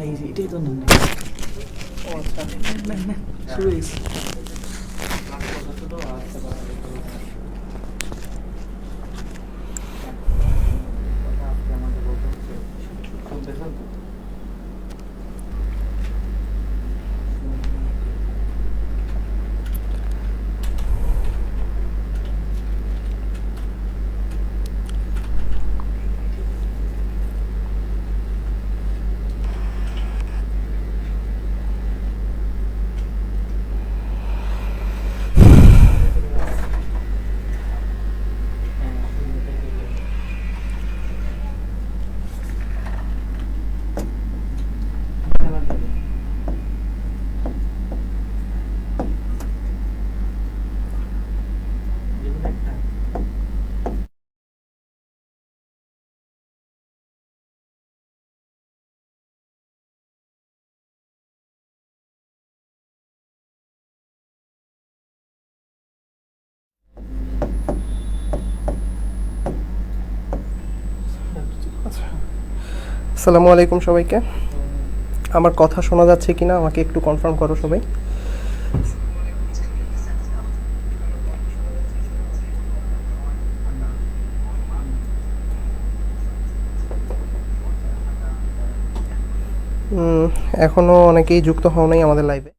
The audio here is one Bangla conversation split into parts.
এই যে এটাই তো না। ও আচ্ছা, না না শুরু হয়েছে। আসসালামু আলাইকুম সবাইকে। আমার কথা শোনা যাচ্ছে কিনা আমাকে একটু কনফার্ম করো সবাই। এখনো অনেকেই যুক্ত হও নাই আমাদের লাইভে।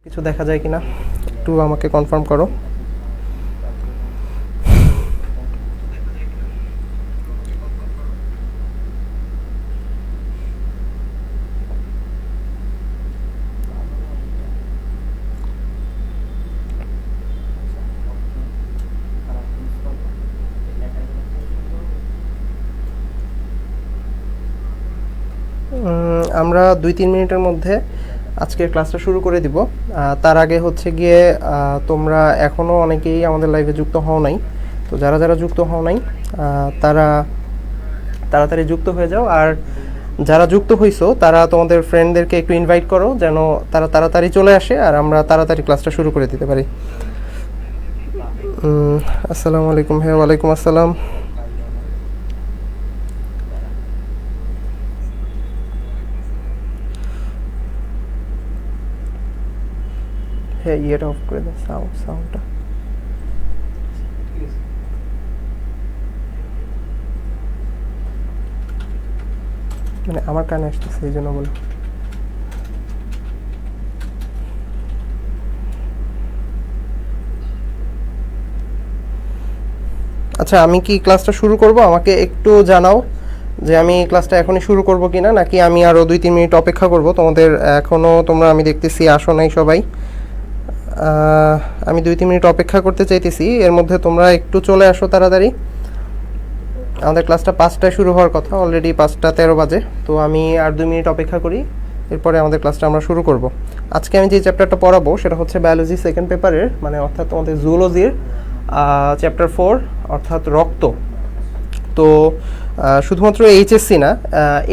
কিছু দেখা যায় কিনা একটু আমাকে কনফার্ম করো। আমরা 2-3 মিনিটের মধ্যে আজকের ক্লাসটা শুরু করে দিব। তার আগে হচ্ছে গিয়ে তোমরা এখনও অনেকেই আমাদের লাইভে যুক্ত হও নাই। তো যারা যারা যুক্ত হও নাই তারা তাড়াতাড়ি যুক্ত হয়ে যাও। আর যারা যুক্ত হইছো তারা তোমাদের ফ্রেন্ডদেরকে একটু ইনভাইট করো যেন তারা তাড়াতাড়ি চলে আসে আর আমরা তাড়াতাড়ি ক্লাসটা শুরু করে দিতে পারি। আসসালামু আলাইকুম। হ্যাঁ, ওয়ালাইকুম আসসালাম। হ্যাঁ, ইয়েটা অফ করে দেন, সাউন্ডটা। মানে আমার কানে আসতেছে এই জন্য বলো। আচ্ছা, আমি কি ক্লাসটা শুরু করব? আমাকে একটু জানাও যে আমি ক্লাসটা এখনই শুরু করব কিনা, নাকি আমি আরও 2-3 মিনিট অপেক্ষা করব। তোমাদের এখনও তোমরা আমি দেখতেছি আসো নাই সবাই। আমি 2-3 মিনিট অপেক্ষা করতে চাইতেছি, এর মধ্যে তোমরা একটু চলে আসো তাড়াতাড়ি। আমাদের ক্লাসটা 5টায় শুরু হওয়ার কথা, অলরেডি 5টা 13 বাজে। তো আমি আর 2 মিনিট অপেক্ষা করি, এরপরে আমাদের ক্লাসটা আমরা শুরু করব। আজকে আমি যে চ্যাপ্টারটা পড়াবো সেটা হচ্ছে বায়োলজি সেকেন্ড পেপারের, মানে অর্থাৎ তোমাদের জুওলজির চ্যাপ্টার 4 অর্থাৎ রক্ত। তো শুধুমাত্র এইচএসসি না,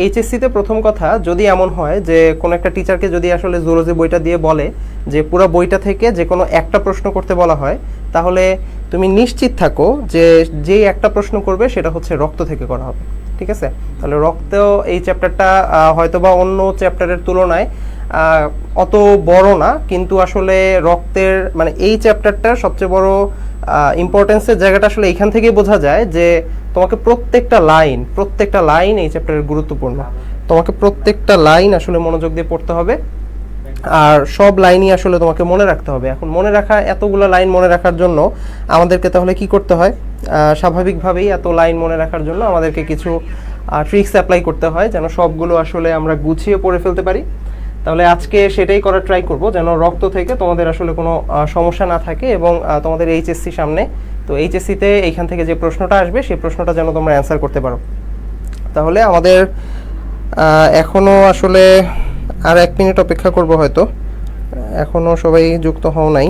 এইচএসসিতে প্রথম কথা যদি এমন হয় যে কোনো একটা টিচারকে যদি আসলে জুওলজি বইটা দিয়ে বলে যে পুরো বইটা থেকে যে কোনো একটা প্রশ্ন করতে বলা হয়, তাহলে তুমি নিশ্চিত থাকো যে যেই একটা প্রশ্ন করবে সেটা হচ্ছে রক্ত থেকে করা হবে। ঠিক আছে? তাহলে রক্ত এই চ্যাপ্টারটা হয়তোবা অন্য চ্যাপ্টারের তুলনায় অত বড় না, কিন্তু আসলে রক্তের মানে এই চ্যাপ্টারটার সবচেয়ে বড় ইম্পর্টেন্সের জায়গাটা আসলে এখান থেকেই বোঝা যায় যে তোমাকে প্রত্যেকটা লাইন এই চ্যাপ্টারের গুরুত্বপূর্ণ। তোমাকে প্রত্যেকটা লাইন আসলে মনোযোগ দিয়ে পড়তে হবে, আর সব লাইনই আসলে তোমাকে মনে রাখতে হবে। এখন মনে রাখা, এতগুলো লাইন মনে রাখার জন্য আমাদেরকে তাহলে কি করতে হয়? স্বাভাবিকভাবেই এত লাইন মনে রাখার জন্য আমাদেরকে কিছু ট্রিক্স অ্যাপ্লাই করতে হয় যেন সবগুলো আসলে আমরা গুছিয়ে পড়ে ফেলতে পারি। তাহলে আজকে সেটাই করার ট্রাই করব যেন রক্ত থেকে তোমাদের আসলে কোনো সমস্যা না থাকে, এবং তোমাদের এইচএসসি সামনে, তো এইচএসসিতে এইখান থেকে যে প্রশ্নটা আসবে সেই প্রশ্নটা যেন তোমরা অ্যান্সার করতে পারো। তাহলে আমাদের এখনও আসলে আর 1 মিনিট অপেক্ষা করব, হয়তো এখনও সবাই যুক্ত হও নাই।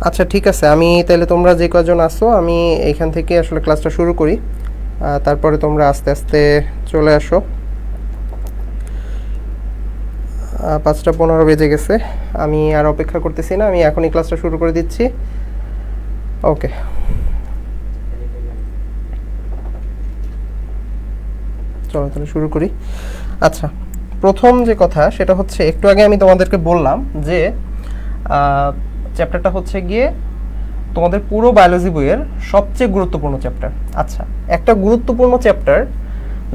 আচ্ছা ঠিক আছে, আমি তাহলে তোমরা যে কজন আসো আমি এইখান থেকে আসলে ক্লাসটা শুরু করি, তারপরে তোমরা আস্তে আস্তে চলে আসো। 5:15 বেজে গেছে, আমি আর অপেক্ষা করতেছি না, আমি এখনই ক্লাসটা শুরু করে দিচ্ছি। ওকে, চলো তাহলে শুরু করি। আচ্ছা, প্রথম যে কথা সেটা হচ্ছে, একটু আগে আমি তোমাদেরকে বললাম যে চ্যাপ্টারটা হচ্ছে গিয়ে তোমাদের পুরো বায়োলজি বইয়ের সবচেয়ে গুরুত্বপূর্ণ চ্যাপ্টার। আচ্ছা, একটা গুরুত্বপূর্ণ চ্যাপ্টার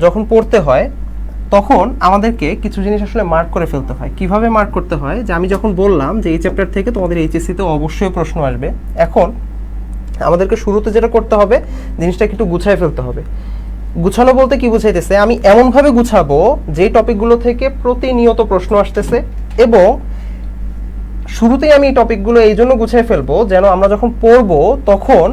যখন পড়তে হয় তখন আমাদেরকে কিছু জিনিস আসলে মার্ক করে ফেলতে হয়। কিভাবে মার্ক করতে হয়, যে আমি যখন বললাম যে এই চ্যাপ্টার থেকে তোমাদের এইচএসসিতে অবশ্যই প্রশ্ন আসবে, এখন আমাদেরকে শুরুতে যেটা করতে হবে, জিনিসটাকে একটু গুছায় ফেলতে হবে। গুছানো বলতে কি বুঝাইতেছে, আমি এমনভাবে গুছাবো যেই টপিকগুলো থেকে প্রতিনিয়ত প্রশ্ন আসতেছে, এবং শুরুতেই আমি এই টপিকগুলো এই জন্য গুছিয়ে ফেলবো যেন আমরা যখন পড়বো তখন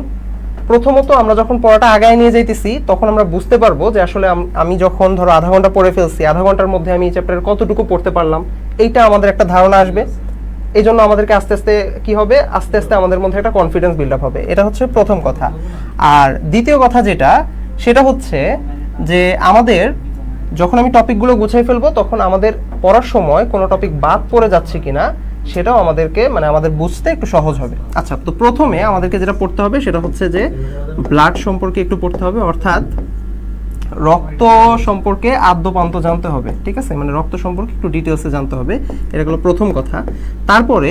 প্রথমত আমরা যখন পড়াটা আগায় নিয়ে যাইতেছি তখন আমরা বুঝতে পারবো যে আসলে আমি যখন ধরো আধা ঘন্টা পড়ে ফেলছি, আধা ঘন্টার মধ্যে আমি এই চ্যাপ্টারের কতটুকু পড়তে পারলাম, এইটা আমাদের একটা ধারণা আসবে। এই জন্য আমাদেরকে আস্তে আস্তে কি হবে, আস্তে আস্তে আমাদের মধ্যে একটা কনফিডেন্স বিল্ড আপ হবে। এটা হচ্ছে প্রথম কথা। আর দ্বিতীয় কথা যেটা, সেটা হচ্ছে যে আমাদের যখন আমি টপিকগুলো গুছিয়ে ফেলবো তখন আমাদের পড়ার সময় কোনো টপিক বাদ পড়ে যাচ্ছে কিনা সেটাও আমাদেরকে আমাদের বুঝতে একটু সহজ হবে। আচ্ছা, তো প্রথমে আমাদেরকে যেটা পড়তে হবে সেটা হচ্ছে যে ব্লাড সম্পর্কে একটু পড়তে হবে, অর্থাৎ রক্ত সম্পর্কে আদ্যপান্ত জানতে হবে। ঠিক আছে, রক্ত সম্পর্কে একটু ডিটেলসে জানতে হবে, এটা হলো প্রথম কথা। তারপরে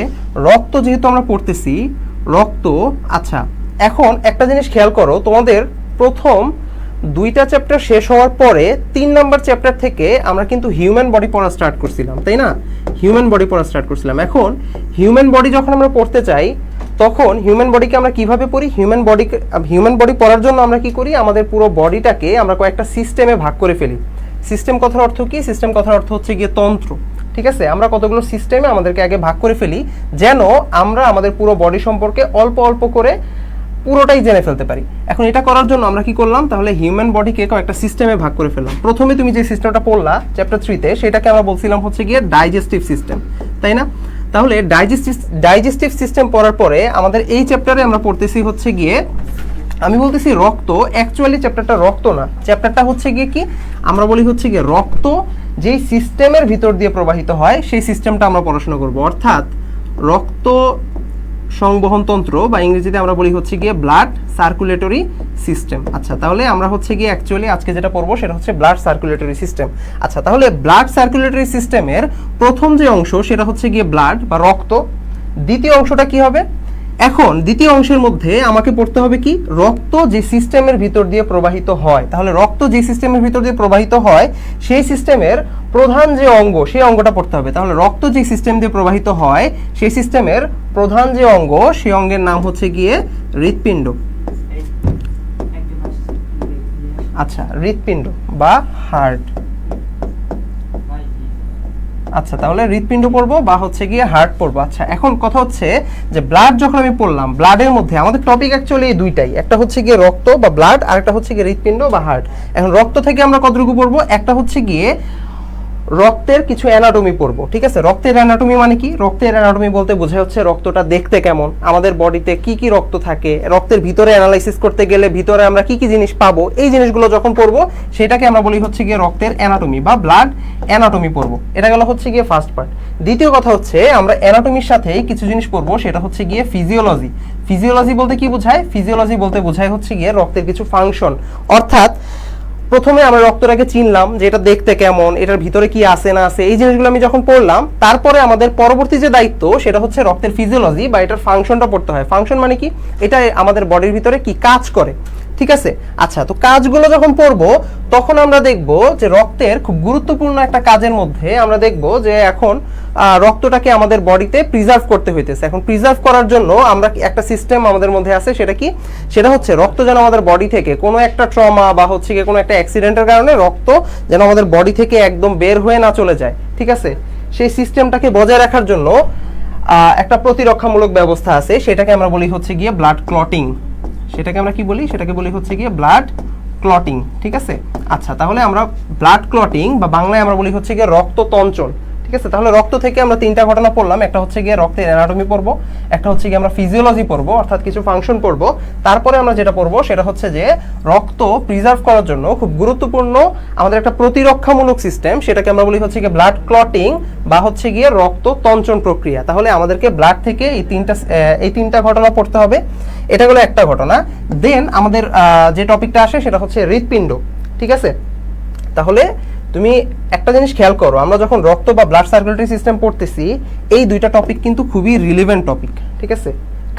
রক্ত যেহেতু আমরা পড়তেছি, রক্ত, আচ্ছা এখন একটা জিনিস খেয়াল করো, তোমাদের প্রথম 2টা চ্যাপ্টার শেষ হওয়ার পরে 3 নাম্বার চ্যাপ্টার থেকে আমরা কিন্তু হিউম্যান বডি পড়া স্টার্ট করছিলাম, তাই না? হিউম্যান বডি পড়া স্টার্ট করছিলাম। এখন হিউম্যান বডি যখন আমরা পড়তে চাই তখন হিউম্যান বডিকে আমরা কিভাবে পড়ি, হিউম্যান বডি পড়ার জন্য আমরা কি করি, আমাদের পুরো বডিটাকে আমরা কয়েকটা সিস্টেমে ভাগ করে ফেলি। সিস্টেম কথার অর্থ কি? সিস্টেম কথার অর্থ হচ্ছে গিয়ে তন্ত্র। ঠিক আছে, আমরা কতগুলো সিস্টেমে আমাদেরকে আগে ভাগ করে ফেলি যেন আমরা আমাদের পুরো বডি সম্পর্কে অল্প অল্প করে পুরোটাই জেনে ফেলতে পারি। এখন এটা করার জন্য আমরা কি করলাম, তাহলে হিউম্যান বডিকে কয়েকটা সিস্টেমে ভাগ করে ফেললাম। প্রথমে তুমি যে সিস্টেমটা পড়লা চ্যাপ্টার 3-তে, সেটাকে আমরা বলছিলাম হচ্ছে গিয়ে ডাইজেস্টিভ সিস্টেম, তাই না? তাহলে ডাইজেস্টিভ সিস্টেম পড়ার পরে আমাদের এই চ্যাপ্টারে আমরা পড়তেছি হচ্ছে গিয়ে, আমি বলতেছি রক্ত, অ্যাকচুয়ালি চ্যাপ্টারটা রক্ত না, চ্যাপ্টারটা হচ্ছে গিয়ে কি আমরা বলি হচ্ছে গিয়ে রক্ত যেই সিস্টেমের ভিতর দিয়ে প্রবাহিত হয় সেই সিস্টেমটা আমরা পড়াশোনা করব, অর্থাৎ রক্ত সংবহনতন্ত্র, বা ইংরেজিতে আমরা বলি হচ্ছে গিয়ে ব্লাড সার্কুলেটরি সিস্টেম। আচ্ছা, তাহলে আমরা হচ্ছে গিয়ে অ্যাকচুয়ালি আজকে যেটা পড়বো সেটা হচ্ছে ব্লাড সার্কুলেটরি সিস্টেম। আচ্ছা, তাহলে ব্লাড সার্কুলেটরি সিস্টেমের প্রথম যে অংশ সেটা হচ্ছে গিয়ে ব্লাড বা রক্ত। দ্বিতীয় অংশটা কি হবে? এখন দ্বিতীয় অংশের মধ্যে আমাকে পড়তে হবে কি, রক্ত যে সিস্টেমের ভিতর দিয়ে প্রবাহিত হয়। তাহলে রক্ত যে সিস্টেমের ভিতর দিয়ে প্রবাহিত হয় সেই সিস্টেমের প্রধান যে অঙ্গ সেই অঙ্গটা পড়তে হবে। তাহলে রক্ত যে সিস্টেম দিয়ে প্রবাহিত হয় সেই সিস্টেমের প্রধান যে অঙ্গ সেই অঙ্গের নাম হচ্ছে গিয়ে হৃৎপিণ্ড। আচ্ছা, হৃৎপিণ্ড বা হার্ট। আচ্ছা, তাহলে হৃৎপিণ্ড পড়বো বা হচ্ছে গিয়ে হার্ট পড়বো। আচ্ছা, এখন কথা হচ্ছে যে ব্লাড যখন আমি পড়লাম, ব্লাডের মধ্যে আমাদের টপিক অ্যাকচুয়ালি এই দুইটাই, একটা হচ্ছে গিয়ে রক্ত বা ব্লাড, আর একটা হচ্ছে গিয়ে হৃৎপিণ্ড বা হার্ট। এখন রক্ত থেকে আমরা কতটুকু পড়বো, একটা হচ্ছে গিয়ে রক্তের কিছু অ্যানাটমি পড়বো। ঠিক আছে, রক্তের অ্যানাটমি মানে কি? রক্তের অ্যানাটমি বলতে বোঝায় হচ্ছে রক্তটা দেখতে কেমন, আমাদের বডিতে কি কি রক্ত থাকে, রক্তের ভিতরে অ্যানালাইসিস করতে গেলে ভিতরে আমরা কি কি জিনিস পাবো, এই জিনিসগুলো যখন পড়বো সেটাকে আমরা বলি হচ্ছে গিয়ে রক্তের অ্যানাটমি বা ব্লাড অ্যানাটমি পড়বো। এটা গেল হচ্ছে গিয়ে ফার্স্ট পার্ট। দ্বিতীয় কথা হচ্ছে আমরা অ্যানাটমির সাথে কিছু জিনিস পড়বো, সেটা হচ্ছে গিয়ে ফিজিওলজি। ফিজিওলজি বলতে কি বোঝায়? ফিজিওলজি বলতে বোঝায় হচ্ছে গিয়ে রক্তের কিছু ফাংশন, অর্থাৎ প্রথমে আমরা রক্তটাকে চিনলাম যে এটা দেখতে কেমন, এটার ভিতরে কি আছে না আছে, এই জিনিসগুলো আমি যখন পড়লাম, তারপরে আমাদের পরবর্তী যে দায়িত্ব সেটা হচ্ছে রক্তের ফিজিওলজি বা এটার ফাংশনটা পড়তে হয়। ফাংশন মানে কি? এটা আমাদের বডির ভিতরে কি কাজ করে। ঠিক আছে, আচ্ছা, তো কাজগুলো যখন পড়বো তখন আমরা দেখব যে রক্তের খুব গুরুত্বপূর্ণ একটা কাজের মধ্যে আমরা দেখব যে এখন রক্তটাকে আমাদের বডিতে প্রিজার্ভ করতে হইতেছে। এখন প্রিজার্ভ করার জন্য আমরা একটা সিস্টেম আমাদের মধ্যে আছে, সেটা কি? সেটা হচ্ছে রক্ত যেন আমাদের বডি থেকে কোনো একটা ট্রমা বা হচ্ছে গিয়ে কোনো একটা অ্যাক্সিডেন্টের কারণে রক্ত যেন আমাদের বডি থেকে একদম বের হয়ে না চলে যায়। ঠিক আছে, সেই সিস্টেমটাকে বজায় রাখার জন্য একটা প্রতিরক্ষামূলক ব্যবস্থা আছে, সেটাকে আমরা বলি হচ্ছে গিয়ে ব্লাড ক্লটিং। সেটাকে আমরা কি বলি? সেটাকে বলি হচ্ছে গিয়ে ব্লাড ক্লটিং। ঠিক আছে, আচ্ছা, তাহলে আমরা ব্লাড ক্লটিং বা বাংলায় আমরা বলি হচ্ছে গিয়ে রক্ততঞ্চন। ঠিক ঠিক আছে, তাহলে রক্ত থেকে আমরা তিনটা ঘটনা পড়লাম, একটা হচ্ছে গিয়ে রক্তের অ্যানাটমি পড়বো, একটা হচ্ছে গিয়ে আমরা ফিজিওলজি পড়বো অর্থাৎ কিছু ফাংশন পড়বো, তারপরে আমরা যেটা পড়বো সেটা হচ্ছে যে রক্ত প্রিজার্ভ করার জন্য খুব গুরুত্বপূর্ণ আমাদের একটা প্রতিরক্ষামূলক সিস্টেম, সেটাকে আমরা বলি হচ্ছে গিয়ে ব্লাড ক্লটিং বা হচ্ছে গিয়ে রক্ত তঞ্চন প্রক্রিয়া। তাহলে আমাদেরকে ব্লাড থেকে এই তিনটা ঘটনা পড়তে হবে, এটা হলো একটা ঘটনা। দেন আমাদের যে টপিকটা আসে সেটা হচ্ছে হৃৎপিণ্ড, ঠিক আছে। তাহলে তুমি একটা জিনিস খেয়াল করো, আমরা যখন রক্ত বা ব্লাড সার্কুলেটরি সিস্টেম পড়তেছি এই দুইটা টপিক কিন্তু খুবই রিলেভেন্ট টপিক, ঠিক আছে।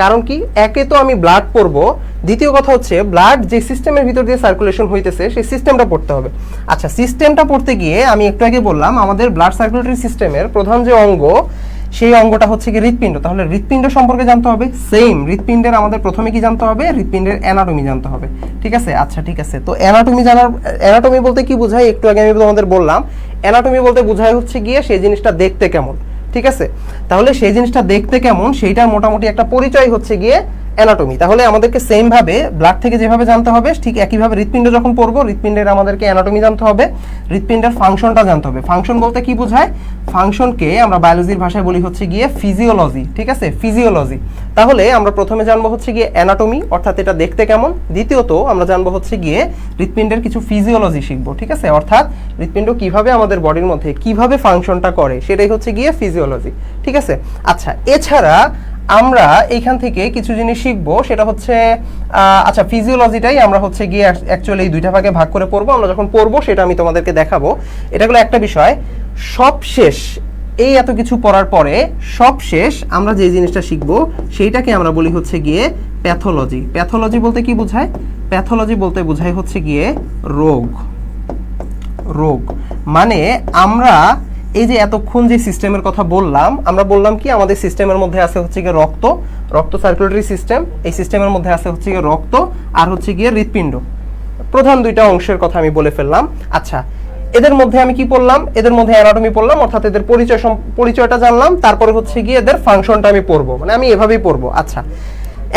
কারণ কি, একে তো আমি ব্লাড পড়বো, দ্বিতীয় কথা হচ্ছে ব্লাড যে সিস্টেমের ভিতর দিয়ে সার্কুলেশন হইতেছে সেই সিস্টেমটা পড়তে হবে। আচ্ছা, সিস্টেমটা পড়তে গিয়ে আমি একটু আগে বললাম আমাদের ব্লাড সার্কুলেটরি সিস্টেমের প্রধান যে অঙ্গ সেই অঙ্গটা হচ্ছে কি হৃৎপিণ্ড। তাহলে হৃৎপিণ্ড সম্পর্কে জানতে হবে, সেম হৃৎপিণ্ডের আমাদের প্রথমে কি জানতে হবে, হৃৎপিণ্ডের অ্যানাটমি জানতে হবে, ঠিক আছে। আচ্ছা ঠিক আছে, তো অ্যানাটমি বলতে কি বোঝায় একটু আগে আমি তোমাদের বললাম, অ্যানাটমি বলতে বোঝায় হচ্ছে গিয়ে সেই জিনিসটা দেখতে কেমন, ঠিক আছে। তাহলে সেই জিনিসটা দেখতে কেমন সেইটার মোটামুটি একটা পরিচয় হচ্ছে গিয়ে অ্যানাটমি। তাহলে আমাদেরকে সেম ভাবে ব্লাড থেকে যেভাবে জানতে হবে ঠিক একইভাবে হৃৎপিণ্ড যখন পড়বো হৃৎপিণ্ডের আমাদেরকে অ্যানাটমি জানতে হবে, হৃৎপিণ্ডের ফাংশনটা জানতে হবে। ফাংশন বলতে কি বোঝায়, ফাংশনকে আমরা বায়োলজির ভাষায় বলি হচ্ছে গিয়ে ফিজিওলজি, ঠিক আছে, ফিজিওলজি। তাহলে আমরা প্রথমে জানবো হচ্ছে গিয়ে অ্যানাটমি অর্থাৎ এটা দেখতে কেমন, দ্বিতীয়ত আমরা জানবো হচ্ছে গিয়ে হৃৎপিণ্ডের কিছু ফিজিওলজি শিখবো, ঠিক আছে, অর্থাৎ হৃৎপিণ্ড কিভাবে আমাদের বডির মধ্যে কিভাবে ফাংশনটা করে সেটাই হচ্ছে গিয়ে ফিজিওলজি, ঠিক আছে। আচ্ছা, এছাড়া আমরা এইখান থেকে কিছু জিনিস শিখবো, সেটা হচ্ছে আচ্ছা ফিজিওলজিটাই আমরা হচ্ছে গিয়ে অ্যাকচুয়ালি এই দুইটা ভাগে ভাগ করে পড়বো। আমরা যখন পড়বো সেটা আমি তোমাদেরকে দেখাবো। এটা হলো একটা বিষয়। সব শেষ, এই এত কিছু পড়ার পরে সব শেষ আমরা যে জিনিসটা শিখবো সেইটাকে আমরা বলি হচ্ছে গিয়ে প্যাথোলজি। প্যাথোলজি বলতে কি বোঝায়, প্যাথোলজি বলতে বোঝায় হচ্ছে গিয়ে রোগ। রোগ মানে আমরা এই যে এতক্ষণ যে সিস্টেমের কথা বললাম, আমরা বললাম কি আমাদের সিস্টেমের মধ্যে আছে হচ্ছে গিয়ে রক্ত সার্কুলেটরি সিস্টেম, এই সিস্টেমের মধ্যে আছে হচ্ছে গিয়ে রক্ত আর হচ্ছে গিয়ে হৃৎপিণ্ড, প্রধান দুইটা অংশের কথা আমি বলে ফেললাম। আচ্ছা, এদের মধ্যে আমি কি পড়লাম, এদের মধ্যে অ্যানাটমি পড়লাম অর্থাৎ এদের পরিচয়টা জানলাম, তারপরে হচ্ছে গিয়ে এদের ফাংশনটা আমি পড়বো, মানে আমি এভাবেই পড়বো। আচ্ছা,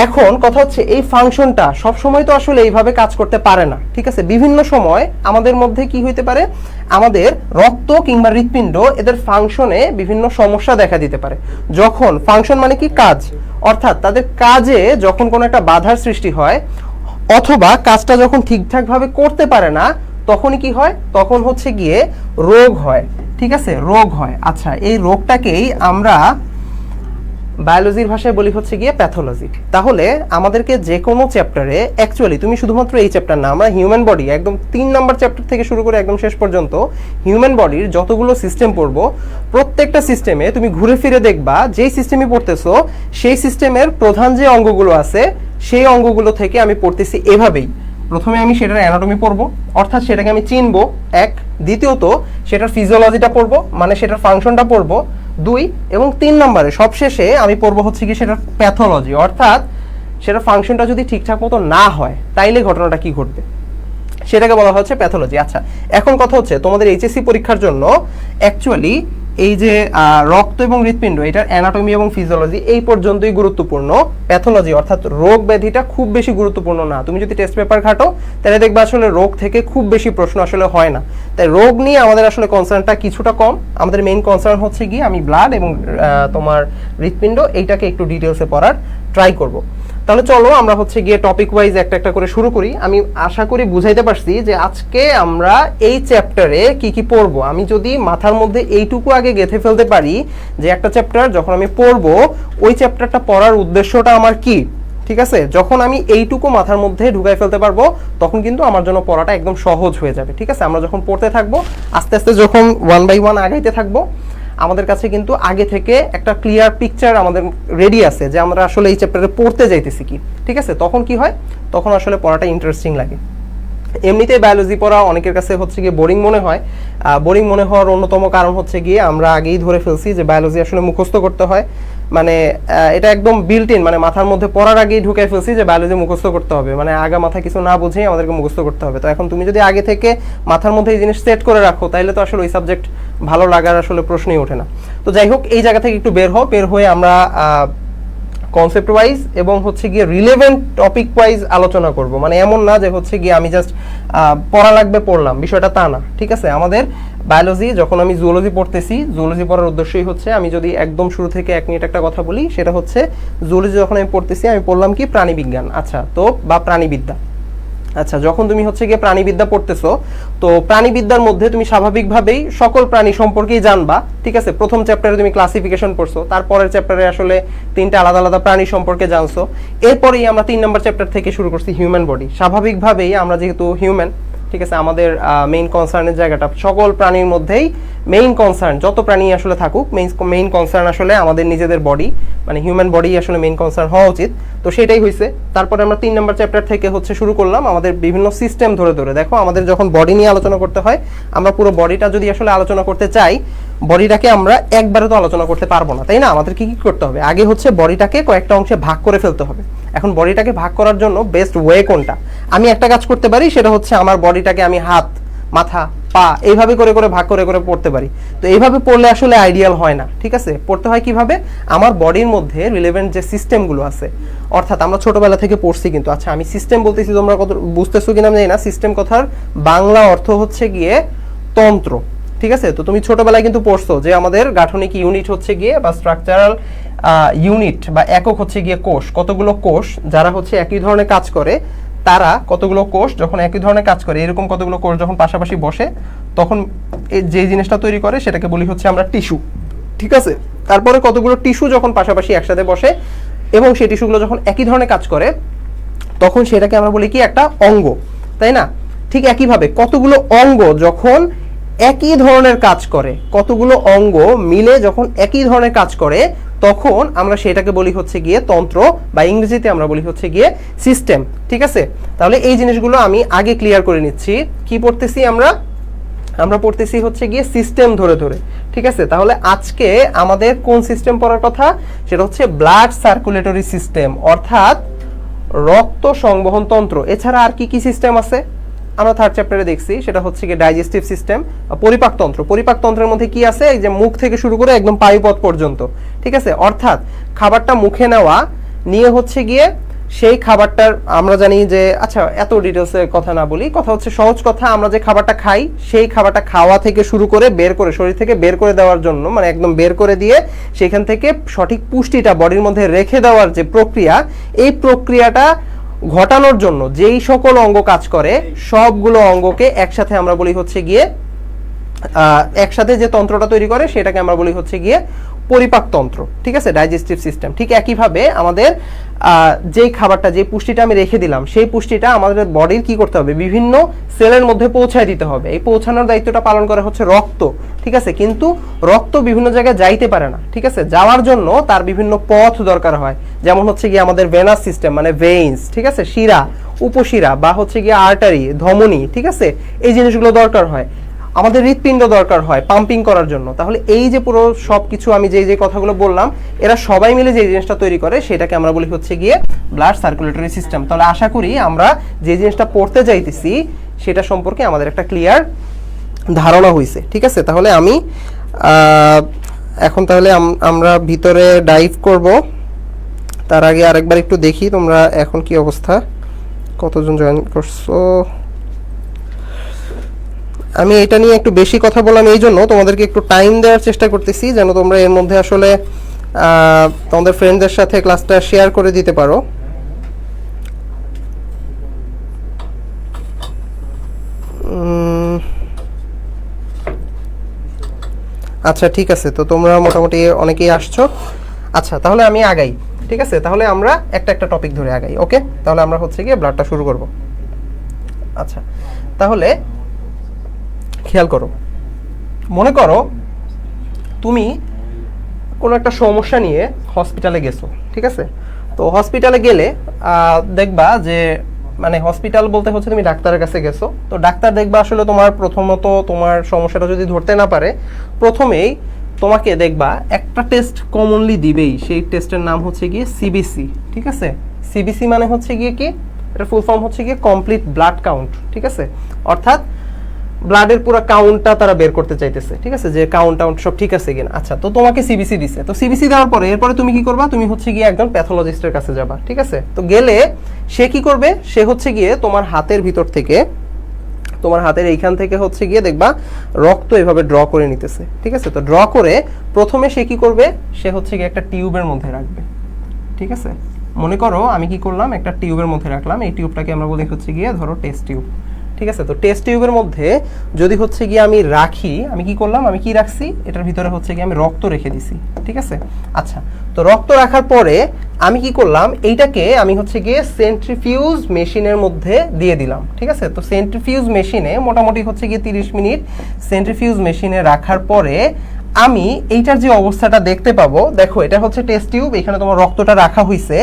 এখন কথা হচ্ছে এই ফাংশনটা সব সময় তো আসলে এইভাবে কাজ করতে পারে না, ঠিক আছে। বিভিন্ন সময় আমাদের মধ্যে কি হইতে পারে, আমাদের রক্ত কিংবা হৃৎপিণ্ড এদের ফাংশনে বিভিন্ন সমস্যা দেখা দিতে পারে। যখন ফাংশন মানে কি কাজ, অর্থাৎ তাদের কাজে যখন কোনো একটা বাধার সৃষ্টি হয় অথবা কাজটা যখন ঠিকঠাকভাবে করতে পারে না তখনই কি হয়, তখন হচ্ছে গিয়ে রোগ হয়, ঠিক আছে, রোগ হয়। আচ্ছা, এই রোগটাকেই আমরা বায়োলজির ভাষায় বলি হচ্ছে গিয়ে প্যাথোলজি। তাহলে আমাদেরকে যে কোনো চ্যাপ্টারে অ্যাকচুয়ালি তুমি শুধুমাত্র এই চ্যাপ্টার না, আমরা হিউম্যান বডি একদম 3 নম্বর চ্যাপ্টার থেকে শুরু করে একদম শেষ পর্যন্ত হিউম্যান বডির যতগুলো সিস্টেম পড়বো প্রত্যেকটা সিস্টেমে তুমি ঘুরে ফিরে দেখবা যেই সিস্টেমে পড়তেছো সেই সিস্টেমের প্রধান যে অঙ্গগুলো আছে সেই অঙ্গগুলো থেকে আমি পড়তেছি এভাবেই। প্রথমে আমি সেটার অ্যানাটমি পড়বো অর্থাৎ সেটাকে আমি চিনবো, এক। দ্বিতীয়ত সেটার ফিজিওলজিটা পড়বো মানে সেটার ফাংশনটা পড়বো, 2 এবং 3 নম্বরে সবশেষে আমি পড়বো হচ্ছে কি সেটার প্যাথোলজি অর্থাৎ সেটার ফাংশনটা যদি ঠিকঠাক মতো না হয় তাইলে ঘটনাটা কি ঘটবে সেটাকে বলা হচ্ছে প্যাথোলজি। আচ্ছা, এখন কথা হচ্ছে তোমাদের এইচএসসি পরীক্ষার জন্য অ্যাকচুয়ালি এই যে রক্ত এবং হৃৎপিণ্ড এটার অ্যানাটমি এবং ফিজিওলজি এই পর্যন্তই গুরুত্বপূর্ণ। প্যাথোলজি অর্থাৎ রোগ ব্যাধিটা খুব বেশি গুরুত্বপূর্ণ না। তুমি যদি টেস্ট পেপার ঘাটো তাহলে দেখবে আসলে রোগ থেকে খুব বেশি প্রশ্ন আসলে হয় না। তাই রোগ নিয়ে আমাদের আসলে কনসার্নটা কিছুটা কম। আমাদের মেইন কনসার্ন হচ্ছে গিয়ে আমি ব্লাড এবং তোমার হৃৎপিণ্ড এইটাকে একটু ডিটেলসে পড়ার ট্রাই করব। তাহলে চলো আমরা হচ্ছে গিয়ে টপিক ওয়াইজ একটা একটা করে শুরু করি। আমি আশা করি বুঝাইতে পারছি যে আজকে আমরা এই চ্যাপ্টারে কি কি পড়বো। আমি যদি মাথার মধ্যে এইটুকু আগে গেঁথে ফেলতে পারি যে একটা চ্যাপ্টার যখন আমি পড়বো ওই চ্যাপ্টারটা পড়ার উদ্দেশ্যটা আমার কি, ঠিক আছে, যখন আমি এইটুকু মাথার মধ্যে ঢুকাই ফেলতে পারবো তখন কিন্তু আমার জন্য পড়াটা একদম সহজ হয়ে যাবে। ঠিক আছে, আমরা যখন পড়তে থাকবো আস্তে আস্তে যখন 1 বাই 1 আগাইতে থাকবো আমাদের কাছে কিন্তু আগে থেকে একটা ক্লিয়ার পিকচার আমাদের রেডি আছে যে আমরা আসলে এই চ্যাপ্টারে পড়তে যাইতেছি কি। ঠিক আছে, তখন কি হয়, তখন আসলে পড়াটা ইন্টারেস্টিং লাগে। এমনিতেই বায়োলজি পড়া অনেকের কাছে হচ্ছে গিয়ে বোরিং মনে হয়। বোরিং মনে হওয়ার অন্যতম কারণ হচ্ছে গিয়ে আমরা আগেই ধরে ফেলছি যে বায়োলজি আসলে মুখস্থ করতে হয়, মানে এটা একদম বিল্ট ইন, মানে মাথার মধ্যে পড়ার আগেই ঢুকাই ফেলছি যে বায়োলজি মুখস্থ করতে হবে, মানে আগা মাথা কিছু না বুঝেই আমাদেরকে মুখস্থ করতে হবে। তো এখন তুমি যদি আগে থেকে মাথার মধ্যে এই জিনিস সেট করে রাখো তাহলে তো আসলে ওই সাবজেক্ট ভালো লাগার আসলে প্রশ্নই ওঠে না। তো যাই হোক, এই জায়গা থেকে একটু বের হয়ে আমরা কনসেপ্ট ওয়াইজ এবং হচ্ছে গিয়ে রিলেভেন্ট টপিক ওয়াইজ আলোচনা করব। মানে এমন না যে হচ্ছে গিয়ে আমি জাস্ট পড়া লাগবে পড়লাম, বিষয়টা তা না। ঠিক আছে, আমাদের বায়োলজি যখন আমি জুওলজি পড়তেছি, জুওলজি পড়ার উদ্দেশ্যই হচ্ছে আমি যদি একদম শুরু থেকে 1 মিনিট একটা কথা বলি, সেটা হচ্ছে জুওলজি যখন আমি পড়তেছি আমি পড়লাম কি প্রাণীবিজ্ঞান, আচ্ছা তো বা প্রাণীবিদ্যা। আচ্ছা যখন তুমি হচ্ছে গিয়ে প্রাণীবিদ্যা পড়তেছো, তো প্রাণীবিদ্যার মধ্যে তুমি স্বাভাবিকভাবেই সকল প্রাণী সম্পর্কেই জানবা, ঠিক আছে। প্রথম চ্যাপ্টারে তুমি ক্লাসিফিকেশন পড়ছো, তারপরের চ্যাপ্টারে আসলে 3টা আলাদা আলাদা প্রাণী সম্পর্কে জানছো। এরপরেই আমরা 3 নম্বর চ্যাপ্টার থেকে শুরু করছি হিউম্যান বডি। স্বাভাবিকভাবেই আমরা যেহেতু হিউম্যান, ঠিক আছে, আমাদের মেইন কনসার্নের জায়গাটা সকল প্রাণীর মধ্যেই মেইন কনসার্ন, যত প্রাণী আসলে থাকুক মেইন কনসার্ন আসলে আমাদের নিজেদের বডি, মানে হিউম্যান বডি আসলে মেইন কনসার্ন হওয়া উচিত। তো সেটাই হয়েছে। তারপরে আমরা 3 নম্বর চ্যাপ্টার থেকে হচ্ছে শুরু করলাম আমাদের বিভিন্ন সিস্টেম ধরে ধরে। দেখো আমাদের যখন বডি নিয়ে আলোচনা করতে হয়, আমরা পুরো বডিটা যদি আসলে আলোচনা করতে চাই, বডিটাকে আমরা একবারে তো আলোচনা করতে পারবো না, তাই না? আমাদের কি কি করতে হবে? আগে হচ্ছে বডিটাকে কয়েকটা অংশে ভাগ করে ফেলতে হবে। এখন বডিটাকে ভাগ করার জন্য বেস্ট ওয়ে কোনটা? আমি একটা কাজ করতে পারি, সেটা হচ্ছে আমার বডিটাকে আমি হাত, মাথা, পা এইভাবে করে করে ভাগ করে করে পড়তে পারি। তো এইভাবে পড়লে আসলে আইডিয়াল হয় না, ঠিক আছে। পড়তে হয় কিভাবে? আমার বডির মধ্যে রিলেভেন্ট যে সিস্টেমগুলো আছে, অর্থাৎ আমরা ছোটবেলা থেকে পড়ছি কিন্তু, আচ্ছা আমি সিস্টেম বলতেছি, তোমরা কত বুঝতেছো কিনা আমি জানি না। সিস্টেম কথার বাংলা অর্থ হচ্ছে গিয়ে তন্ত্র, ঠিক আছে। তো তুমি ছোটবেলায় কিন্তু পড়ছো যে আমাদের গাঠনিক ইউনিট হচ্ছে গিয়ে বা স্ট্রাকচারাল ইউনিট বা একক হচ্ছে গিয়ে কোষ। কতগুলো কোষ যারা হচ্ছে একই ধরনের কাজ করে, তারা কতগুলো কোষ যখন একই ধরনের কাজ করে, এরকম কতগুলো কোষ যখন পাশাপাশি বসে, তখন যে জিনিসটা তৈরি করে সেটাকে বলি হচ্ছে আমরা টিস্যু, ঠিক আছে। তারপরে কতগুলো টিস্যু যখন পাশাপাশি একসাথে বসে এবং সেই টিস্যুগুলো যখন একই ধরনের কাজ করে, তখন সেটাকে আমরা বলি কি একটা অঙ্গ, তাই না? ঠিক একইভাবে কতগুলো অঙ্গ যখন একই ধরনের কাজ করে, কতগুলো অঙ্গ মিলে যখন একই ধরনের কাজ করে, তখন আমরা সেটাকে বলি হচ্ছে গিয়ে তন্ত্র, বা ইংরেজিতে আমরা বলি হচ্ছে গিয়ে সিস্টেম, ঠিক আছে। তাহলে এই জিনিসগুলো আমি আগে ক্লিয়ার করে নিচ্ছি। কি পড়তেছি আমরা পড়তেছি হচ্ছে গিয়ে সিস্টেম ধরে ধরে, ঠিক আছে। তাহলে আজকে আমাদের কোন সিস্টেম পড়ার কথা? সেটা হচ্ছে ব্লাড সার্কুলেটরি সিস্টেম, অর্থাৎ রক্ত সংবহন তন্ত্র। এছাড়া আর কি কি সিস্টেম আছে আমরা 3rd চ্যাপ্টারে দেখছি, সেটা হচ্ছে গিয়ে ডাইজেস্টিভ সিস্টেম, পরিপাকতন্ত্র। পরিপাকতন্ত্রের মধ্যে কি আছে? এই যে মুখ থেকে শুরু করে একদম পায়ুপথ পর্যন্ত, ঠিক আছে। অর্থাৎ খাবারটা মুখে নেওয়া নিয়ে হচ্ছে গিয়ে সেই খাবারটার আমরা জানি যে, আচ্ছা এত ডিটেলসে কথা না বলি, কথা হচ্ছে সহজ কথা, আমরা যে খাবারটা খাই সেই খাবারটা খাওয়া থেকে শুরু করে বের করে শরীর থেকে বের করে দেওয়ার জন্য, মানে একদম বের করে দিয়ে সেখান থেকে সঠিক পুষ্টিটা বডির মধ্যে রেখে দেওয়ার যে প্রক্রিয়া, এই প্রক্রিয়াটা ঘটানোর জন্য যেই সকল অঙ্গ কাজ করে, সবগুলো অঙ্গকে একসাথে আমরা বলি হচ্ছে গিয়ে একসাথে যে তন্ত্রটা তৈরি করে সেটাকে আমরা বলি হচ্ছে গিয়ে পরিপাকতন্ত্র, ঠিক আছে, ডাইজেস্টিভ সিস্টেম। ঠিক একইভাবে আমাদের যেই খাবারটা, যে পুষ্টিটা আমি রেখে দিলাম, সেই পুষ্টিটা আমাদের বডির কি করতে হবে? বিভিন্ন সেলের মধ্যে পৌঁছায় দিতে হবে। এই পৌঁছানোর দায়িত্বটা পালন করে হচ্ছে রক্ত, ঠিক আছে। কিন্তু রক্ত বিভিন্ন জায়গায় যাইতে পারে না, ঠিক আছে। যাওয়ার জন্য তার বিভিন্ন পথ দরকার হয়, যেমন হচ্ছে গিয়ে আমাদের ভেনাস সিস্টেম, মানে ভেইনস, ঠিক আছে, শিরা, উপশিরা বা হচ্ছে গিয়ে আর্টারি, ধমনী, ঠিক আছে, এই জিনিসগুলো দরকার হয়। আমাদের হৃৎপিণ্ড দরকার হয় পাম্পিং করার জন্য। তাহলে এই যে পুরো সবকিছু আমি যে যে কথাগুলো বললাম, এরা সবাই মিলে যে জিনিসটা তৈরি করে সেটাকে আমরা বলি হচ্ছে গিয়ে ব্লাড সার্কুলেটরি সিস্টেম। তাহলে আশা করি আমরা যে জিনিসটা পড়তে যাইতেছি সেটা সম্পর্কে আমাদের একটা ক্লিয়ার ধারণা হয়েছে, ঠিক আছে। তাহলে আমি এখন তাহলে আমরা ভিতরে ডাইভ করব। তার আগে আরেকবার একটু দেখি তোমরা এখন কি অবস্থা, কতজন জয়েন করছো। আমি এটা নিয়ে একটু বেশি কথা বললাম এই জন্য, তোমাদেরকে একটু টাইম দেওয়ার চেষ্টা করতেছি যেন তোমরা এর মধ্যে আসলে তোমাদের ফ্রেন্ডদের সাথে ক্লাসটা শেয়ার করে দিতে পারো। আচ্ছা ঠিক আছে, তো তোমরা মোটামুটি অনেকেই আসছো। আচ্ছা তাহলে আমি আগাই, ঠিক আছে। তাহলে আমরা একটা একটা টপিক ধরে আগাই, ওকে। তাহলে আমরা হচ্ছে গিয়ে ব্লাডটা শুরু করব। আচ্ছা তাহলে খেয়াল করো, মনে করো তুমি কোনো একটা সমস্যা নিয়ে হসপিটালে গেছো, ঠিক আছে। তো হসপিটালে গেলে দেখবা যে, মানে হসপিটাল বলতে হচ্ছে তুমি ডাক্তারের কাছে গেছো। তো ডাক্তার দেখবা আসলে তোমার প্রথমত তোমার সমস্যাটা যদি ধরতে না পারে, প্রথমেই তোমাকে দেখবা একটা টেস্ট কমনলি দিবেই, সেই টেস্টের নাম হচ্ছে গিয়ে সিবিসি, ঠিক আছে। সিবিসি মানে হচ্ছে গিয়ে কি, এটা ফুল ফর্ম হচ্ছে গিয়ে কমপ্লিট ব্লাড কাউন্ট, ঠিক আছে। অর্থাৎ ব্লাডের পুরো কাউন্টটা তারা বের করতে চাইতেছে, ঠিক আছে, যে কাউন্ট সব ঠিক আছে কিনা। আচ্ছা তো তোমাকে সিবিসি দিছে, তো সিবিসি দেওয়ার পরে এরপরে তুমি কি করবা? তুমি হচ্ছে গিয়ে একজন প্যাথোলজিস্টের কাছে যাবা, ঠিক আছে। তো গেলে সে কি করবে? সে হচ্ছে গিয়ে তোমার হাতের ভিতর থেকে তোমার হাতের এইখান থেকে হচ্ছে গিয়ে দেখবা রক্ত এভাবে ড্র করে নিতেছে, ঠিক আছে। তো ড্র করে প্রথমে সে কি করবে, সে হচ্ছে গিয়ে একটা টিউবের মধ্যে রাখবে, ঠিক আছে। মনে করো আমি কি করলাম, একটা টিউবের মধ্যে রাখলাম, এই টিউবটাকে আমরা বলি হচ্ছে গিয়ে ধরো টেস্ট টিউব, ঠিক আছে। তো টেস্ট টিউবের মধ্যে যদি হচ্ছে গিয়ে আমি রাখি, আমি কি করলাম, আমি কি রাখছি, এটার ভিতরে হচ্ছে গিয়ে আমি রক্ত রেখে দিছি, ঠিক আছে। আচ্ছা, তো রক্ত রাখার পরে আমি কি করলাম, এইটাকে আমি হচ্ছে গিয়ে সেন্ট্রিফিউজ মেশিনের মধ্যে দিয়ে দিলাম, ঠিক আছে। তো সেন্ট্রিফিউজ মেশিনে মোটামুটি হচ্ছে গিয়ে 30 মিনিট সেন্ট্রিফিউজ মেশিনে রাখার পরে আমি এইটার যে অবস্থাটা দেখতে পাবো, দেখো এটা হচ্ছে টেস্ট টিউব, এখানে তোমার রক্তটা রাখা হয়েছে,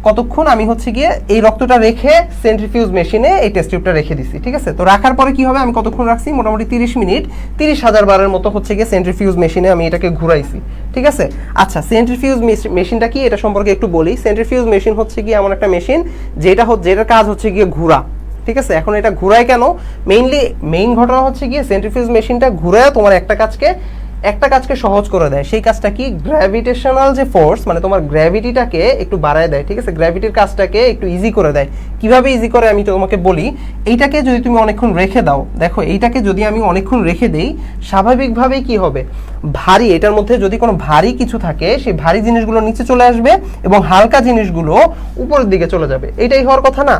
কতক্ষণ আমি হচ্ছে গিয়ে এই রক্তটা রেখে সেন্ট্রিফিউজ মেশিনে এই টেস্ট টিউবটা রেখে দিছি, ঠিক আছে। তো রাখার পরে কি হবে, আমি কতক্ষণ রাখছি, মোটামুটি 30 মিনিট, 30,000 বারের মতো হচ্ছে গিয়ে সেন্ট্রিফিউজ মেশিনে আমি এটাকে ঘুরাইছি, ঠিক আছে। আচ্ছা, সেন্ট্রিফিউজ মেশিনটা কি, এটা সম্পর্কে একটু বলি। সেন্ট্রিফিউজ মেশিন হচ্ছে গিয়ে এমন একটা মেশিন যেটার কাজ হচ্ছে গিয়ে ঘুরা, ঠিক আছে। এখন এটা ঘুরায় কেন, মেইন ঘটনা হচ্ছে গিয়ে সেন্ট্রিফিউজ মেশিনটা ঘুরায় তোমার একটা কাজকে সহজ করে দেয়। সেই কাজটা কি, গ্র্যাভিটেশনাল যে ফোর্স, মানে তোমার গ্র্যাভিটিটাকে একটু বাড়ায় দেয়, ঠিক আছে। গ্র্যাভিটির কাজটাকে একটু ইজি করে দেয়। কিভাবে ইজি করে আমি তোমাকে বলি, এইটাকে যদি তুমি অনেকক্ষণ রেখে দাও, দেখো এইটাকে যদি আমি অনেকক্ষণ রেখে দেই, স্বাভাবিকভাবেই কি হবে, ভারী, এটার মধ্যে যদি কোনো ভারী কিছু থাকে, সেই ভারী জিনিসগুলো নিচে চলে আসবে এবং হালকা জিনিসগুলো উপরের দিকে চলে যাবে। এটাই হওয়ার কথা না।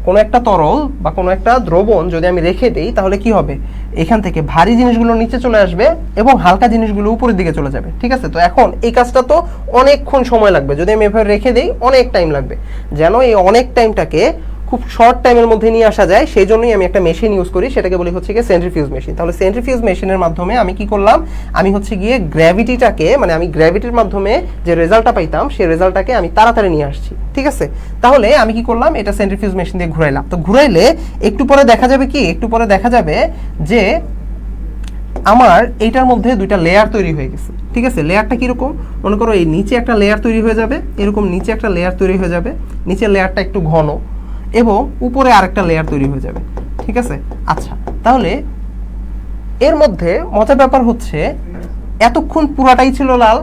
কোনো একটা তরল বা কোনো একটা দ্রবণ যদি আমি রেখে দিই, তাহলে কি হবে, এখান থেকে ভারী জিনিসগুলো নিচে চলে আসবে এবং হালকা জিনিসগুলো উপরের দিকে চলে যাবে, ঠিক আছে। তো এখন এই কাজটা তো অনেকক্ষণ সময় লাগবে, যদি আমি এভাবে রেখে দিই অনেক টাইম লাগবে। যেন এই অনেক টাইমটাকে খুব শর্ট টাইমের মধ্যে নিয়ে আসা যায়, সেই জন্যই আমি একটা মেশিন ইউজ করি, সেটাকে বলি হচ্ছে গিয়ে সেন্ট্রিফিউজ মেশিন। তাহলে সেন্ট্রিফিউজ মেশিনের মাধ্যমে আমি কি করলাম, আমি হচ্ছে গিয়ে গ্র্যাভিটিটাকে, মানে আমি গ্র্যাভিটির মাধ্যমে যে রেজাল্টটা পাইতাম, সেই রেজাল্টটাকে আমি তাড়াতাড়ি নিয়ে আসছি, ঠিক আছে। তাহলে আমি কি করলাম, এটা সেন্ট্রিফিউজ মেশিন দিয়ে ঘুরাইলাম। তো ঘুরাইলে একটু পরে দেখা যাবে কি, একটু পরে দেখা যাবে যে আমার এইটার মধ্যে দুইটা লেয়ার তৈরি হয়ে গেছে, ঠিক আছে। লেয়ারটা কিরকম, মনে করো এই নিচে একটা লেয়ার তৈরি হয়ে যাবে, এরকম নিচে একটা লেয়ার তৈরি হয়ে যাবে, নিচের লেয়ারটা একটু ঘন এবং উপরে আরেকটা লেয়ার তৈরি হয়ে যাবে, ঠিক আছে। আচ্ছা, তাহলে এর মধ্যে মজার ব্যাপার হচ্ছে, এতক্ষণ পুরাটাই ছিল লাল,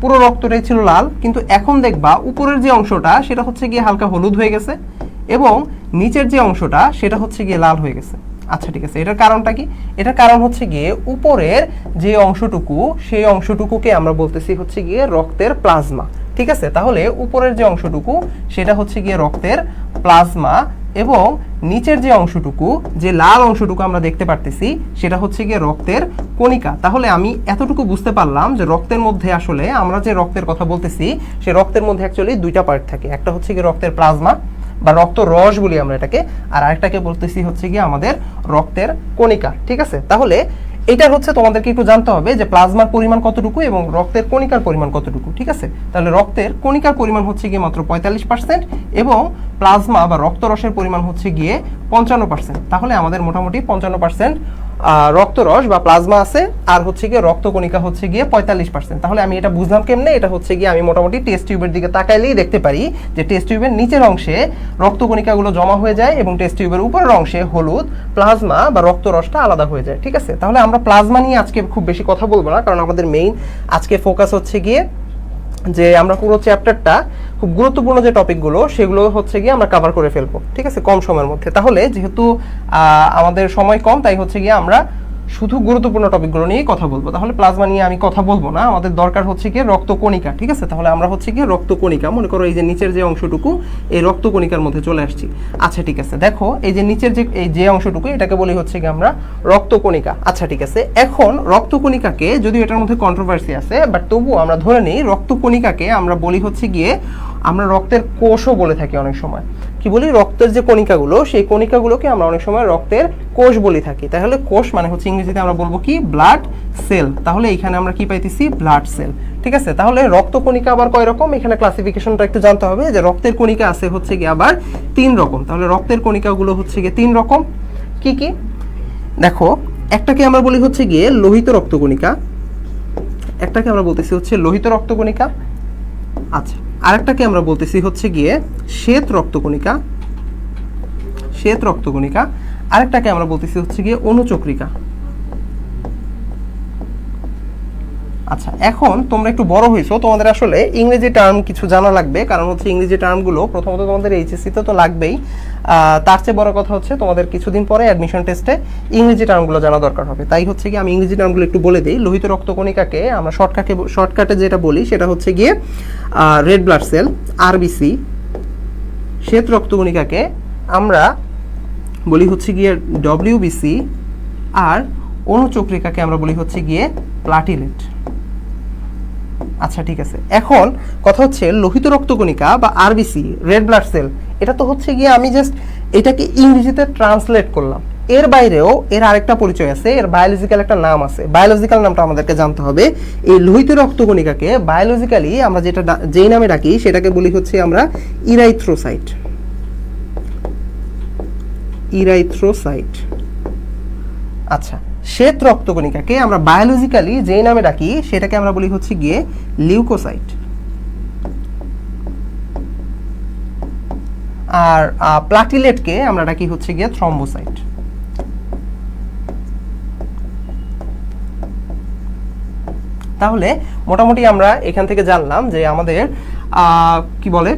পুরো রক্তটাই ছিল লাল, কিন্তু এখন দেখবা উপরের যে অংশটা সেটা হচ্ছে গিয়ে হালকা হলুদ হয়ে গেছে এবং নিচের যে অংশটা সেটা হচ্ছে গিয়ে লাল হয়ে গেছে। আচ্ছা, ঠিক আছে, এটার কারণটা কি, এটার কারণ হচ্ছে গিয়ে উপরের যে অংশটুকু, সেই অংশটুকুকে আমরা বলতেছি হচ্ছে গিয়ে রক্তের প্লাজমা, ঠিক আছে। তাহলে উপরের যে অংশটুকু সেটা হচ্ছে গিয়ে রক্তের প্লাজমা এবং নিচের যে অংশটুকু, যে লাল অংশটুকু আমরা দেখতে পারতেছি, সেটা হচ্ছে গিয়ে রক্তের কণিকা। তাহলে আমি এতটুকু বুঝতে পারলাম যে রক্তের মধ্যে আসলে আমরা যে রক্তের কথা বলতেছি, সে রক্তের মধ্যে অ্যাকচুয়ালি দুইটা পার্ট থাকে, একটা হচ্ছে গিয়ে রক্তের প্লাজমা বা রক্ত রস বলি আমরা এটাকে, আর আরেকটাকে বলতেছি হচ্ছে গিয়ে আমাদের রক্তের কণিকা, ঠিক আছে। তাহলে এটা হচ্ছে তোমাদেরকে একটু জানতে হবে যে প্লাজমার পরিমাণ কতটুকু এবং রক্তের কণিকার পরিমাণ কতটুকু, ঠিক আছে। তাহলে রক্তের কণিকার পরিমাণ হচ্ছে গিয়ে মাত্র 45% এবং প্লাজমা বা রক্তরসের পরিমাণ হচ্ছে গিয়ে 55%। তাহলে আমাদের মোটামুটি 55% রক্তরস বা প্লাজমা আছে, আর হচ্ছে গিয়ে রক্তকণিকা হচ্ছে গিয়ে 45%। তাহলে আমি এটা বুঝলাম কেমনে, এটা হচ্ছে গিয়ে আমি মোটামুটি টেস্ট টিউবের দিকে তাকাইলেই দেখতে পারি যে টেস্ট টিউবের নিচের অংশে রক্তকণিকাগুলো জমা হয়ে যায় এবং টেস্ট টিউবের উপরের অংশে হলুদ প্লাজমা বা রক্তরসটা আলাদা হয়ে যায়, ঠিক আছে। তাহলে আমরা প্লাজমা নিয়ে আজকে খুব বেশি কথা বলবো না, কারণ আমাদের মেইন আজকে ফোকাস হচ্ছে গিয়ে যে আমরা পুরো চ্যাপ্টারটা খুব গুরুত্বপূর্ণ যে টপিকগুলো সেগুলো হচ্ছে গিয়ে আমরা কভার করে ফেলবো, ঠিক আছে, কম সময়ের মধ্যে। তাহলে যেহেতু আমাদের সময় কম, তাই হচ্ছে গিয়ে আমরা শুধু গুরুত্বপূর্ণ টপিকগুলো নিয়েই কথা বলবো। তাহলে প্লাজমা নিয়ে আমি কথা বলবো না, আমাদের দরকার হচ্ছে গিয়ে রক্তকণিকা, ঠিক আছে। তাহলে আমরা হচ্ছে গিয়ে রক্তকণিকা, মনে করো এই যে নিচের যে অংশটুকু, এই রক্তকণিকার মধ্যে চলে আসছি। আচ্ছা, ঠিক আছে, দেখো এই যে নিচের যে অংশটুকু, এটাকে বলি হচ্ছে গিয়ে আমরা রক্তকণিকা। আচ্ছা, ঠিক আছে, এখন রক্তকণিকাকে, যদিও এটার মধ্যে কন্ট্রোভার্সি আছে, বাট তবুও আমরা ধরে নিই রক্তকণিকাকে আমরা বলি হচ্ছে গিয়ে, আমরা রক্তের কোষও বলে থাকি অনেক সময়। কি বলি, রক্তের যে কণিকাগুলো, সেই কণিকাগুলোকে আমরা অনেক সময় রক্তের কোষ বলে থাকি। তাহলে কোষ মানে হচ্ছে ইংরেজিতে আমরা বলবো কি, ব্লাড সেল। তাহলে এখানে আমরা কি পাইতেছি, ব্লাড সেল, ঠিক আছে। তাহলে রক্তকণিকা আবার কয় রকম, এখানে ক্লাসিফিকেশনটা একটু জানতে হবে যে রক্তের কণিকা আছে হচ্ছে গিয়ে আবার 3 রকম। তাহলে রক্তের কণিকাগুলো হচ্ছে গিয়ে 3 রকম। কি কি, দেখো, একটাকে আমরা বলি হচ্ছে গিয়ে লোহিত রক্তকণিকা, একটাকে আমরা বলতেছি হচ্ছে লোহিত রক্তকণিকা। আচ্ছা, আরেকটাকে আমরা বলতেছি হচ্ছে গিয়ে শ্বেত রক্তকণিকা, শ্বেত রক্তকণিকা। আরেকটাকে আমরা বলতেছি হচ্ছে গিয়ে অনুচক্রিকা। আচ্ছা, এখন তোমরা একটু বড় হয়েছো, তোমাদের আসলে ইংরেজি টার্ম কিছু জানা লাগবে, কারণ হচ্ছে ইংরেজি টার্মগুলো প্রথমত তোমাদের এইচএসসিতে তো লাগবেই, তার চেয়ে বড় কথা হচ্ছে তোমাদের কিছুদিন পরে অ্যাডমিশন টেস্টে ইংরেজি টার্মগুলো জানা দরকার হবে। তাই হচ্ছে কি আমি ইংরেজি টার্মগুলো একটু বলে দিই। লোহিত রক্তকণিকাকে আমরা শর্টকাটে যেটা বলি সেটা হচ্ছে গিয়ে রেড ব্লাড সেল, আরবিসি। শ্বেত রক্তকণিকাকে আমরা বলি হচ্ছে গিয়ে ডব্লিউবিসি, আর অনুচক্রিকাকে আমরা বলি হচ্ছে গিয়ে প্লাটিলেট। আচ্ছা ঠিক আছে, এখন কথা হচ্ছে লোহিত রক্তকণিকা বা আরবিসি, রেড ব্লাড সেল, এটা তো হচ্ছে গিয়ে আমি জাস্ট এটাকে ইংরেজিতে ট্রান্সলেট করলাম। এর বাইরেও এর আরেকটা পরিচয় আছে, এর বায়োলজিক্যাল একটা নাম আছে। বায়োলজিক্যাল নামটা আমাদেরকে জানতে হবে। এই লোহিত রক্তকণিকাকে বায়োলজিক্যালি আমরা যেই নামে ডাকি সেটাকে বলি হচ্ছে আমরা ইরাইথ্রোসাইট। ইরাইথ্রোসাইট। আচ্ছা, শ্বেত রক্তকণিকাকে আমরা বায়োলজিক্যালি যেই নামে ডাকি সেটাকে আমরা বলি হচ্ছে গিয়ে লিউকোসাইট। আর প্লাটিলেটকে আমরা ডাকি হচ্ছে গিয়ে থ্রম্বোসাইট। তাহলে মোটামুটি আমরা এখান থেকে জানলাম যে আমাদের কি বলে,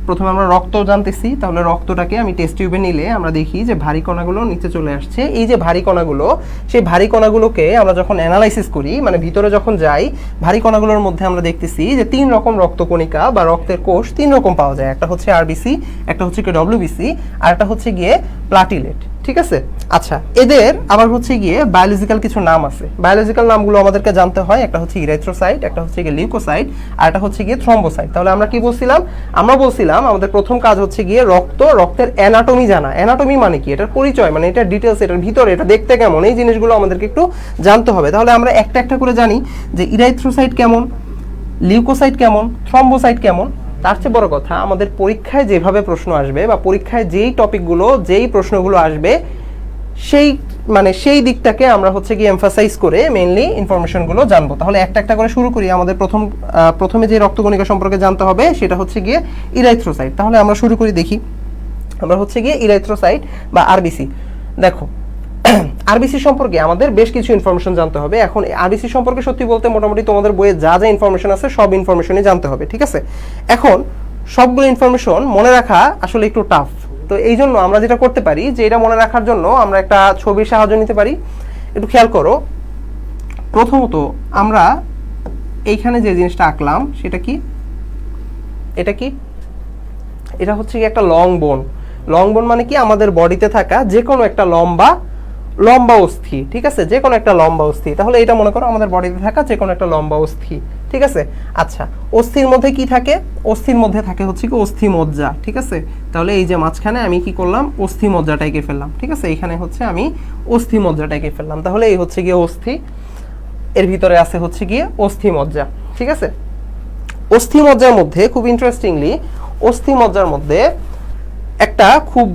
প্রথমে আমরা রক্ত জানতেছি। তাহলে রক্তটাকে আমি টেস্ট টিউবে নিলে আমরা দেখি যে ভারী কণাগুলো নিচে চলে আসছে। এই যে ভারী কণাগুলো, সেই ভারী কণাগুলোকে আমরা যখন অ্যানালাইসিস করি, মানে ভিতরে যখন যাই, ভারী কণাগুলোর মধ্যে আমরা দেখতেছি যে 3 রকম রক্তকণিকা বা রক্তের কোষ 3 রকম পাওয়া যায়। একটা হচ্ছে আরবিসি, একটা হচ্ছে গিয়ে ডব্লিউবিসি, আর একটা হচ্ছে গিয়ে প্লাটিলেট। ঠিক আছে, আচ্ছা এদের আবার হচ্ছে গিয়ে বায়োলজিক্যাল কিছু নাম আছে। বায়োলজিক্যাল নামগুলো আমাদেরকে জানতে হয়। একটা হচ্ছে ইরাইথ্রোসাইট, একটা হচ্ছে গিয়ে লিউকোসাইট, আর একটা হচ্ছে গিয়ে থ্রম্বোসাইট। তাহলে আমরা কি বলছিলাম? আমরা বলছিলাম আমাদের প্রথম কাজ হচ্ছে গিয়ে রক্তের অ্যানাটমি জানা। অ্যানাটমি মানে কি? এটার পরিচয়, মানে এটার ডিটেলস, এটার ভিতরে এটা দেখতে কেমন, এই জিনিসগুলো আমাদেরকে একটু জানতে হবে। তাহলে আমরা একটা একটা করে জানি যে ইরাইথ্রোসাইট কেমন, লিউকোসাইট কেমন, থ্রম্বোসাইট কেমন। তার চেয়ে বড় কথা, আমাদের পরীক্ষায় যেভাবে প্রশ্ন আসবে বা পরীক্ষায় যেই টপিকগুলো, যেই প্রশ্নগুলো আসবে, সেই দিকটাকে আমরা হচ্ছে গিয়ে এমফাসাইজ করে মেইনলি ইনফরমেশনগুলো জানবো। তাহলে একটা একটা করে শুরু করি। আমাদের প্রথমে যে রক্তকণিকা সম্পর্কে জানতে হবে সেটা হচ্ছে গিয়ে ইরাইথ্রোসাইট। তাহলে আমরা শুরু করি, দেখি আমরা হচ্ছে গিয়ে ইরাইথ্রোসাইট বা আরবিসি। দেখো, আরবিসি সম্পর্কে আমাদের বেশ কিছু ইনফরমেশন জানতে হবে। এখন আরবিসি সম্পর্কে সত্যি বলতে মোটামুটি তোমাদের বইয়ে যা যা ইনফরমেশন আছে সব ইনফরমেশনই জানতে হবে। ঠিক আছে, এখন সবগুলো ইনফরমেশন মনে রাখা আসলে একটু টাফ। তো এই জন্য আমরা যেটা করতে পারি যে এটা মনে রাখার জন্য আমরা একটা ছবির সাহায্য নিতে পারি। একটু খেয়াল করো, প্রথমত আমরা এইখানে যে জিনিসটা আঁকলাম সেটা কি? এটা কি? এটা হচ্ছে কি একটা লং বোন। লং বোন মানে কি? আমাদের বডিতে থাকা যে কোনো একটা লম্বা অস্থি। ঠিক আছে, যে কোনো একটা লম্বা অস্থি। তাহলে এটা মনে করো আমাদের বডিতে থাকা যে কোনো একটা লম্বা অস্থি। ঠিক আছে, আচ্ছা অস্থির মধ্যে কি থাকে? অস্থির মধ্যে থাকে হচ্ছে কি অস্থি মজ্জা। ঠিক আছে, তাহলে এই যে মাঝখানে আমি কি করলাম? অস্থি মজ্জাটা এঁকে ফেললাম। ঠিক আছে, এখানে হচ্ছে আমি অস্থি মজ্জাটা এঁকে ফেললাম। তাহলে এই হচ্ছে গিয়ে অস্থি, এর ভিতরে আছে হচ্ছে গিয়ে অস্থি মজ্জা। ঠিক আছে, অস্থি মজ্জার মধ্যে খুব ইন্টারেস্টিংলি, অস্থি মজ্জার মধ্যে একটা খুব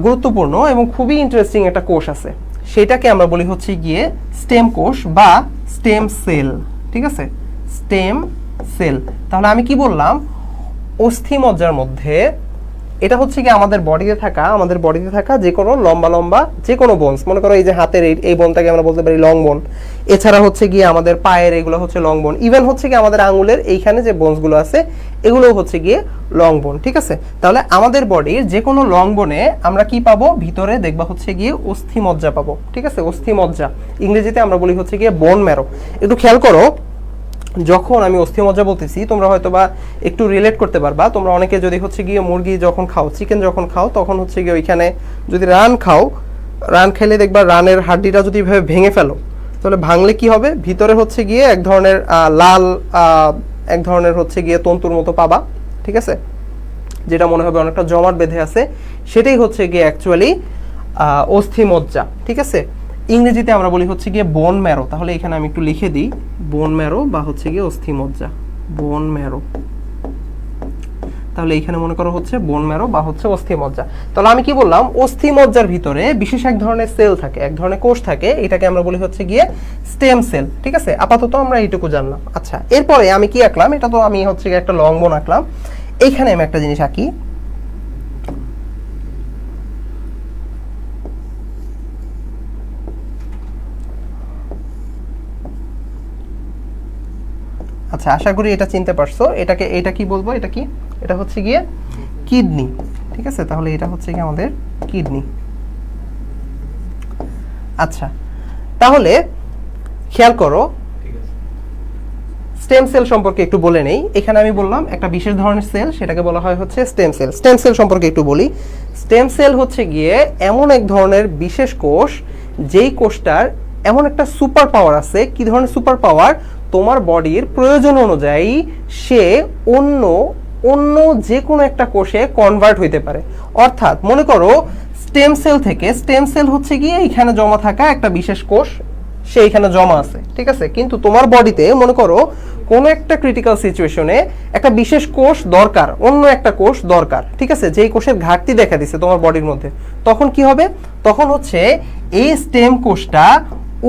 গুরুত্বপূর্ণ এবং খুবই ইন্টারেস্টিং একটা কোষ আছে। সেটাকে আমরা বলি হচ্ছে গিয়ে স্টেম কোষ বা স্টেম সেল। ঠিক আছে, স্টেম সেল। তাহলে আমি কি বললাম? অস্থি মজ্জার মধ্যে এটা হচ্ছে কি আমাদের বডিতে থাকা যে কোনো লম্বা যে কোনো বোনস, মনে করো এই যে হাতের এই বোনটাকে আমরা বলতে পারি লং বোন। এছাড়া হচ্ছে গিয়ে আমাদের পায়ের এগুলো হচ্ছে লং বোন। ইভেন হচ্ছে কি আমাদের আঙুলের এইখানে যে বোনসগুলো আছে এগুলো হচ্ছে গিয়ে লং বোন। ঠিক আছে, তাহলে আমাদের বডির যে কোনো লং বোনে আমরা কি পাবো? ভিতরে দেখবা হচ্ছে গিয়ে অস্থি মজ্জা পাবো। ঠিক আছে, অস্থি মজ্জা ইংরেজিতে আমরা বলি হচ্ছে গিয়ে বোন ম্যারো। একটু খেয়াল করো, যখন আমি অস্থি মজ্জা বলতেছি তোমরা হয়তো বা একটু রিলেট করতে পারবা। তোমরা অনেকে যদি হচ্ছে গিয়ে মুরগি যখন খাও, চিকেন যখন খাও, তখন হচ্ছে গিয়ে ওইখানে যদি রান খাইলে দেখবা রানের হাড্ডিটা যদি এভাবে ভেঙে ফেলো, তাহলে ভাঙলে কি হবে? ভিতরে হচ্ছে গিয়ে এক ধরনের লাল এক ধরনের হচ্ছে গিয়ে তন্তুর মতো পাবা। ঠিক আছে, যেটা মনে হবে অনেকটা জমাট বেঁধে আছে, সেটাই হচ্ছে গিয়ে অ্যাকচুয়ালি অস্থি মজ্জা। ঠিক আছে, ইংরেজিতে আমরা বলি হচ্ছে গিয়ে বোন ম্যারো। তাহলে এখানে আমি একটু লিখে দিই বোন ম্যারো বা হচ্ছে গিয়ে অস্থি মজ্জা, বোন ম্যারো। তাহলে এইখানে মনে করো হচ্ছে বোন ম্যারো বা হচ্ছে অস্থি মজ্জা। তাহলে আমি কি বললাম? অস্থি মজ্জার ভিতরে বিশেষ এক ধরনের সেল থাকে, এক ধরনের কোষ থাকে, এটাকে আমরা বলি হচ্ছে গিয়ে স্টেম সেল। ঠিক আছে, আপাতত আমরা এইটুকু জানলাম। আচ্ছা, এরপরে আমি কি আঁকলাম? এটা তো আমি হচ্ছে গিয়ে একটা লং বোন আঁকলাম। এইখানে আমি একটা জিনিস আঁকি, আচ্ছা, আশা করি এটা চিনতে পারছো। এটা কি বলবো, এটা কি, এটা হচ্ছে গিয়ে কিডনি, ঠিক আছে। তাহলে এটা হচ্ছে গিয়ে আমাদের কিডনি। আচ্ছা, তাহলে খেয়াল করো, স্টেম সেল সম্পর্কে একটু বলে নেই। এখানে আমি বললাম একটা বিশেষ ধরনের সেল, সেটাকে বলা হয় হচ্ছে স্টেম সেল। স্টেম সেল সম্পর্কে একটু বলি। স্টেম সেল হচ্ছে গিয়ে এমন এক ধরনের বিশেষ কোষ, যেই কোষটার এমন একটা সুপার পাওয়ার আছে। কি ধরনের সুপার পাওয়ার? তোমার বডির প্রয়োজন অনুযায়ী সে অন্য অন্য যে কোনো একটা কোষে কনভার্ট হইতে পারে। অর্থাৎ মনে করো স্টেম সেল থেকে, স্টেম সেল হচ্ছে গিয়ে এখানে জমা থাকা একটা বিশেষ কোষ, সে এখানে জমা আছে, ঠিক আছে। কিন্তু তোমার বডিতে মনে করো কোনো একটা ক্রিটিক্যাল সিচুয়েশনে একটা বিশেষ কোষ দরকার, অন্য একটা কোষ দরকার, ঠিক আছে, যেই কোষের ঘাটতি দেখা দিচ্ছে তোমার বডির মধ্যে। তখন কি হবে? তখন হচ্ছে এই স্টেম কোষটা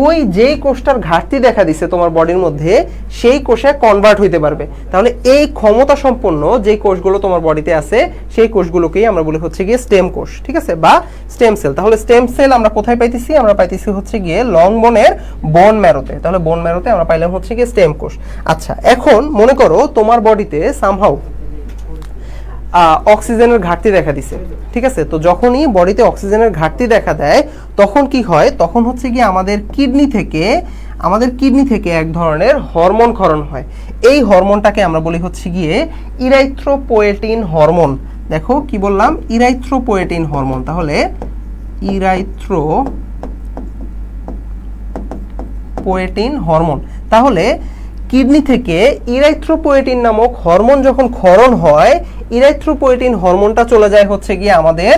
ওই যেই কোষটার ঘাটতি দেখা দিচ্ছে তোমার বডির মধ্যে, সেই কোষে কনভার্ট হইতে পারবে। তাহলে এই ক্ষমতা সম্পন্ন যে কোষগুলো তোমার বডিতে আছে, সেই কোষগুলোকেই আমরা বলি হচ্ছে গিয়ে স্টেম কোষ, ঠিক আছে, বা স্টেম সেল। তাহলে স্টেম সেল আমরা কোথায় পাইতেছি? আমরা পাইতেছি হচ্ছে গিয়ে লং বোনের বোন ম্যারোতে। তাহলে বোন ম্যারোতে আমরা পাইলাম হচ্ছে গিয়ে স্টেম কোষ। আচ্ছা, এখন মনে করো তোমার বডিতে সামহাউ অক্সিজেনের ঘাটতি দেখা দিছে, ঠিক আছে। তো যখনই বডিতে অক্সিজেনের ঘাটতি দেখা দেয়, তখন কি হয়? তখন হচ্ছে গিয়ে আমাদের কিডনি থেকে এক ধরনের হরমোন ক্ষরণ হয়। এই হরমোনটাকে আমরা বলি হচ্ছে গিয়ে ইরাইথ্রোপোয়েটিন হরমোন। দেখো কি বললাম, ইরাইথ্রোপোয়েটিন হরমোন। তাহলে ইরাইথ্রোপোয়েটিন হরমোন। তাহলে কিডনি থেকে ইরাইথ্রোপোয়েটিন নামক হরমোন যখন ক্ষরণ হয়, ইরাইথ্রোপোয়েটিন হরমোনটা চলে যায় হচ্ছে গিয়ে আমাদের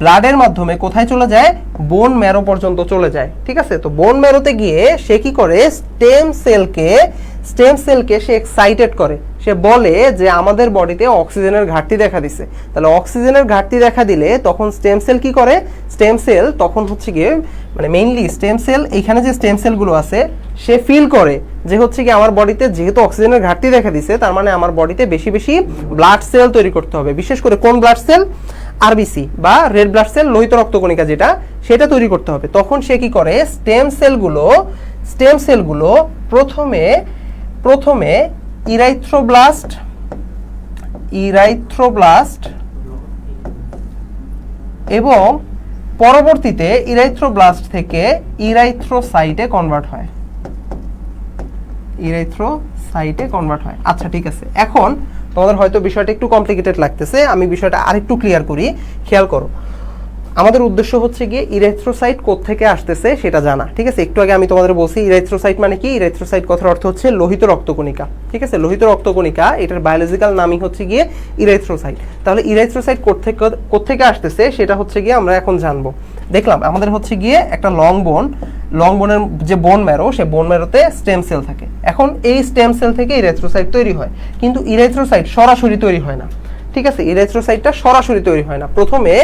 ব্লাডের মাধ্যমে, কোথায় চলে যায়? বোন ম্যারো পর্যন্ত চলে যায়, ঠিক আছে। তো বোন ম্যারোতে গিয়ে সে কি করে? স্টেম সেলকে সে এক্সাইটেড করে। সে বলে যে আমাদের বডিতে অক্সিজেনের ঘাটতি দেখা দিছে। তাহলে অক্সিজেনের ঘাটতি দেখা দিলে তখন স্টেম সেল কি করে? স্টেম সেল তখন হচ্ছে গিয়ে মানে মেইনলি স্টেম সেল, এইখানে যে স্টেম সেলগুলো আছে, সে ফিল করে যে হচ্ছে কি আমার বডিতে যেহেতু অক্সিজেনের ঘাটতি দেখা দিছে, তার মানে আমার বডিতে বেশি বেশি ব্লাড সেল তৈরি করতে হবে। বিশেষ করে কোন ব্লাড সেল? আরবিসি বা রেড ব্লাড সেল, লোহিত রক্তকণিকা যেটা, সেটা তৈরি করতে হবে। তখন সে কি করে? স্টেম সেলগুলো প্রথমে ইরাইথ্রোব্লাস্ট এবং পরবর্তীতে ইরাইথ্রোব্লাস্ট থেকে ইরাইথ্রোসাইটে কনভার্ট হয়। আচ্ছা, ঠিক আছে। এখন তোমাদের হয়তো বিষয়টা একটু কমপ্লিকেটেড লাগতেছে, আমি বিষয়টা আরেকটু ক্লিয়ার করি। খেয়াল করো, আমাদের উদ্দেশ্য হচ্ছে গিয়ে ইরাইথ্রোসাইট কোত্থেকে আসতেছে সেটা জানা, ঠিক আছে। একটু আগে আমি তোমাদের বলছি ইরাইথ্রোসাইট মানে কি। ইরাইথ্রোসাইট কথার অর্থ হচ্ছে লোহিত রক্তকণিকা, ঠিক আছে। লোহিত রক্তকণিকা, এটার বায়োলজিক্যাল নামই হচ্ছে গিয়ে ইরাইথ্রোসাইট। তাহলে ইরাইথ্রোসাইট কোত্থেকে আসতেছে সেটা হচ্ছে গিয়ে আমরা এখন জানবো। দেখলাম আমাদের হচ্ছে গিয়ে একটা লং বোনের যে বোন ম্যারো, সে বোন ম্যারোতে স্টেম সেল থাকে। এখন এই স্টেম সেল থেকে ইরাইথ্রোসাইট তৈরি হয়, কিন্তু ইরাইথ্রোসাইট সরাসরি তৈরি হয় না, ঠিক আছে। ইরাইথ্রোসাইটটা সরাসরি তৈরি হয় না। প্রথমে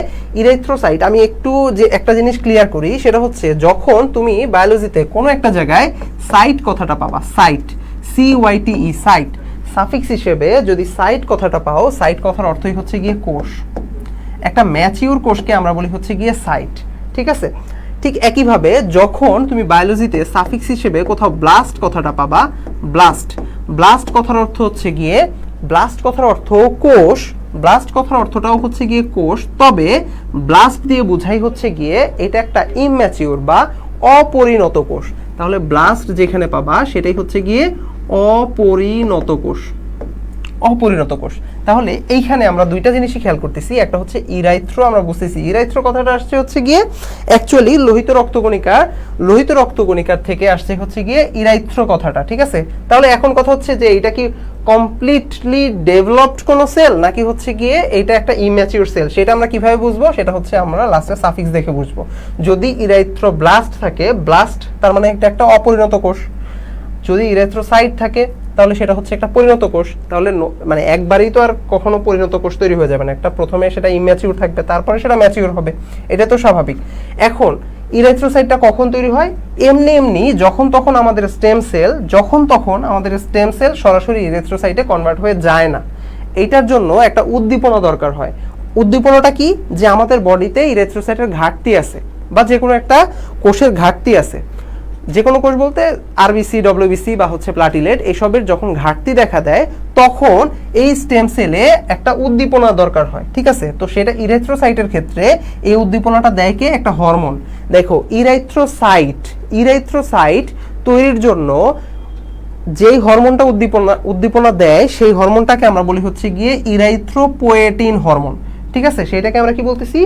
ইরাইথ্রোসাইট, আমি একটু যে একটা জিনিস ক্লিয়ার করি, সেটা হচ্ছে যখন তুমি বায়োলজিতে কোনো একটা জায়গায় সাইট কথাটা পাবা, সাইট, CYTE, সাইট সাফিক্স হিসেবে যদি সাইট কথাটা পাও, সাইট কথার অর্থই হচ্ছে গিয়ে কোষ। একটা ম্যাচিউর কোষকে আমরা বলি হচ্ছে গিয়ে সাইট, ঠিক আছে। ঠিক একইভাবে যখন তুমি বায়োলজিতে সাফিক্স হিসেবে কোথাও ব্লাস্ট কথাটা পাবা, ব্লাস্ট কথার অর্থ হচ্ছে গিয়ে, ব্লাস্ট কথার অর্থ কোষ, ব্লাস্ট কথার অর্থটাও হচ্ছে গিয়ে কোষ, তবে ব্লাস্ট দিয়ে বোঝাই হচ্ছে গিয়ে এটা একটা ইম্যাচিউর বা অপরিণত কোষ। তাহলে ব্লাস্ট যেখানে পাবা সেটাই হচ্ছে গিয়ে অপরিণত কোষ। তাহলে এইখানে আমরা দুইটা জিনিসই খেয়াল করতেছি। একটা হচ্ছে ইরাইথ্রো, আমরা বুঝতেছি ইরাইথ্রো কথাটা আসছে হচ্ছে গিয়ে অ্যাকচুয়ালি লোহিত রক্তকণিকার থেকে আসছে হচ্ছে গিয়ে ইরাইথ্রো কথাটা, ঠিক আছে। তাহলে এখন কথা হচ্ছে যে এটা কি কমপ্লিটলি ডেভেলপড কোনো সেল, নাকি হচ্ছে গিয়ে এটা একটা ইম্যাচিউর সেল? সেটা আমরা কিভাবে বুঝবো? সেটা হচ্ছে আমরা লাস্টে সাফিক্স দেখে বুঝবো। যদি ইরাইথ্রোব্লাস্ট থাকে, ব্লাস্ট তার মানে এটা একটা অপরিণত কোষ। যদি ইরাইথ্রোসাইট থাকে তাহলে সেটা হচ্ছে একটা পরিণত কোষ। তাহলে মানে একবারই তো আর কখনো পরিণত কোষ তৈরি হয়ে যাবে না। একটা প্রথমে সেটা ইম্যাচিউর থাকবে, তারপরে সেটা ম্যাচিউর হবে, এটা তো স্বাভাবিক। এখন ইরাইথ্রোসাইটটা কখন তৈরি হয়? এমনি যখন তখন আমাদের স্টেম সেল সরাসরি ইরাইথ্রোসাইটে কনভার্ট হয়ে যায় না। এইটার জন্য একটা উদ্দীপনা দরকার হয়। উদ্দীপনাটা কি? যে আমাদের বডিতে ইরাইথ্রোসাইটের ঘাটতি আছে বা যে কোনো একটা কোষের ঘাটতি আছে। যে কোনো কোষ বলতে আরবিসি, ডব্লিউবিসি বা হচ্ছে প্লাটিলেট, এসবের যখন ঘাটতি দেখা দেয় তখন এই স্টেম সেলে একটা উদ্দীপনা দরকার হয়, ঠিক আছে। তো সেটা ইরেথ্রোসাইটের ক্ষেত্রে এই উদ্দীপনাটা দেয় কে? একটা হরমোন। দেখো ইরেথ্রোসাইট তৈরির জন্য যেই হরমোনটা উদ্দীপনা দেয় সেই হরমোনটাকে আমরা বলি হচ্ছে গিয়ে ইরাইথ্রোপোয়েটিন হরমোন, ঠিক আছে। সেটাকে আমরা কি বলতেছি?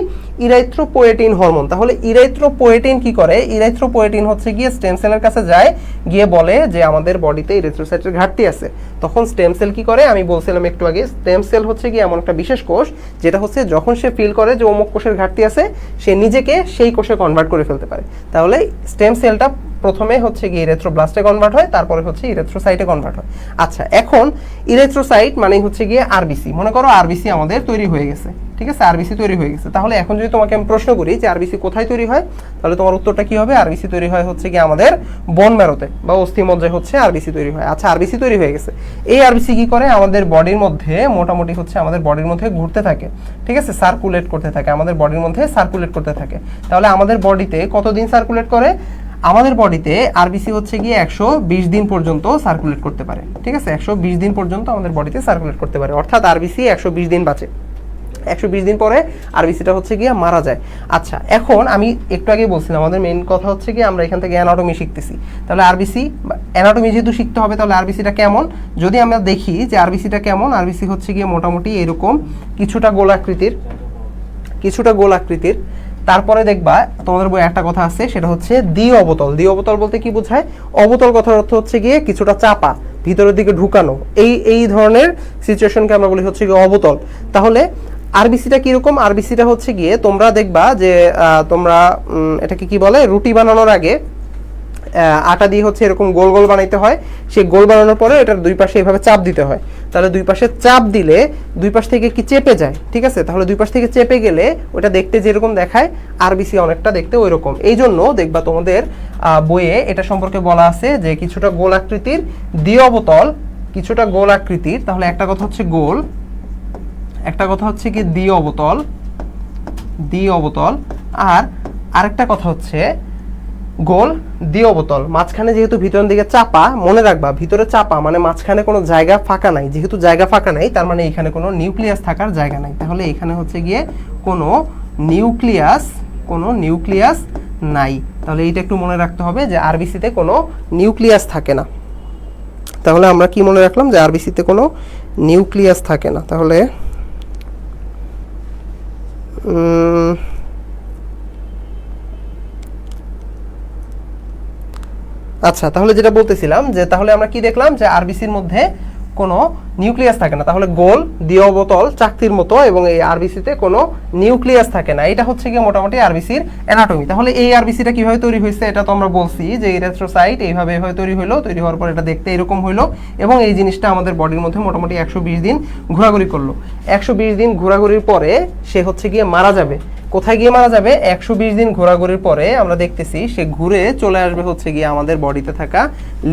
ইরাইথ্রোপোয়েটিন হরমোন। তাহলে ইরাইথ্রোপোয়েটিন কি করে? ইরাইথ্রোপোয়েটিন হচ্ছে গিয়ে স্টেম সেলের কাছে যায়, গিয়ে বলে যে আমাদের বডিতে ইরেথ্রোসাইটের ঘাটতি আছে। তখন স্টেম সেল কি করে? আমি বলছিলাম একটু আগে, স্টেম সেল হচ্ছে গিয়ে এমন একটা বিশেষ কোষ যেটা হচ্ছে যখন সে ফিল করে যে অমুক কোষের ঘাটতি আছে, সে নিজেকে সেই কোষে কনভার্ট করে ফেলতে পারে। তাহলে স্টেম সেলটা প্রথমে হচ্ছে গিয়ে ইরেথ্রোব্লাস্টে কনভার্ট হয়, তারপরে হচ্ছে ইরেথ্রোসাইটে কনভার্ট হয়। আচ্ছা, এখন ইরেথ্রোসাইট মানে হচ্ছে গিয়ে আরবিসি। মনে করো আরবিসি আমাদের তৈরি হয়ে গেছে, ঠিক আছে, আরবিসি তৈরি হয়ে গেছে। তাহলে এখন যদি তোমাকে আমি প্রশ্ন করি যে আরবিসি কোথায় তৈরি হয়, তাহলে তোমার উত্তরটা কি হবে? আরবিসি তৈরি হয় হচ্ছে গিয়ে আমাদের বোন ম্যারোতে বা অস্থিমজ্জায় হচ্ছে আরবিসি তৈরি হয়। আচ্ছা, আরবিসি তৈরি হয়ে গেছে, এই আরবিসি কি করে? আমাদের বডির মধ্যে মোটামুটি হচ্ছে আমাদের বডির মধ্যে ঘুরতে থাকে, ঠিক আছে, সার্কুলেট করতে থাকে, আমাদের বডির মধ্যে সার্কুলেট করতে থাকে। তাহলে আমাদের বডিতে কতদিন সার্কুলেট করে? আমাদের বডিতে আরবিসি হচ্ছে গিয়ে 120 দিন পর্যন্ত সার্কুলেট করতে পারে, ঠিক আছে, 120 দিন পর্যন্ত আমাদের বডিতে সার্কুলেট করতে পারে, অর্থাৎ আরবিসি 120 দিন বাঁচে। 120 দিন পরে আরবিসিটা হচ্ছে গিয়ে মারা যায়। আচ্ছা, এখন আমি একটু আগে বলছিলাম আমাদের মেইন কথা হচ্ছে কি আমরা এখান থেকে অ্যানাটমি শিখতেছি। তাহলে আরবিসি অ্যানাটমি যেহেতু শিখতে হবে, তাহলে আরবিসিটা কেমন? যদি আমরা দেখি যে আরবিসিটা কেমন, আরবিসি হচ্ছে গিয়ে মোটামুটি এরকম কিছুটা গোলাকৃতির। তারপরে দেখবা তোমাদের বই একটা কথা আছে, সেটা হচ্ছে দ্বি অবতল। দ্বি অবতল বলতে কি বোঝায়? অবতল কথার অর্থ হচ্ছে গিয়ে কিছুটা চাপা, ভিতরের দিকে ঢুকানো, এই ধরনের সিচুয়েশনকে আমরা বলি হচ্ছে গিয়ে অবতল। তাহলে আরবিসিটা কিরকম? আরবিসিটা হচ্ছে গিয়ে তোমরা দেখবা যে তোমরা এটাকে কি বলে, রুটি বানানোর আগে আটা দিয়ে হচ্ছে এরকম গোল গোল বানাইতে হয়। সেই গোল বানানোর পরে এটার দুই পাশে এইভাবে চাপ দিতে হয়। তাহলে দুই পাশে চাপ দিলে দুই পাশ থেকে কি চেপে যায়, ঠিক আছে। তাহলে দুই পাশ থেকে চেপে গেলে ওটা দেখতে যেরকম দেখায়, আরবিসি অনেকটা দেখতে ওই রকম। এই জন্য দেখবা তোমাদের বইয়ে এটা সম্পর্কে বলা আছে যে কিছুটা গোলাকৃতির, দ্বি-অবতল, কিছুটা গোলাকৃতির। তাহলে একটা কথা হচ্ছে গোল, একটা কথা হচ্ছে কি দ্বি-অবতল, আর আরেকটা কথা হচ্ছে গোল দ্বি-অবতল। মাঝখানে যেহেতু ভিতরের দিকে চাপা, মনে রাখবা ভিতরে চাপা মানে মাঝখানে কোনো জায়গা ফাঁকা নাই। যেহেতু জায়গা ফাঁকা নাই, তার মানে এখানে কোনো নিউক্লিয়াস থাকার জায়গা নাই। তাহলে এখানে হচ্ছে গিয়ে কোনো নিউক্লিয়াস নাই। তাহলে এইটা একটু মনে রাখতে হবে যে আরবিসিতে কোনো নিউক্লিয়াস থাকে না। তাহলে আমরা কি মনে রাখলাম? যে আরবিসিতে কোনো নিউক্লিয়াস থাকে না। তাহলে আচ্ছা, তাহলে যেটা বলতেছিলাম যে তাহলে আমরা কি দেখলাম যে আরবিসির মধ্যে কোনো নিউক্লিয়াস থাকে না। তাহলে গোল দ্বি-অবতল চাকতির মতো, এবং এই আরবিসিতে কোনো নিউক্লিয়াস থাকে না। এটা হচ্ছে গিয়ে মোটামুটি আরবিসির অ্যানাটমি। তাহলে এই আরবিসিটা কিভাবে তৈরি হয়েছে এটা তো আমরা বলছি যে ইরেথ্রোসাইট এইভাবে তৈরি হলো, তৈরি হওয়ার পর এটা দেখতে এরকম হইলো, এবং এই জিনিসটা আমাদের বডির মধ্যে মোটামুটি 120 দিন ঘোরাঘুরি করলো। 120 দিন ঘোরাঘুরির পরে সে হচ্ছে গিয়ে মারা যাবে। কোথায় গিয়ে মারা যাবে? 120 দিন ঘোরাঘুরির পরে আমরা দেখতেছি সে ঘুরে চলে আসবে হচ্ছে গিয়ে আমাদের বডিতে থাকা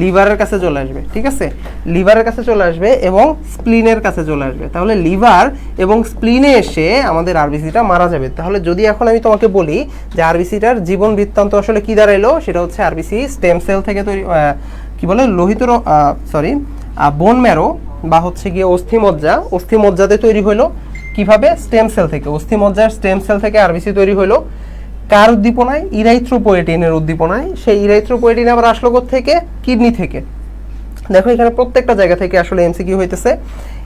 লিভারের কাছে চলে আসবে, ঠিক আছে, লিভারের কাছে চলে আসবে এবং স্প্লিনের কাছে চলে আসবে। তাহলে লিভার এবং স্প্লিনে এসে আমাদের আরবিসিটা মারা যাবে। তাহলে যদি এখন আমি তোমাকে বলি যে আরবিসিটার জীবন বৃত্তান্ত আসলে কি দাঁড়াইলো, সেটা হচ্ছে আরবিসি স্টেম সেল থেকে তৈরি, কি বলে, বোন ম্যারো বা হচ্ছে গিয়ে অস্থিমজ্জাতে তৈরি হলো। কিভাবে? স্টেম সেল থেকে, অস্থিমজ্জার স্টেম সেল থেকে আরবিসি তৈরি হলো। কার উদ্দীপনায়? ইরাইথ্রোপোয়েটিনের উদ্দীপনায়। সেই ইরাইথ্রোপোয়েটিন আবার আসলো থেকে কিডনি থেকে। দেখো এখানে প্রত্যেকটা জায়গা থেকে আসলে এমসিকিউ হইতেছে।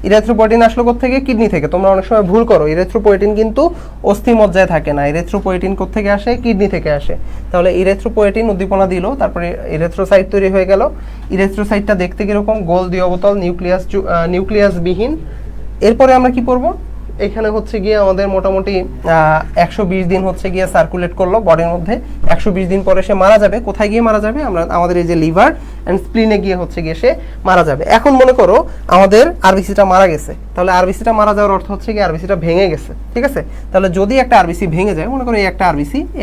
ইরাইথ্রোপোয়েটিন আসলো থেকে কিডনি থেকে। তোমরা অনেক সময় ভুল করো, ইরাইথ্রোপোয়েটিন কিন্তু অস্থিমজ্জায় থাকে না, ইরাইথ্রোপোয়েটিন কোত্থেকে আসে? কিডনি থেকে আসে। তাহলে ইরাইথ্রোপোয়েটিন উদ্দীপনা দিল, তারপরে ইরেথ্রোসাইট তৈরি হয়ে গেল। ইরেথ্রোসাইটটা দ্বি কিরকম? গোল দ্বি-অবতল, নিউক্লিয়াস বিহীন। এরপরে আমরা কি পড়বো? এখানে হচ্ছে গিয়ে আমাদের মোটামুটি 120 দিন হচ্ছে গিয়ে সার্কুলেট করলো বডির মধ্যে। 120 দিন পরে সে মারা যাবে। কোথায় গিয়ে মারা যাবে? আমাদের এই যে লিভার অ্যান্ড স্প্লিনে গিয়ে হচ্ছে গিয়ে সে মারা যাবে। এখন মনে করো আমাদের আরবিসিটা মারা গেছে। তাহলে আরবিসিটা মারা যাওয়ার অর্থ হচ্ছে গিয়ে আরবিসিটা ভেঙে গেছে, ঠিক আছে। তাহলে যদি একটা আরবিসি ভেঙে যায়, মনে করো এই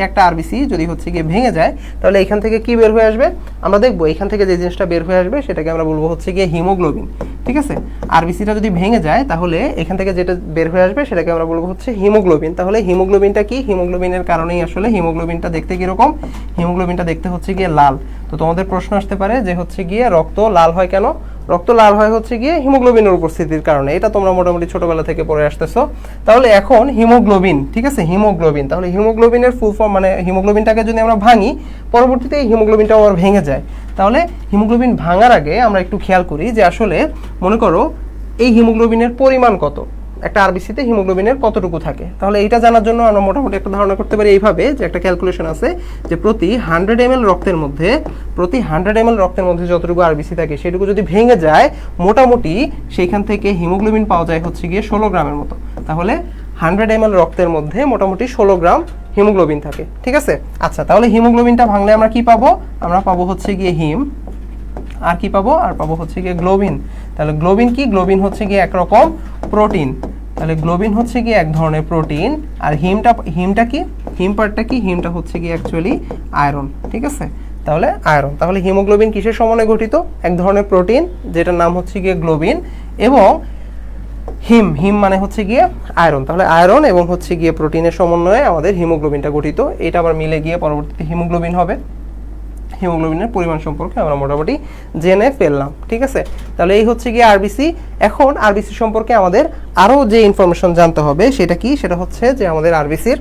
একটা আরবিসি যদি হচ্ছে গিয়ে ভেঙে যায়, তাহলে এখান থেকে কি বের হয়ে আসবে? আমরা দেখবো এখান থেকে যে জিনিসটা বের হয়ে আসবে সেটাকে আমরা বলবো হচ্ছে গিয়ে হিমোগ্লোবিন, ঠিক আছে। আরবিসিটা যদি ভেঙে যায় তাহলে এখান থেকে যেটা বের হয়ে আসবে সেটাকে আমরা বলবো হচ্ছে হিমোগ্লোবিন। তাহলে হিমোগ্লোবিনটা কি? হিমোগ্লোবিনের কারণেই আসলে হিমোগ্লোবিনটা দেখতে কিরকম? হিমোগ্লোবিনটা দেখতে হচ্ছে গিয়ে লাল। তো তোমাদের প্রশ্ন আসতে পারে যে হচ্ছে গিয়ে রক্ত লাল হয় কেন? রক্ত লাল হয় হচ্ছে গিয়ে হিমোগ্লোবিনের উপস্থিতির কারণে। এটা তোমরা মোটামুটি ছোটবেলা থেকে পড়ে আসতেছো। তাহলে এখন হিমোগ্লোবিন, ঠিক আছে, হিমোগ্লোবিন, তাহলে হিমোগ্লোবিনের ফুল ফর্ম মানে হিমোগ্লোবিনটাকে যদি আমরা ভাঙি, পরবর্তীতে এই হিমোগ্লোবিনটাও আবার ভেঙে যায়। তাহলে হিমোগ্লোবিন ভাঙার আগে আমরা একটু খেয়াল করি যে আসলে মনে করো এই হিমোগ্লোবিনের পরিমাণ কত, একটা আরবিসিতে হিমোগ্লোবিনের কতটুকু থাকে। তাহলে এইটা জানার জন্য আমরা মোটামুটি একটা ধারণা করতে পারি এইভাবে, যে একটা ক্যালকুলেশন আছে যে প্রতি 100 ml রক্তের মধ্যে যতটুকু আরবিসি থাকে সেটুকু যদি ভেঙে যায়, মোটামুটি সেইখান থেকে হিমোগ্লোবিন পাওয়া যায় হচ্ছে গিয়ে 16 গ্রামের মতো। তাহলে 100 ml রক্তের মধ্যে মোটামুটি 16 গ্রাম হিমোগ্লোবিন থাকে, ঠিক আছে। আচ্ছা, তাহলে হিমোগ্লোবিনটা ভাঙলে আমরা কি পাবো? আমরা পাবো হচ্ছে গিয়ে হিম, আর কি পাবো? আর পাবো হচ্ছে গিয়ে গ্লোবিন। তাহলে গ্লোবিন কি? গ্লোবিন হচ্ছে গিয়ে একরকম প্রোটিন। তাহলে গ্লোবিন হচ্ছে গিয়ে এক ধরনের প্রোটিন। আর হিমটা কি? হিম পার্টটা কি? হিমটা হচ্ছে গিয়ে অ্যাকচুয়ালি আয়রন, ঠিক আছে। তাহলে আয়রন, তাহলে হিমোগ্লোবিন কিসের সমন্বয়ে গঠিত? এক ধরনের প্রোটিন যেটার নাম হচ্ছে গিয়ে গ্লোবিন, এবং হিম মানে হচ্ছে গিয়ে আয়রন। তাহলে আয়রন এবং হচ্ছে গিয়ে প্রোটিনের সমন্বয়ে আমাদের হিমোগ্লোবিনটা গঠিত। এটা আবার মিলে গিয়ে পরবর্তীতে হিমোগ্লোবিন হবে। হিমোগ্লোবিনের পরিমাণ সম্পর্কে আমরা মোটামুটি জেনে ফেললাম, ঠিক আছে। তাহলে এই হচ্ছে গিয়ে আরবিসি। এখন আরবিসি সম্পর্কে আমাদের আরও যে ইনফরমেশন জানতে হবে সেটা কি? সেটা হচ্ছে যে আমাদের আরবিসির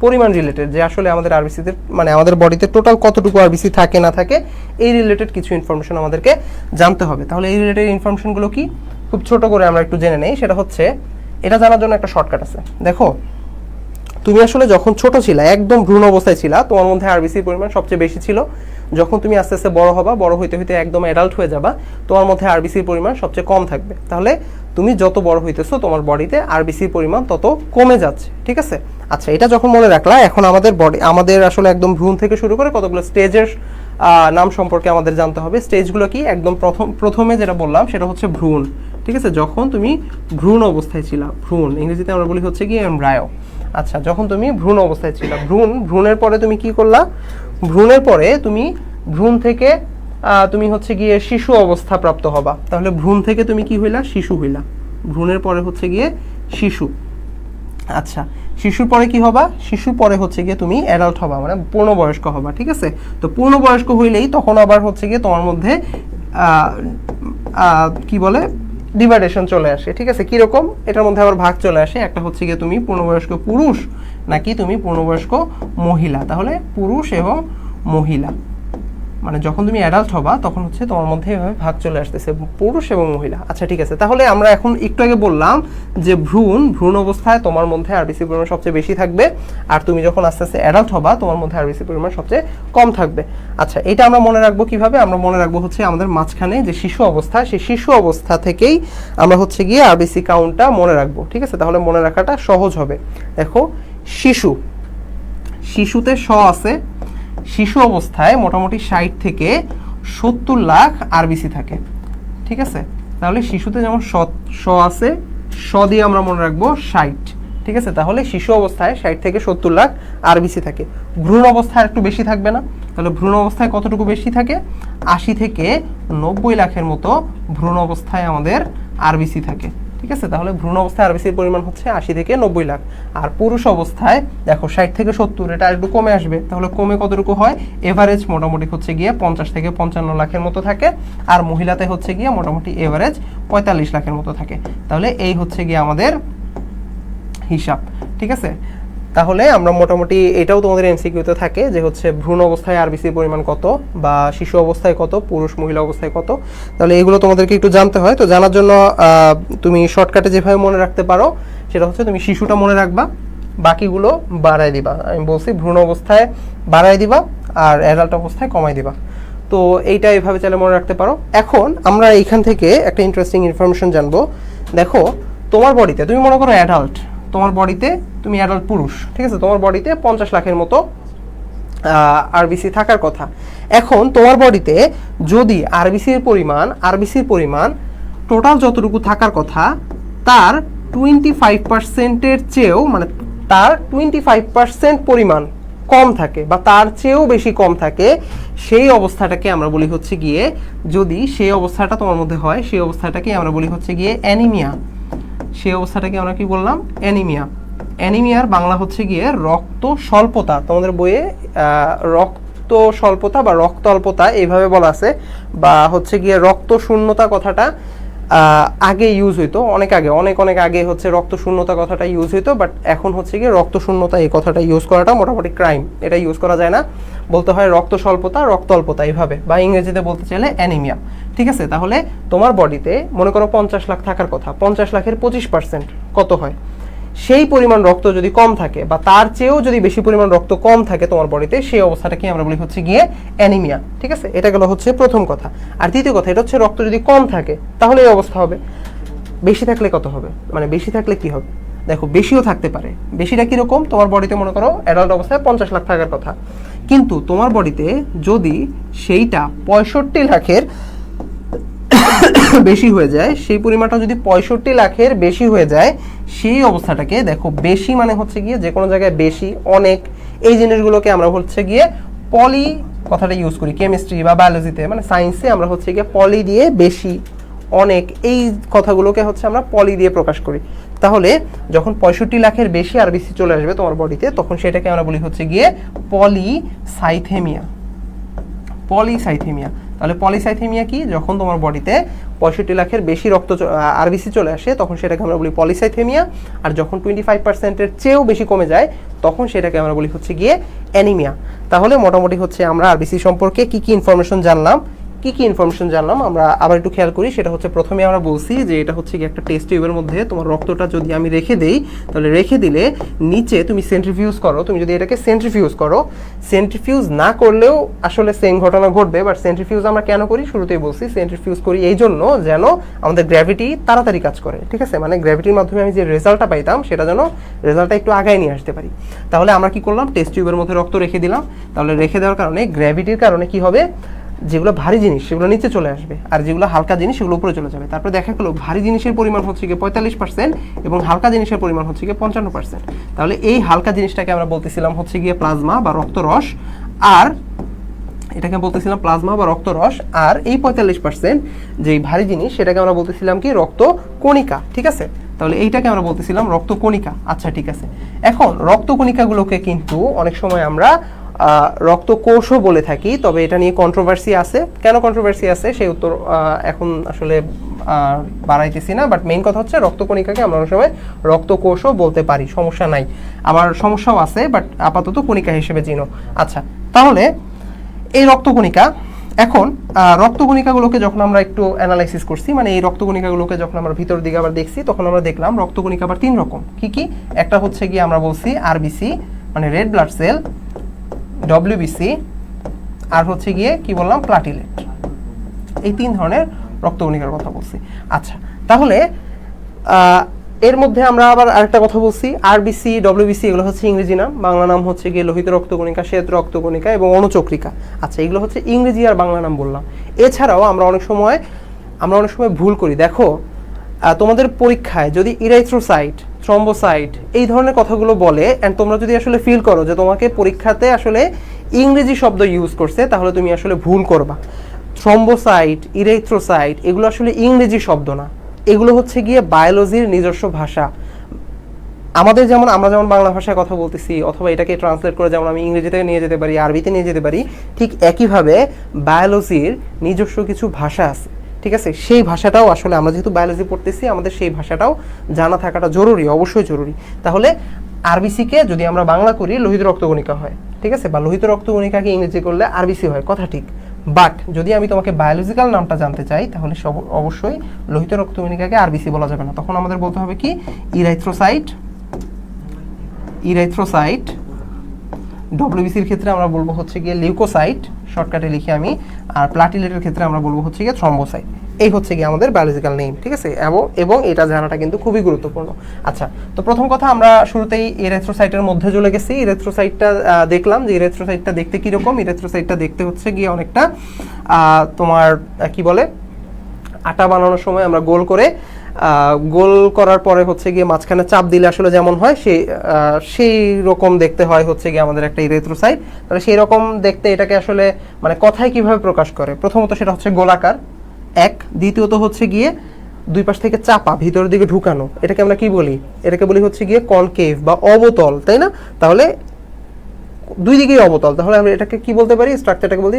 পরিমাণ রিলেটেড, যে আসলে আমাদের আরবিসিতে মানে আমাদের বডিতে টোটাল কতটুকু আরবিসি থাকে না থাকে, এই রিলেটেড কিছু ইনফরমেশন আমাদেরকে জানতে হবে। তাহলে এই রিলেটেড ইনফরমেশনগুলো কি? খুব ছোট করে আমরা একটু জেনে নেই। সেটা হচ্ছে, এটা জানার জন্য একটা শর্টকাট আছে। দেখো, তুমি আসলে যখন ছোট ছিলা, একদম ভ্রূণ অবস্থায় ছিলা, তোমার মধ্যে আরবিসির পরিমাণ সবচেয়ে বেশি ছিল। যখন তুমি আস্তে আস্তে বড় হবা, বড় হইতে হইতে একদম অ্যাডাল্ট হয়ে যাবা, তোমার মধ্যে আরবিসির পরিমাণ সবচেয়ে কম থাকবে। তাহলে তুমি যত বড় হইতেছো, তোমার বডিতে আরবিসির পরিমাণ তত কমে যাচ্ছে, ঠিক আছে। আচ্ছা, এটা যখন মনে রাখলা, এখন আমাদের আসলে একদম ভ্রূণ থেকে শুরু করে কতগুলো স্টেজের নাম সম্পর্কে আমাদের জানতে হবে। স্টেজগুলো কি? একদম প্রথমে যেটা বললাম সেটা হচ্ছে ভ্রূণ, ঠিক আছে। যখন তুমি ভ্রূণ অবস্থায় ছিলা, ভ্রূণ ইংরেজিতে আমরা বলি হচ্ছে কি এমব্রায়ো। আচ্ছা, যখন তুমি ভ্রূণ অবস্থায় ছিলা, ভ্রূণের পরে তুমি কি করলা? ভ্রূণের পরে তুমি ভ্রূণ থেকে তুমি হচ্ছে গিয়ে শিশু অবস্থা প্রাপ্ত হবা। তাহলে ভ্রূণ থেকে তুমি কি হইলা? শিশু হইলা। ভ্রূণের পরে হচ্ছে গিয়ে শিশু। আচ্ছা, শিশুর পরে কি হবা? শিশুর পরে হচ্ছে গিয়ে তুমি অ্যাডাল্ট হবা, মানে পূর্ণবয়স্ক হবা, ঠিক আছে। তো পূর্ণবয়স্ক হইলেই তখন আবার হচ্ছে গিয়ে তোমার মধ্যে কি বলে ডিভাইডেশন চলে আসে, ঠিক আছে। কিরকম? এটার মধ্যে আবার ভাগ চলে আসে। একটা হচ্ছে গিয়ে তুমি পূর্ণবয়স্ক পুরুষ নাকি তুমি পূর্ণবয়স্ক মহিলা। তাহলে পুরুষ এবং মহিলা, মানে যখন তুমি অ্যাডাল্ট হবা তখন হচ্ছে তোমার মধ্যে এভাবে ভাগ চলে আসতেছে, পুরুষ এবং মহিলা। আচ্ছা, ঠিক আছে। তাহলে আমরা এখন একটু আগে বললাম যে ভ্রূণ অবস্থায় তোমার মধ্যে আরবিসি পরিমাণ সবচেয়ে বেশি থাকবে, আর তুমি যখন আস্তে আস্তে অ্যাডাল্ট হবা তোমার মধ্যে আরবিসি পরিমাণ সবচেয়ে কম থাকবে। আচ্ছা, এটা আমরা মনে রাখবো কিভাবে? আমরা মনে রাখবো হচ্ছে আমাদের মাঝখানে যে শিশু অবস্থা, সেই শিশু অবস্থা থেকেই আমরা হচ্ছে গিয়ে আরবিসি কাউন্টটা মনে রাখবো, ঠিক আছে। তাহলে মনে রাখাটা সহজ হবে। দেখো, শিশুতে আছে, শিশু অবস্থায় মোটামুটি 60 থেকে 70 লাখ আরবিসি থাকে, ঠিক আছে। তাহলে শিশুতে যেমন আছে, দিয়ে আমরা মনে রাখবো 60, ঠিক আছে। তাহলে শিশু অবস্থায় 60 থেকে 70 লাখ আরবিসি থাকে। ভ্রূণ অবস্থায় একটু বেশি থাকবে না? তাহলে ভ্রূণ অবস্থায় কতটুকু বেশি থাকে? 80 থেকে 90 লাখের মতো ভ্রূণ অবস্থায় আমাদের আরবিসি থাকে, ঠিক আছে। তাহলে ভ্রূণ অবস্থায় আরবিসির পরিমাণ হচ্ছে 80 থেকে 90 লাখ। আর পুরুষ অবস্থায় দেখো 60 থেকে 70, এটা একটু কমে আসবে। তাহলে কমে কতটুকু হয়? এভারেজ মোটামুটি হচ্ছে গিয়ে 50 থেকে 55 লাখের মতো থাকে। আর মহিলাতে হচ্ছে গিয়ে মোটামুটি এভারেজ 45 লাখের মতো থাকে। তাহলে এই হচ্ছে গিয়ে আমাদের হিসাব, ঠিক আছে। তাহলে আমরা মোটামুটি এটাও তোমাদের এমসিকিউতে থাকে যে হচ্ছে ভ্রূণ অবস্থায় আরবিসির পরিমাণ কত, বা শিশু অবস্থায় কত, পুরুষ মহিলা অবস্থায় কত। তাহলে এগুলো তোমাদেরকে একটু জানতে হয়। তো জানার জন্য তুমি শর্টকাটে যেভাবে মনে রাখতে পারো সেটা হচ্ছে তুমি শিশুটা মনে রাখবা, বাকিগুলো বাড়াই দিবা। আমি বলছি ভ্রূণ অবস্থায় বাড়াই দিবা আর অ্যাডাল্ট অবস্থায় কমাই দিবা। তো এইটা এইভাবে চাইলে মনে রাখতে পারো। এখন আমরা এইখান থেকে একটা ইন্টারেস্টিং ইনফরমেশন জানবো। দেখো, তোমার বডিতে তুমি মনে করো অ্যাডাল্ট, তোমার বডিতে তুমি অ্যাডাল্ট পুরুষ, ঠিক আছে। তোমার বডিতে 50 লাখের মতো আরবিসি থাকার কথা। এখন তোমার বডিতে যদি আরবিসির পরিমাণ টোটাল যতটুকু থাকার কথা তার 25%-এর চেয়েও, মানে তার 25% পরিমাণ কম থাকে বা তার চেয়েও বেশি কম থাকে, সেই অবস্থাটাকে আমরা বলি হচ্ছে গিয়ে, যদি সেই অবস্থাটা তোমার মধ্যে হয় সেই অবস্থাটাকে আমরা বলি হচ্ছে গিয়ে অ্যানিমিয়া। সেই অবস্থাটাকে আমরা কি বললাম? অ্যানিমিয়ার বাংলা হচ্ছে গিয়ে রক্ত স্বল্পতা। তোমাদের বইয়ে স্বল্পতা বা রক্ত অল্পতা এইভাবে বলা আছে, বা হচ্ছে গিয়ে রক্ত শূন্যতা কথাটা আগে ইউজ হইতো, অনেক আগে, অনেক আগে হচ্ছে রক্ত শূন্যতা কথাটা ইউজ হইতো, বাট এখন হচ্ছে গিয়ে রক্ত শূন্যতা এই কথাটা ইউজ করাটা মোটামুটি ক্রাইম, এটা ইউজ করা যায় না, বলতে হয় রক্ত স্বল্পতা, রক্ত অল্পতা এইভাবে, বা ইংরেজিতে বলতে চাইলে অ্যানিমিয়া। ঠিক আছে, তাহলে তোমার বডিতে মনে করো 50 লাখ থাকার কথা, 50 লাখের 25% কত হয়, সেই পরিমাণ রক্ত যদি কম থাকে বা তার চেয়েও যদি বেশি পরিমাণ রক্ত কম থাকে তোমার বডিতে, সেই অবস্থাটাকে আমরা বলি হচ্ছে গিয়ে অ্যানিমিয়া। ঠিক আছে, এটা গেল হচ্ছে প্রথম কথা। আর দ্বিতীয় কথা, এটা হচ্ছে রক্ত যদি কম থাকে তাহলে এই অবস্থা হবে। বেশি থাকলে কত হবে, মানে বেশি থাকলে কি হবে, দেখো বেশিও থাকতে পারে। বেশিটা কিরকম, তোমার বডিতে মনে করো অ্যাডাল্ট অবস্থায় 50 লাখ থাকার কথা, কিন্তু তোমার বডিতে যদি সেইটা 65 লাখের বেশি হয়ে যায়, সেই পরিমাণটা যদি 65 লাখের বেশি হয়ে যায়, সেই অবস্থাটাকে দেখো, বেশি মানে হচ্ছে গিয়ে যে কোনো জায়গায় বেশি, অনেক, এই জিনিসগুলোকে আমরা হচ্ছে গিয়ে পলি কথাটা ইউজ করি কেমিস্ট্রি বা বায়োলজিতে, মানে সায়েন্সে আমরা হচ্ছে গিয়ে পলি দিয়ে বেশি, অনেক, এই কথাগুলোকে হচ্ছে আমরা পলি দিয়ে প্রকাশ করি। তাহলে যখন 65 লাখের বেশি আর বেশি চলে আসবে তোমার বডিতে, তখন সেটাকে আমরা বলি হচ্ছে গিয়ে পলিসাইথেমিয়া। পলিসাইথেমিয়া, তাহলে পলিসাইথেমিয়া কি, যখন তোমার বডিতে 65 লাখের বেশি রক্ত আরবিসি চলে আসে তখন সেটাকে আমরা বলি পলিসাইথেমিয়া, আর যখন 25%-এর চেয়েও বেশি কমে যায় তখন সেটাকে আমরা বলি হচ্ছে গিয়ে অ্যানিমিয়া। তাহলে মোটামুটি হচ্ছে আমরা আরবিসি সম্পর্কে কি কি ইনফরমেশন জানলাম আমরা আবার একটু খেয়াল করি। সেটা হচ্ছে প্রথমে আমরা বলছি যে এটা হচ্ছে কি একটা টেস্ট টিউবের মধ্যে তোমার রক্তটা যদি আমি রেখে দেই, তাহলে রেখে দিলে নিচে তুমি সেন্ট্রিফিউজ করো, তুমি যদি এটাকে সেন্ট্রিফিউজ না করলেও আসলে সেম ঘটনা ঘটবে, বাট সেন্ট্রিফিউজ আমরা কেন করি, শুরুতেই বলছি সেন্ট্রিফিউজ করি এই জন্য যেন আমাদের গ্র্যাভিটি তাড়াতাড়ি কাজ করে। ঠিক আছে, মানে গ্র্যাভিটির মাধ্যমে আমি যে রেজাল্টটা পাইতাম সেটা যেন রেজাল্টটা একটু আগায় নিয়ে আসতে পারি। তাহলে আমরা কি করলাম, টেস্ট টিউবের মধ্যে রক্ত রেখে দিলাম, তাহলে রেখে দেওয়ার কারণে গ্র্যাভিটির কারণে কি হবে, যেগুলো ভারী জিনিস সেগুলো নিচে চলে আসবে, আর যেগুলো হালকা জিনিস সেগুলো উপরে চলে যাবে। তারপরে দেখা গেলো ভারী জিনিসের পরিমাণ হচ্ছে গিয়ে 45% এবং হালকা জিনিসের পরিমাণ হচ্ছে গিয়ে 55%। তাহলে এই হালকা জিনিসটাকে আমরা বলতেছিলাম হচ্ছে গিয়ে প্লাজমা বা রক্তরস, আর এটাকে বলতেছিলাম প্লাজমা বা রক্তরস, আর এই 45% যেই ভারী জিনিস সেটাকে আমরা বলতেছিলাম কি রক্তকণিকা। ঠিক আছে, তাহলে এইটাকে আমরা বলতেছিলাম রক্তকণিকা। আচ্ছা ঠিক আছে, এখন রক্তকণিকাগুলোকে কিন্তু অনেক সময় আমরা রক্তকোষও বলে থাকি, তবে এটা নিয়ে কন্ট্রোভার্সি আছে। কেন কন্ট্রোভার্সি আছে সেই উত্তর এখন আসলে বাড়াইতেছি না, বাট মেইন কথা হচ্ছে রক্তকণিকাকে আমরা অনেক সময় রক্তকোষও বলতে পারি, সমস্যা নাই। আমার সমস্যাও আছে, বাট আপাতত কণিকা হিসেবে চিনো। আচ্ছা, তাহলে এই রক্তকণিকা, এখন রক্তকণিকাগুলোকে যখন আমরা একটু অ্যানালাইসিস করছি, মানে এই রক্তকণিকাগুলোকে যখন আমরা ভিতর দিকে আবার দেখছি, তখন আমরা দেখলাম রক্তকণিকা আবার 3 রকম। কি একটা হচ্ছে গিয়ে আমরা বলছি আরবিসি মানে রেড ব্লাড সেল, ডব্লিউবিসি, আর হচ্ছে গিয়ে কি বললাম প্লাটিলেট। এই 3 ধরনের রক্তকণিকার কথা বলছি। আচ্ছা, তাহলে এর মধ্যে আমরা আবার আরেকটা কথা বলছি, আরবিসি, ডব্লিউবিসি এগুলো হচ্ছে ইংরেজি নাম, বাংলা নাম হচ্ছে গিয়ে লোহিত রক্তকণিকা, শ্বেত রক্তকণিকা এবং অনুচক্রিকা। আচ্ছা, এগুলো হচ্ছে ইংরেজি আর বাংলা নাম বললাম। এছাড়াও আমরা অনেক সময় ভুল করি। দেখো, তোমাদের পরীক্ষায় যদি ইরাইথ্রোসাইট, থ্রম্বোসাইট এই ধরনের কথাগুলো বলে, এন্ড তোমরা যদি আসলে ফিল করো যে তোমাকে পরীক্ষাতে আসলে ইংরেজি শব্দ ইউজ করছে, তাহলে তুমি আসলে ভুল করবা। থ্রম্বোসাইট, ইরাইথ্রোসাইট এগুলো আসলে ইংরেজি শব্দ না, এগুলো হচ্ছে গিয়ে বায়োলজির নিজস্ব ভাষা। আমরা যেমন বাংলা ভাষায় কথা বলতেছি, অথবা এটাকে ট্রান্সলেট করে যেমন আমি ইংরেজিতে নিয়ে যেতে পারি, আরবিতে নিয়ে যেতে পারি, ঠিক একইভাবে বায়োলজির নিজস্ব কিছু ভাষা আছে। ঠিক আছে, সেই ভাষাটাও আসলে আমরা যেহেতু বায়োলজি পড়তেছি, আমাদের সেই ভাষাটাও জানা থাকাটা জরুরি, অবশ্যই জরুরি। তাহলে আরবিসিকে যদি আমরা বাংলা করি লোহিত রক্তকণিকা হয়, ঠিক আছে, বা লোহিত রক্তকণিকাকে ইংরেজি করলে আরবিসি হয়, কথা ঠিক। বাট যদি আমি তোমাকে বায়োলজিক্যাল নামটা জানতে চাই, তাহলে অবশ্যই লোহিত রক্তকণিকাকে আরবিসি বলা যাবে না, তখন আমাদের বলতে হবে কি ইরাইথ্রোসাইট। ডব্লিউবিসির ক্ষেত্রে আমরা বলবো হচ্ছে গিয়ে লিউকোসাইট, শর্টকাটে লিখি আমি, আর প্লাটিলেটের ক্ষেত্রে আমরা বলবো হচ্ছে গিয়ে থ্রম্বোসাইট। এই হচ্ছে গিয়ে আমাদের বায়োলজিক্যাল নেম। ঠিক আছে, এবং এটা জানাটা কিন্তু খুবই গুরুত্বপূর্ণ। আচ্ছা, তো প্রথম কথা আমরা শুরুতেই ইরেথ্রোসাইটের মধ্যে চলে গেছি। ইরেথ্রোসাইটটা দেখলাম যে ইরেথ্রোসাইটটা দেখতে কিরকম। ইরেথ্রোসাইটটা দেখতে হচ্ছে গিয়ে অনেকটা তোমার কি বলে, আটা বানানোর সময় আমরা গোল করার পরে হচ্ছে গিয়ে মাঝখানে চাপ দিলে আসলে যেমন হয় সেই রকম দেখতে হয় হচ্ছে গিয়ে আমাদের একটা ইরেথ্রোসাইট। তাহলে সেই রকম দেখতে এটাকে আসলে মানে কথায় কিভাবে প্রকাশ করে, প্রথমত সেটা হচ্ছে গোলাকার এক, দ্বিতীয়ত হচ্ছে গিয়ে দুই পাশ থেকে চাপা ভিতরের দিকে ঢুকানো, এটাকে আমরা কি বলি, এটাকে বলি হচ্ছে গিয়ে কনকেভ বা অবতল, তাই না? তাহলে দুই দিকেই অবতল, তাহলে আমরা এটাকে কি বলতে পারি, স্ট্রাকচারটাকে বলতে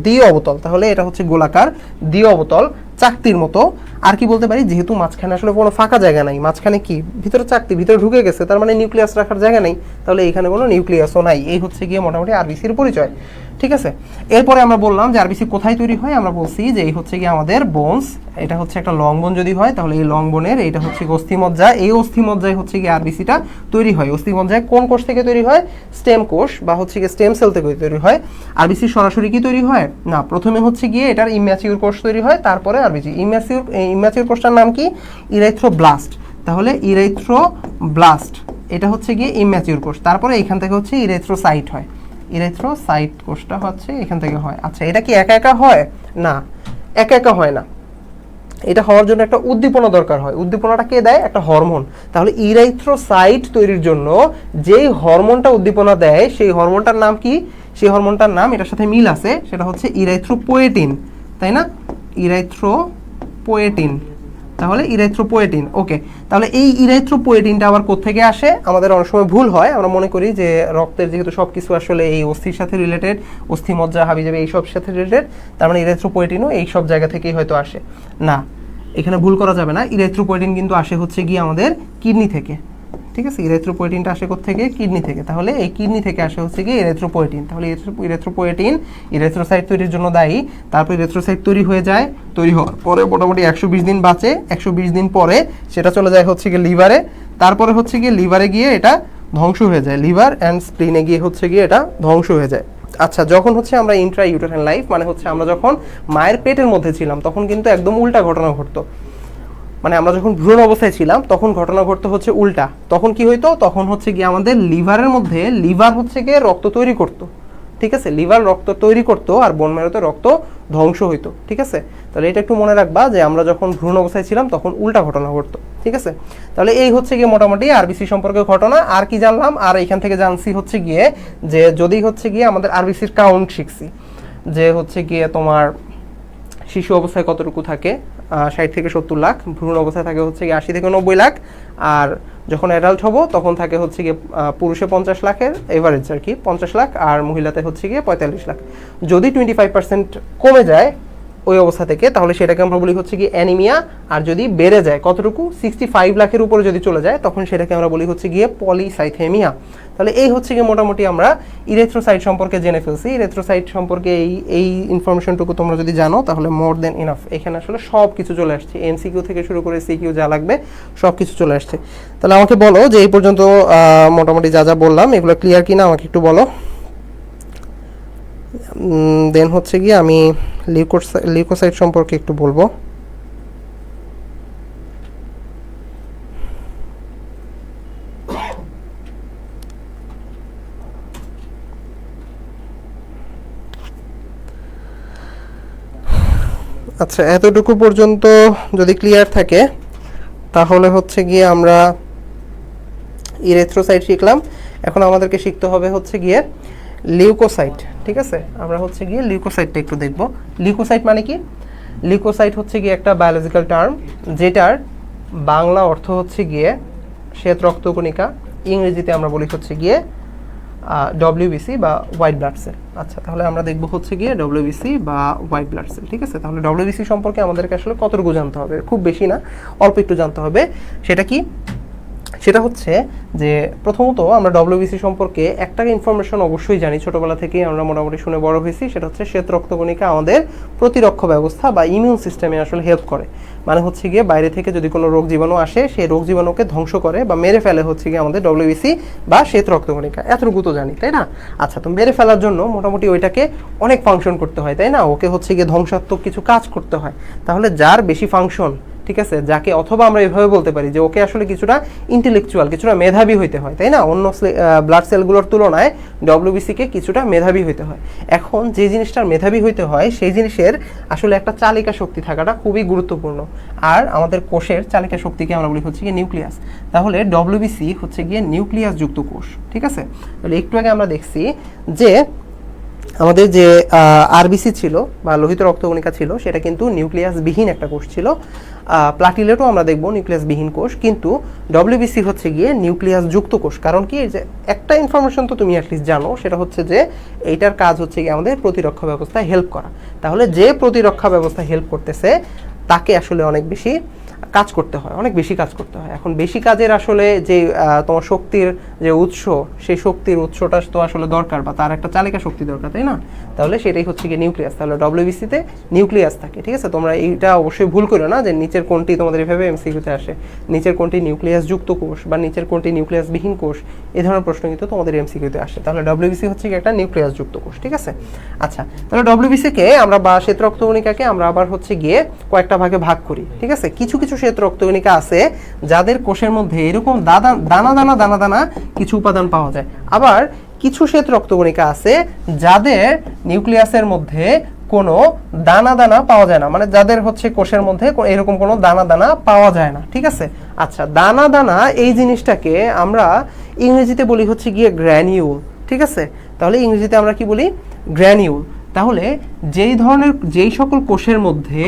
দ্বি অবতল, তাহলে এটা হচ্ছে গোলাকার দ্বি অবতল চাকতির মতো। আর কি বলতে পারি, যেহেতু মাঝখানে আসলে কোনো ফাঁকা জায়গা নাই, মাঝখানে কি ভিতরে চাকতি ভিতরে ঢুকে গেছে, তার মানে নিউক্লিয়াস রাখার জায়গা নেই, তাহলে এখানে কোনো নিউক্লিয়াসও নাই। এই হচ্ছে গিয়ে মোটামুটি আরবিসির পরিচয়, ঠিক আছে। এরপরে আমরা বললাম যে আরবিসি কোথায় তৈরি হয়, আমরা বলছি যে এই হচ্ছে গিয়ে আমাদের বোনস, এটা হচ্ছে একটা লং বোন যদি হয় তাহলে এই লং বোনের এটা হচ্ছে অস্থিমজ্জা, এই অস্থিমজ্জায় হচ্ছে গিয়ে আরবিসিটা তৈরি হয়। অস্থিমজ্জায় কোন কোষ থেকে তৈরি হয়, স্টেম কোষ বা হচ্ছে গিয়ে স্টেম সেল থেকে তৈরি হয়। আরবিসি সরাসরি কি তৈরি হয় না, প্রথমে হচ্ছে গিয়ে এটার ইম্যাচিউর কোষ তৈরি হয়, তারপরে আরবিসি। ইম্যাচিউর কোষটার নাম কি, ইরাইথ্রোব্লাস্ট, তাহলে ইরাইথ্রোব্লাস্ট এটা হচ্ছে গিয়ে ইম্যাচিউর কোষ। তারপরে এখান থেকে হচ্ছে ইরেথ্রোসাইট হয়, ইরেথ্রোসাইট কোষটা হচ্ছে এখান থেকে হয়। আচ্ছা, এটা কি একা একা হয় না, একা একা হয় না, এটা হওয়ার জন্য একটা উদ্দীপনা দরকার হয়। উদ্দীপনাটা কে দেয়, একটা হরমোন। তাহলে ইরাইথ্রোসাইট তৈরির জন্য যেই হরমোনটা উদ্দীপনা দেয় সেই হরমোনটার নাম কি, সেই হরমোনটার নাম এটার সাথে মিল আছে, সেটা হচ্ছে ইরাইথ্রোপোয়েটিন, তাই না, ইরাইথ্রোপোয়েটিন, তাহলে ইরাইথ্রোপোয়েটিন। ওকে, তাহলে এই ইরাইথ্রোপোয়েটিনটা আবার কোত্থেকে আসে, আমাদের অনেক সময় ভুল হয়, আমরা মনে করি যে রক্তের যেহেতু সব কিছু আসলে এই অস্থির সাথে রিলেটেড, অস্থিমজ্জা হাবিজাবি এই সব সাথে রিলেটেড, তার মানে ইরাইথ্রোপোয়েটিনও এই সব জায়গা থেকেই হয়তো আসে না, এখানে ভুল করা যাবে না। ইরাইথ্রোপোয়েটিন কিন্তু আসে হচ্ছে গিয়ে আমাদের কিডনি থেকে, ঠিক আছে, ইরেথ্রোপোয়েটিনটা আসে কোত্থেকে, কিডনি থেকে, তাহলে এই কিডনি থেকে আসে হচ্ছে গিয়ে ইরেথ্রোপোয়েটিন। তাহলে ইরেথ্রোপোয়েটিন ইরেথ্রোসাইট তৈরির জন্য দায়ী। তারপর ইরেথ্রোসাইট তৈরি হয়ে যায়, তৈরি হওয়ার পরে মোটামুটি 120 দিন বাঁচে, 120 দিন পরে সেটা চলে যায় হচ্ছে গিয়ে লিভারে, তারপরে হচ্ছে গিয়ে লিভারে গিয়ে এটা ধ্বংস হয়ে যায়, লিভার অ্যান্ড স্প্লিনে গিয়ে হচ্ছে গিয়ে এটা ধ্বংস হয়ে যায়। আচ্ছা, যখন হচ্ছে আমরা ইন্ট্রা ইউটেরাইন লাইফ, মানে হচ্ছে আমরা যখন মায়ের পেটের মধ্যে ছিলাম, তখন কিন্তু একদম উল্টা ঘটনা ঘটতো। মানে আমরা যখন ভ্রূণ অবস্থায় ছিলাম তখন ঘটনা ঘটতো হচ্ছে উল্টা। তখন কি হইতো, তখন হচ্ছে গিয়ে আমাদের লিভারের মধ্যে, লিভার হচ্ছে গিয়ে রক্ত তৈরি করতো, ঠিক আছে, লিভার রক্ত তৈরি করতো আর বোন ম্যারোতে রক্ত ধ্বংস হইতো, ঠিক আছে। তাহলে এটা একটু মনে রাখবা যে আমরা যখন ভ্রূণ অবস্থায় ছিলাম তখন উল্টা ঘটনা ঘটতো, ঠিক আছে। তাহলে এই হচ্ছে গিয়ে মোটামুটি আরবিসি সম্পর্কে ঘটনা। আর কি জানলাম, আর এখান থেকে জানছি হচ্ছে গিয়ে যে যদি হচ্ছে গিয়ে আমাদের আরবিসির কাউন্ট শিখছি, যে হচ্ছে গিয়ে তোমার শিশু অবস্থায় কতটুকু থাকে, 60 থেকে 70 লাখ, ভ্রূণ অবস্থায় থাকে হচ্ছে গিয়ে 80 থেকে 90 লাখ, আর যখন অ্যাডাল্ট হবো তখন থাকে হচ্ছে গিয়ে পুরুষে 50 লাখের এভারেজ আর কি, 50 লাখ, আর মহিলাতে হচ্ছে গিয়ে 45 লাখ। যদি 25% কমে যায় ওই অবস্থা থেকে, তাহলে সেটাকে আমরা বলি হচ্ছে গিয়ে অ্যানিমিয়া। আর যদি বেড়ে যায় কতটুকু, 65 লাখের উপরে যদি চলে যায়, তখন সেটাকে আমরা বলি হচ্ছে গিয়ে পলিসাইথেমিয়া। তাহলে এই হচ্ছে গিয়ে মোটামুটি আমরা ইরেথ্রোসাইট সম্পর্কে জেনে ফেলছি। ইরেথ্রোসাইট সম্পর্কে এই ইনফরমেশনটুকু তোমরা যদি জানো তাহলে মোর দেন ইনাফ। এখানে আসলে সব কিছু চলে আসছে, এমসিকিউ থেকে শুরু করে সিকিউ যা লাগবে সব কিছু চলে আসছে। তাহলে আমাকে বলো যে এই পর্যন্ত মোটামুটি যা যা বললাম এগুলো ক্লিয়ার কিনা আমাকে একটু বলো। দেন হচ্ছে গিয়ে আমি লিউকোসাইট সম্পর্কে একটু বলবো। আচ্ছা, এতটুকু পর্যন্ত যদি ক্লিয়ার থাকে তাহলে হচ্ছে গিয়ে আমরা ইরেথ্রোসাইট শিখলাম। এখন আমাদেরকে শিখতে হবে হচ্ছে গিয়ে লিউকোসাইট, ঠিক আছে। আমরা হচ্ছে গিয়ে লিউকোসাইটটা একটু দেখব। লিউকোসাইট মানে কি, লিউকোসাইট হচ্ছে গিয়ে একটা বায়োলজিক্যাল টার্ম যেটার বাংলা অর্থ হচ্ছে গিয়ে শ্বেত রক্তকণিকা, ইংরেজিতে আমরা বলি হচ্ছে গিয়ে ডব্লিউবিসি বা হোয়াইট ব্লাড সেল। আচ্ছা, তাহলে আমরা দেখব হচ্ছে গিয়ে ডব্লিউবিসি বা হোয়াইট ব্লাড সেল, ঠিক আছে। তাহলে ডব্লিউবিসি সম্পর্কে আমাদেরকে আসলে কতটুকু জানতে হবে, খুব বেশি না, অল্প একটু জানতে হবে। সেটা কি, সেটা হচ্ছে যে প্রথমত আমরা ডব্লিউবিসি সম্পর্কে একটা ইনফরমেশন অবশ্যই জানি, ছোটবেলা থেকেই আমরা মোটামুটি শুনে বড় হয়েছি, সেটা হচ্ছে শ্বেত রক্তকণিকা আমাদের প্রতিরক্ষা ব্যবস্থা বা ইমিউন সিস্টেমে আসলে হেল্প করে। মানে হচ্ছে গিয়ে বাইরে থেকে যদি কোনো রোগ জীবাণু আসে সেই রোগ জীবাণুকে ধ্বংস করে বা মেরে ফেলে হচ্ছে গিয়ে আমাদের ডব্লিউবিসি বা শ্বেত রক্তকণিকা, এতটুকু তো জানি, তাই না। আচ্ছা, তো মেরে ফেলার জন্য মোটামুটি ওইটাকে অনেক ফাংশন করতে হয়, তাই না, ওকে হচ্ছে গিয়ে ধ্বংসাত্মক কিছু কাজ করতে হয়। তাহলে যার বেশি ফাংশন, ঠিক আছে, যাকে অথবা আমরা এভাবে বলতে পারি যে ওকে আসলে কিছুটা ইন্টেলেকচুয়াল, কিছুটা মেধাবী হইতে হয়, তাই না, অন্য ব্লাড সেলগুলোর তুলনায় ডব্লিউবিসিকে কিছুটা মেধাবী হইতে হয়। এখন যে জিনিসটার মেধাবী হইতে হয় সেই জিনিসের আসলে একটা চালিকা শক্তি থাকাটা খুবই গুরুত্বপূর্ণ। আর আমাদের কোষের চালিকা শক্তিকে আমরা বলি হচ্ছে গিয়ে নিউক্লিয়াস। তাহলে ডব্লিউবিসি হচ্ছে গিয়ে নিউক্লিয়াস যুক্ত কোষ, ঠিক আছে। তাহলে একটু আগে আমরা দেখছি যে আমাদের যে আরবিসি ছিল বা লোহিত রক্তকণিকা ছিল সেটা কিন্তু নিউক্লিয়াস বিহীন একটা কোষ ছিল। প্লাটিলেটও আমরা দেখব নিউক্লিয়াসবিহীন কোষ, কিন্তু ডব্লিউবিসি হচ্ছে গিয়ে নিউক্লিয়াস যুক্ত কোষ। কারণ কি, যে একটা ইনফরমেশন তো তুমি অ্যাটলিস্ট জানো, সেটা হচ্ছে যে এইটার কাজ হচ্ছে গিয়ে আমাদের প্রতিরক্ষা ব্যবস্থায় হেল্প করা। তাহলে যে প্রতিরক্ষা ব্যবস্থায় হেল্প করতেছে তাকে আসলে অনেক বেশি কাজ করতে হয়, অনেক বেশি কাজ করতে হয়। এখন বেশি কাজের আসলে যে তোমার শক্তির যে উৎস, সেই শক্তির উৎসটা তো আসলে দরকার, বা তার একটা চালিকা শক্তি দরকার, তাই না? তাহলে সেটাই হচ্ছে গিয়ে নিউক্লিয়াস। তাহলে ডব্লিউবিসিতে নিউক্লিয়াস থাকে, ঠিক আছে? তোমরা এইটা অবশ্যই ভুল করো না যে নিচের কোনটি তোমাদের এভাবে এমসিকিউতে আসে, নিচের কোনটি নিউক্লিয়াস যুক্ত কোষ বা নিচের কোনটি নিউক্লিয়াসবিহীন কোষ, এই ধরনের প্রশ্ন কিন্তু তোমাদের এমসিকিউতে আসে। তাহলে ডব্লিউবিসি হচ্ছে কি একটা নিউক্লিয়াস যুক্ত কোষ, ঠিক আছে? আচ্ছা, তাহলে ডব্লিউবিসিকে আমরা বা শ্বেত রক্তকণিকাকে আমরা আবার হচ্ছে গিয়ে কয়েকটা ভাগে ভাগ করি, ঠিক আছে? কিছু কিছু শ্বেত রক্তকণিকা আছে যাদের কোষের মধ্যে এরকম দানা দানা দানা দানা কিছু উপাদান পাওয়া যায়। আবার কিছু শ্বেত রক্তকণিকা আছে যাদের নিউক্লিয়াসের মধ্যে কোনো দানা দানা পাওয়া যায় না, মানে যাদের হচ্ছে কোষের মধ্যে এরকম কোনো দানা দানা পাওয়া যায় না, ঠিক আছে? আচ্ছা, দানা দানা এই জিনিসটাকে আমরা ইংরেজিতে বলি হচ্ছে গিয়ে গ্র্যানিউল, ঠিক আছে? তাহলে ইংরেজিতে আমরা কি বলি? গ্র্যানিউল। তাহলে যেই সকল কোষের মধ্যে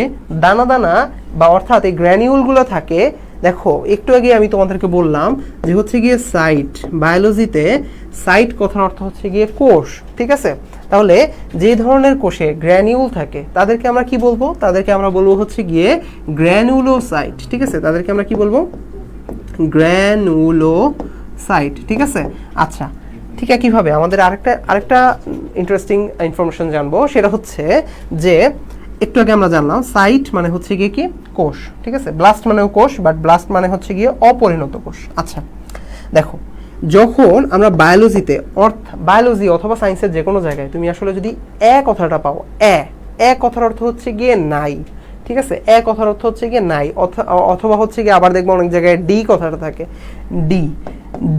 দানা দানা বা অর্থাৎ এই গ্র্যানিউলগুলো থাকে, দেখো একটু আগে আমি তোমাদেরকে বললাম যে হচ্ছে গিয়ে সাইট, বায়োলজিতে সাইট কথার অর্থ হচ্ছে গিয়ে কোষ, ঠিক আছে? তাহলে যে ধরনের কোষে গ্র্যানিউল থাকে তাদেরকে আমরা কি বলবো? তাদেরকে আমরা বলবো হচ্ছে গিয়ে গ্র্যানুলোসাইট, ঠিক আছে? তাদেরকে আমরা কি বলবো? গ্র্যানুলোসাইট, ঠিক আছে? আচ্ছা, ঠিক একইভাবে আমাদের আরেকটা ইন্টারেস্টিং ইনফরমেশন জানবো, সেটা হচ্ছে যে একটু আগে আমরা জানলাম সাইট মানে হচ্ছে গিয়ে কি? কোষ, ঠিক আছে? ব্লাস্ট মানেও কোষ, বাট ব্লাস্ট মানে হচ্ছে গিয়ে অপরিণত কোষ। আচ্ছা, দেখো যখন আমরা বায়োলজি অথবা সায়েন্সের যে কোনো জায়গায় তুমি আসলে যদি কথাটা পাও, কথার অর্থ হচ্ছে গিয়ে নাই, ঠিক আছে? কথার অর্থ হচ্ছে গিয়ে নাই, অথবা হচ্ছে গিয়ে আবার দেখবো অনেক জায়গায় ডি কথাটা থাকে,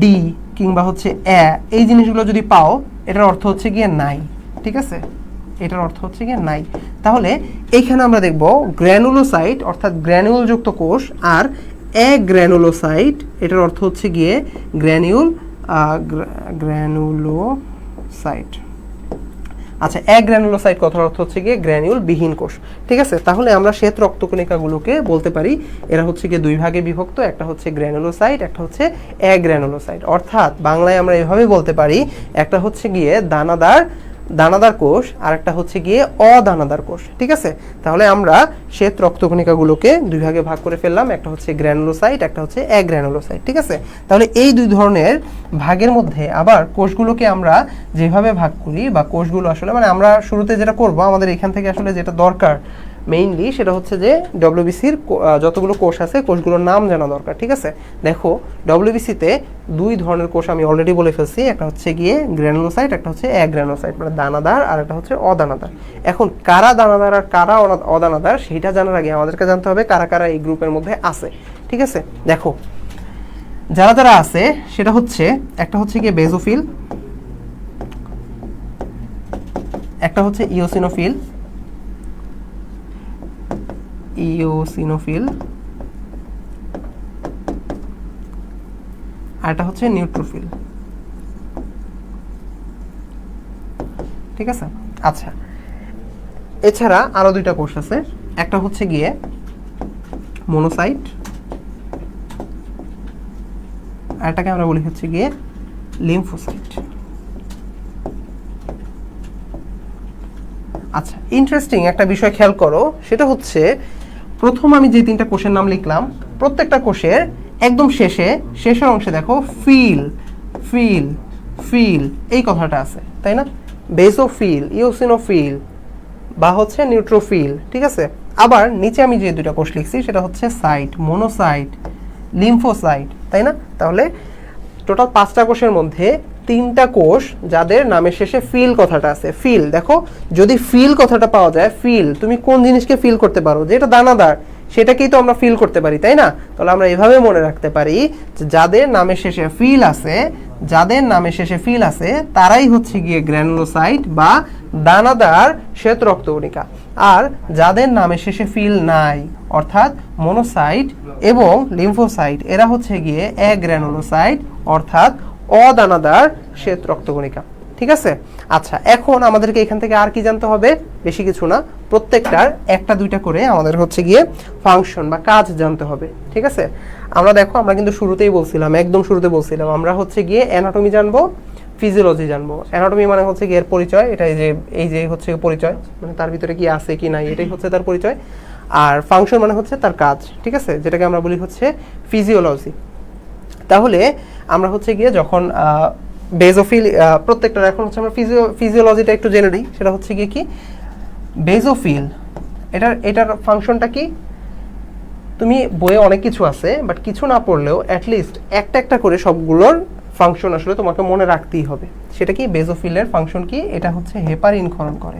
ডি কিংবা হচ্ছে এই জিনিসগুলো যদি পাও, এটার অর্থ হচ্ছে গিয়ে নাই, ঠিক আছে? এটার অর্থ হচ্ছে গিয়ে নাই। তাহলে এইখানে আমরা দেখব গ্র্যানুলোসাইট অর্থাৎ গ্র্যানিউলযুক্ত কোষ, আর গ্র্যানুলোসাইট এটার অর্থ হচ্ছে গিয়ে গ্র্যানুলোসাইট। আচ্ছা, গ্র্যানুলোসাইট কথার অর্থ হচ্ছে গিয়ে গ্র্যানিউল বিহীন কোষ, ঠিক আছে? তাহলে আমরা শ্বেত রক্তকণিকাগুলোকে বলতে পারি এরা হচ্ছে গিয়ে দুই ভাগে বিভক্ত, একটা হচ্ছে গ্র্যানুলোসাইট, একটা হচ্ছে গ্র্যানুলোসাইট। অর্থাৎ বাংলায় আমরা এভাবে বলতে পারি, একটা হচ্ছে গিয়ে দানাদার কোষ আর একটা হচ্ছে গিয়ে অদানাদার কোষ, ঠিক আছে? তাহলে আমরা শ্বেত রক্তকণিকাগুলোকে দুই ভাগে ভাগ করে ফেললাম, একটা হচ্ছে গ্র্যানুলোসাইট, একটা হচ্ছে গ্র্যানুলোসাইট, ঠিক আছে? তাহলে এই দুই ধরনের ভাগের মধ্যে আবার কোষগুলোকে আমরা যেভাবে ভাগ করি, বা কোষগুলো আসলে মানে আমরা শুরুতে যেটা করব, আমাদের এখান থেকে আসলে যেটা দরকার মেইনলি সেটা হচ্ছে যে ডব্লিউবিসির যতগুলো কোষ আছে কোষগুলোর নাম জানা দরকার, ঠিক আছে? দেখো ডব্লিউবিসিতে দুই ধরনের কোষ আমি অলরেডি বলে ফেলছি, একটা হচ্ছে গিয়ে গ্র্যানুলোসাইট, একটা হচ্ছে গ্র্যানুলোসাইট, মানে দানাদার, আর একটা হচ্ছে অদানাদার। এখন কারা দানাদার আর কারা অদানাদার সেইটা জানার আগে আমাদেরকে জানতে হবে কারা কারা এই গ্রুপের মধ্যে আছে, ঠিক আছে? দেখো যারা আছে সেটা হচ্ছে, একটা হচ্ছে গিয়ে বেজোফিল, একটা হচ্ছে ইওসিনোফিল, আর এটা হচ্ছে নিউট্রোফিল, ঠিক আছে? আচ্ছা, এছাড়া আরো দুইটা কোষ আছে, একটা হচ্ছে গিয়ে মনোসাইট, আর এটাকে আমরা বলি হচ্ছে গিয়ে লিম্ফোসাইট। আচ্ছা, ইন্টারেস্টিং একটা বিষয় খেয়াল করো, সেটা হচ্ছে প্রথম আমি যে তিনটা কোষের নাম লিখলাম, প্রত্যেকটা কোষের একদম শেষের অংশে দেখো ফিল এই কথাটা আছে, তাই না? বেসোফিল, ইওসিনোফিল বা হচ্ছে নিউট্রোফিল, ঠিক আছে? আবার নিচে আমি যে দুইটা কোষ লিখছি সেটা হচ্ছে সাইট, মনোসাইট, লিম্ফোসাইট, তাই না? তাহলে টোটাল 5টা কোষের মধ্যে 3টা কোষ যাদের নামের শেষে ফিল কথাটা আছে। ফিল, দেখো যদি ফিল কথাটা পাওয়া যায়, ফিল তুমি কোন জিনিসকে ফিল করতে পারো, যে এটা দানাদার সেটাকেই তো আমরা ফিল করতে পারি, তাই না? তাহলে আমরা এভাবে মনে রাখতে পারি যে যাদের নামের শেষে ফিল আছে তারাই হচ্ছে গিয়ে গ্র্যানুলোসাইট বা দানাদার শ্বেত রক্তকণিকা, আর যাদের নামের শেষে ফিল নাই অর্থাৎ মনোসাইট এবং লিম্ফোসাইট এরা হচ্ছে গিয়ে গ্র্যানুলোসাইট অর্থাৎ অদানাদার শ্বেত রক্তকণিকা। ঠিক আছে। আচ্ছা, এখন আমাদেরকে এখান থেকে আর কি জানতে হবে, বেশি কিছু না, প্রত্যেকটার একটা দুইটা করে আমাদের হচ্ছে গিয়ে ফাংশন বা কাজ জানতে হবে। ঠিক আছে, আমরা দেখো আমরা কিন্তু শুরুতেই বলছিলাম, একদম শুরুতে বলছিলাম আমরা হচ্ছে গিয়ে অ্যানাটমি জানবো, ফিজিওলজি জানবো। অ্যানাটমি মানে হচ্ছে গিয়ে এর পরিচয়, এটা এই যে হচ্ছে পরিচয়, মানে তার ভিতরে কি আছে কি নাই এটাই হচ্ছে তার পরিচয়। আর ফাংশন মানে হচ্ছে তার কাজ, ঠিক আছে, যেটাকে আমরা বলি হচ্ছে ফিজিওলজি। তাহলে আমরা হচ্ছে গিয়ে যখন বেজোফিল প্রত্যেকটা, এখন হচ্ছে আমরা ফিজিওলজিটা একটু জেনে নিই, সেটা হচ্ছে গিয়ে কি বেজোফিল, এটার ফাংশনটা কি। তুমি বইয়ে অনেক কিছু আছে, বাট কিছু না পড়লেও অ্যাটলিস্ট একটা করে সবগুলোর ফাংশন আসলে তোমাকে মনে রাখতেই হবে। সেটা কি, বেজোফিলের ফাংশন কি, এটা হচ্ছে হেপারিন ক্ষরণ করে।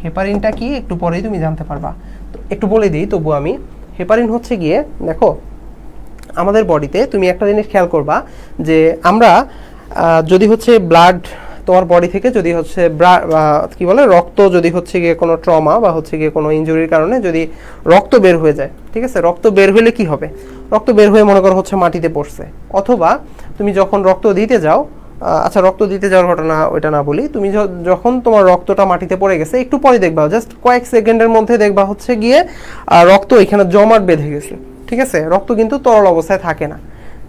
হেপারিনটা কি একটু পরেই তুমি জানতে পারবা, তো একটু বলে দিই তবু আমি। হেপারিন হচ্ছে গিয়ে, দেখো আমাদের বডিতে তুমি একটা জিনিস খেয়াল করবা যে আমরা যদি হচ্ছে ব্লাড তোমার বডি থেকে যদি হচ্ছে কি বলে রক্ত, যদি হচ্ছে গিয়ে কোনো ট্রমা বা হচ্ছে গিয়ে কোনো ইনজুরির কারণে যদি রক্ত বের হয়ে যায়, ঠিক আছে, রক্ত বের হলে কি হবে, রক্ত বের হয়ে মনে করো হচ্ছে মাটিতে পড়ছে, অথবা তুমি যখন রক্ত দিতে যাও, আচ্ছা রক্ত দিতে যাওয়ার ঘটনা ওইটা না বলি, তুমি যখন তোমার রক্তটা মাটিতে পড়ে গেছে একটু পরে দেখবা, জাস্ট কয়েক সেকেন্ডের মধ্যে দেখবা হচ্ছে গিয়ে রক্ত এখানে জমাট বেঁধে গেছে। ঠিক আছে, রক্ত কিন্তু তরল অবস্থায় থাকে না।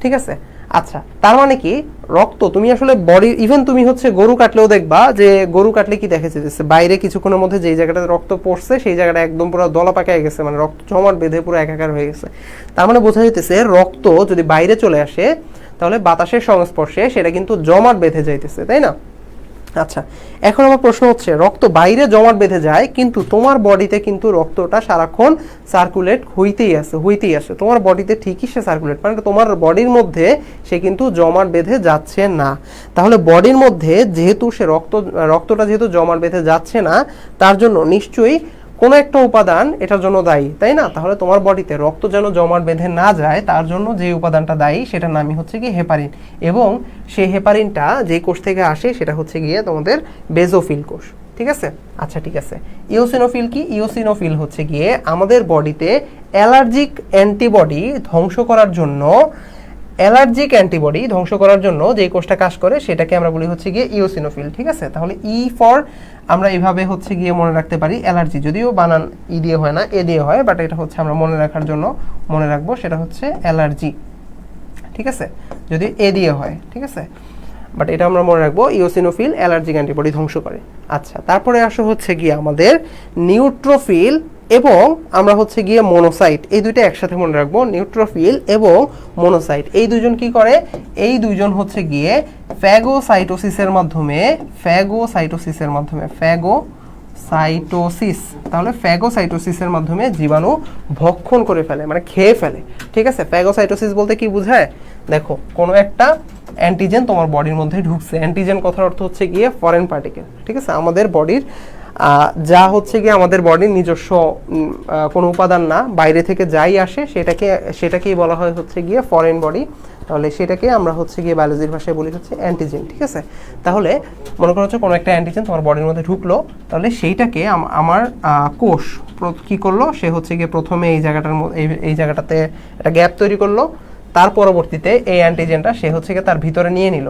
ঠিক আছে, আচ্ছা তার মানে কি রক্ত তুমি আসলে বডি, ইভেন তুমি হচ্ছে গরু কাটলেও দেখবা যে গরু কাটলে কি দেখা যেতেছে, বাইরে কিছুক্ষণের মধ্যে যেই জায়গাটাতে রক্ত পড়ছে সেই জায়গাটা একদম পুরো দলা পাকায় গেছে, মানে রক্ত জমাট বেঁধে পুরো একাকার হয়ে গেছে। তার মানে বোঝা যেতেছে রক্ত যদি বাইরে চলে আসে তাহলে বাতাসের সংস্পর্শে সেটা কিন্তু জমাট বেঁধে যাইতেছে, তাই না। আচ্ছা, এখন আমার প্রশ্ন হচ্ছে, রক্ত বাইরে জমাট বেঁধে যায় কিন্তু তোমার বডিতে কিন্তু রক্তটা সারাক্ষণ সার্কুলেট হইতেই আছে, তোমার বডিতে ঠিকই সে সার্কুলেট, মানে তোমার বডির মধ্যে সে কিন্তু জমাট বেঁধে যাচ্ছে না। তাহলে বডির মধ্যে যেহেতু সে রক্তটা যেহেতু জমাট বেঁধে যাচ্ছে না, তার জন্য নিশ্চয়ই কোনো একটা উপাদান এটার জন্য দায়ী, তাই না। তাহলে তোমার বডিতে রক্ত যেন জমাট বেঁধে না যায় তার জন্য যে উপাদানটা দায়ী সেটার নামই হচ্ছে কি হেপারিন, এবং সেই হেপারিনটা যে কোষ থেকে আসে সেটা হচ্ছে গিয়ে তোমাদের বেজোফিল কোষ। ঠিক আছে, আচ্ছা ঠিক আছে। ইওসিনোফিল কি, ইওসিনোফিল হচ্ছে গিয়ে আমাদের বডিতে অ্যালার্জিক অ্যান্টিবডি ধ্বংস করার জন্য যে কোষটা কাজ করে সেটাকে আমরা বলি হচ্ছে গিয়ে ইওসিনোফিল। ঠিক আছে, তাহলে ই ফর আমরা এইভাবে হচ্ছে গিয়ে মনে রাখতে পারি অ্যালার্জি, যদিও বানান ই দিয়ে হয় না, এ দিয়ে হয়, বাট এটা হচ্ছে আমরা মনে রাখার জন্য মনে রাখবো সেটা হচ্ছে অ্যালার্জি। ঠিক আছে, যদি এ দিয়ে হয়, ঠিক আছে, বাট এটা আমরা মনে রাখবো ইওসিনোফিল অ্যালার্জিক অ্যান্টিবডি ধ্বংস করে। আচ্ছা, তারপরে আসো হচ্ছে গিয়ে আমাদের নিউট্রোফিল এবং আমরা হচ্ছে গিয়ে মনোসাইট, এই দুইটা একসাথে মনে রাখবো, নিউট্রোফিল এবং মনোসাইট। এই দুইজন কি করে, এই দুইজন হচ্ছে গিয়ে ফ্যাগোসাইটোসিসের মাধ্যমে তাহলে ফ্যাগোসাইটোসিসের মাধ্যমে জীবাণু ভক্ষণ করে ফেলে, মানে খেয়ে ফেলে। ঠিক আছে, ফ্যাগোসাইটোসিস বলতে কি বোঝায়, দেখো কোনো একটা অ্যান্টিজেন তোমার বডির মধ্যে ঢুকছে, অ্যান্টিজেন কথার অর্থ হচ্ছে গিয়ে ফরেন পার্টিকেল। ঠিক আছে, আমাদের বডির যা হচ্ছে গিয়ে আমাদের বডির নিজস্ব কোনো উপাদান না, বাইরে থেকে যাই আসে সেটাকেই বলা হয় হচ্ছে গিয়ে ফরেন বডি। তাহলে সেটাকে আমরা হচ্ছে গিয়ে বায়োলজির ভাষায় বলি হচ্ছে অ্যান্টিজেন। ঠিক আছে, তাহলে মনে করো হচ্ছে কোনো একটা অ্যান্টিজেন তোমার বডির মধ্যে ঢুকলো, তাহলে সেইটাকে আমার কোষ কি করলো, সে হচ্ছে গিয়ে প্রথমে এই জায়গাটাতে একটা গ্যাপ তৈরি করলো, তার পরবর্তীতে এই অ্যান্টিজেনটা সে হচ্ছে গিয়ে তার ভিতরে নিয়ে নিল।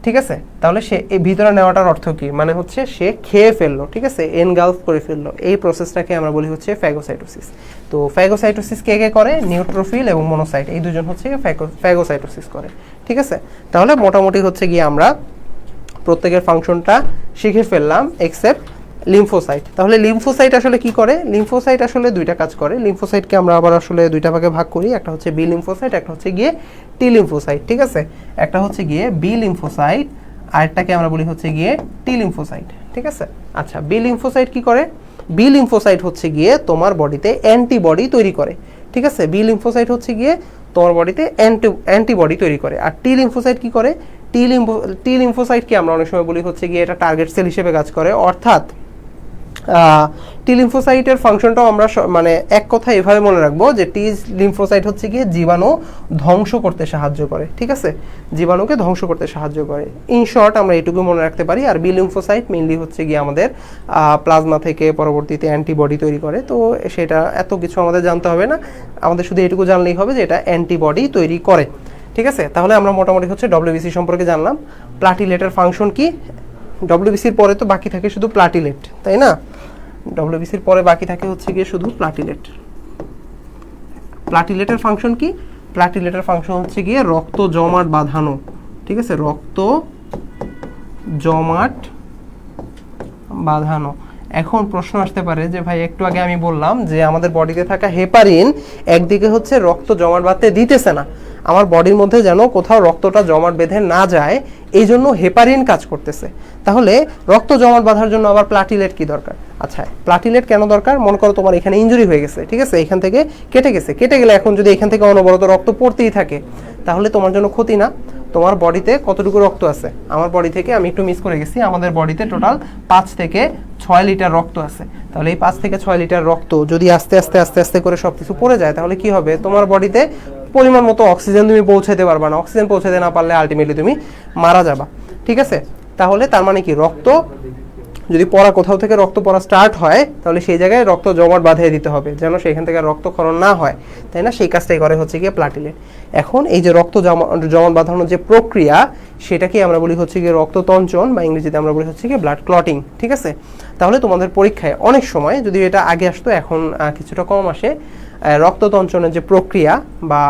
ঠিক আছে, তাহলে সে এই ভিতরে নেওয়াটার অর্থ কি, মানে হচ্ছে সে খেয়ে ফেললো। ঠিক আছে, এনগালফ করে ফেললো, এই প্রসেসটাকে আমরা বলি হচ্ছে ফ্যাগোসাইটোসিস। তো ফ্যাগোসাইটোসিস কে করে, নিউট্রোফিল এবং মনোসাইট, এই দুজন হচ্ছে ফ্যাগোসাইটোসিস করে। ঠিক আছে, তাহলে মোটামুটি হচ্ছে গিয়ে আমরা প্রত্যেকের ফাংশনটা শিখে ফেললাম এক্সেপ্ট লিম্ফোসাইট। তাহলে লিম্ফোসাইট আসলে কি করে, লিম্ফোসাইট আসলে দুইটা কাজ করে। লিম্ফোসাইটকে আমরা আবার আসলে দুইটা ভাগে ভাগ করি, একটা হচ্ছে বি লিম্ফোসাইট, একটা হচ্ছে গিয়ে টি লিম্ফোসাইট। ঠিক আছে, একটা হচ্ছে গিয়ে বি লিম্ফোসাইট, আরেকটাকে আমরা বলি হচ্ছে গিয়ে টি লিম্ফোসাইট। ঠিক আছে, আচ্ছা বি লিম্ফোসাইট কি করে, বি লিম্ফোসাইট হচ্ছে গিয়ে তোমার বডিতে অ্যান্টিবডি তৈরি করে। ঠিক আছে, বি লিম্ফোসাইট হচ্ছে গিয়ে তোমার বডিতে অ্যান্টিবডি তৈরি করে। আর টি লিম্ফোসাইট কি করে, টি লিম্ফোসাইটকে আমরা অনেক সময় বলি হচ্ছে গিয়ে এটা টার্গেট সেল হিসেবে কাজ করে, অর্থাৎ টি লিম্ফোসাইটের ফাংশনটাও আমরা মানে এক কথা এভাবে মনে রাখবো যে টি লিম্ফোসাইট হচ্ছে গিয়ে জীবাণু ধ্বংস করতে সাহায্য করে। ঠিক আছে, জীবাণুকে ধ্বংস করতে সাহায্য করে। ইন শর্ট আমরা এটুকু মনে রাখতে পারি। আর বি লিম্ফোসাইট মেইনলি হচ্ছে গিয়ে আমাদের প্লাজমা থেকে পরবর্তীতে অ্যান্টিবডি তৈরি করে। তো সেটা এত কিছু আমাদের জানতে হবে না, আমাদের শুধু এটুকু জানলেই হবে যে এটা অ্যান্টিবডি তৈরি করে। ঠিক আছে, তাহলে আমরা মোটামুটি হচ্ছে ডব্লিউবিসি সম্পর্কে জানলাম। প্লাটিলেটের ফাংশন কি? ডব্লিউবিসির পরে তো বাকি থাকে শুধু প্লাটিলেট, তাই না? ডব্লিউবিসির পরে বাকি থাকে হচ্ছে গিয়ে শুধু প্লাটিলেট। প্লাটিলেটের ফাংশন কি? প্লাটিলেটের ফাংশন হচ্ছে গিয়ে রক্ত জমাট বাঁধানো। ঠিক আছে, রক্ত জমাট বাঁধানো। এখন প্রশ্ন আসতে পারে যে ভাই একটু আগে আমি বললাম যে আমাদের বডিতে থাকা হেপারিন একদিকে হচ্ছে রক্ত জমাট বাঁধতে দিতেছে না, আমার বডির মধ্যে যেন কোথাও রক্তটা জমাট বেঁধে না যায় এই জন্য হেপারিন কাজ করতেছে। তাহলে রক্ত জমাট বাঁধার জন্য আবার প্লাটিলেট কি দরকার? আচ্ছা, প্লাটিলেট কেন দরকার? মনে করো তোমার এখানে ইনজুরি হয়ে গেছে, ঠিক আছে, এখান থেকে কেটে গেছে, কেটে গেলে এখন যদি এখান থেকে অনবরত রক্ত পড়তেই থাকে তাহলে তোমার জন্য ক্ষতি না? তোমার বডিতে কতটুকু রক্ত আছে? আমার বডি থেকে আমি একটু মিস করে গেছি, আমাদের বডিতে টোটাল 5 থেকে 6 লিটার রক্ত আছে। তাহলে এই 5 থেকে 6 লিটার রক্ত যদি আস্তে আস্তে আস্তে আস্তে করে সবকিছু পড়ে যায় তাহলে কি হবে? তোমার বডিতে পরিমাণ মতো অক্সিজেন তুমি পৌঁছাতে পারবা না। অক্সিজেন পৌঁছাতে না পারলে আলটিমেটলি তুমি মারা যাবা। ঠিক আছে, তাহলে তার মানে কি, রক্ত যদি পড়া কোথাও থেকে রক্ত পড়া স্টার্ট হয় তাহলে সেই জায়গায় রক্ত জমাট বাঁধিয়ে দিতে হবে যেন সেখান থেকে রক্তক্ষরণ না হয়, তাই না? সেই কাজটাই করে হচ্ছে গিয়ে প্লাটিলেট। এখন এই যে রক্ত জমাট বাঁধানোর যে প্রক্রিয়া সেটাকে আমরা বলি হচ্ছে গিয়ে রক্ততঞ্চন, বা ইংরেজিতে আমরা বলি হচ্ছে গিয়ে ব্লাড ক্লটিং। ঠিক আছে, তাহলে তোমাদের পরীক্ষায় অনেক সময়, যদি এটা আগে আসতো এখন কিছুটা কম আসে, রক্ততঞ্চনের যে প্রক্রিয়া বা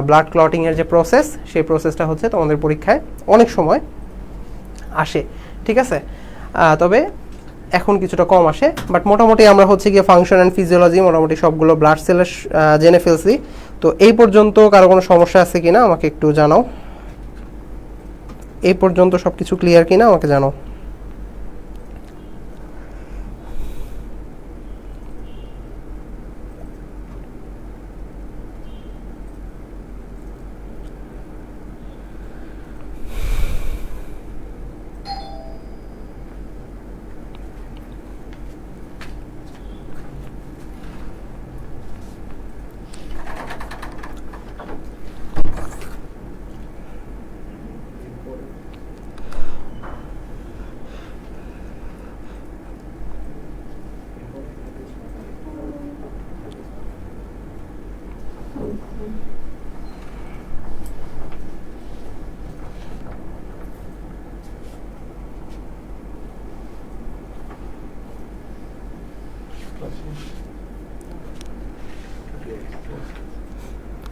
ব্লাড ক্লটিং এর যে প্রসেস, সেই প্রসেসটা হচ্ছে তোমাদের পরীক্ষায় অনেক সময় আসে। ঠিক আছে, তবে এখন কিছুটা কম আসে, বাট মোটামুটি আমরা হচ্ছে গিয়ে ফাংশন অ্যান্ড ফিজিওলজি মোটামুটি সবগুলো ব্লাড সেলের জেনে ফেলছি। তো এই পর্যন্ত কারো কোনো সমস্যা আছে কিনা আমাকে একটু জানাও। এই পর্যন্ত সবকিছু ক্লিয়ার কিনা আমাকে জানাও।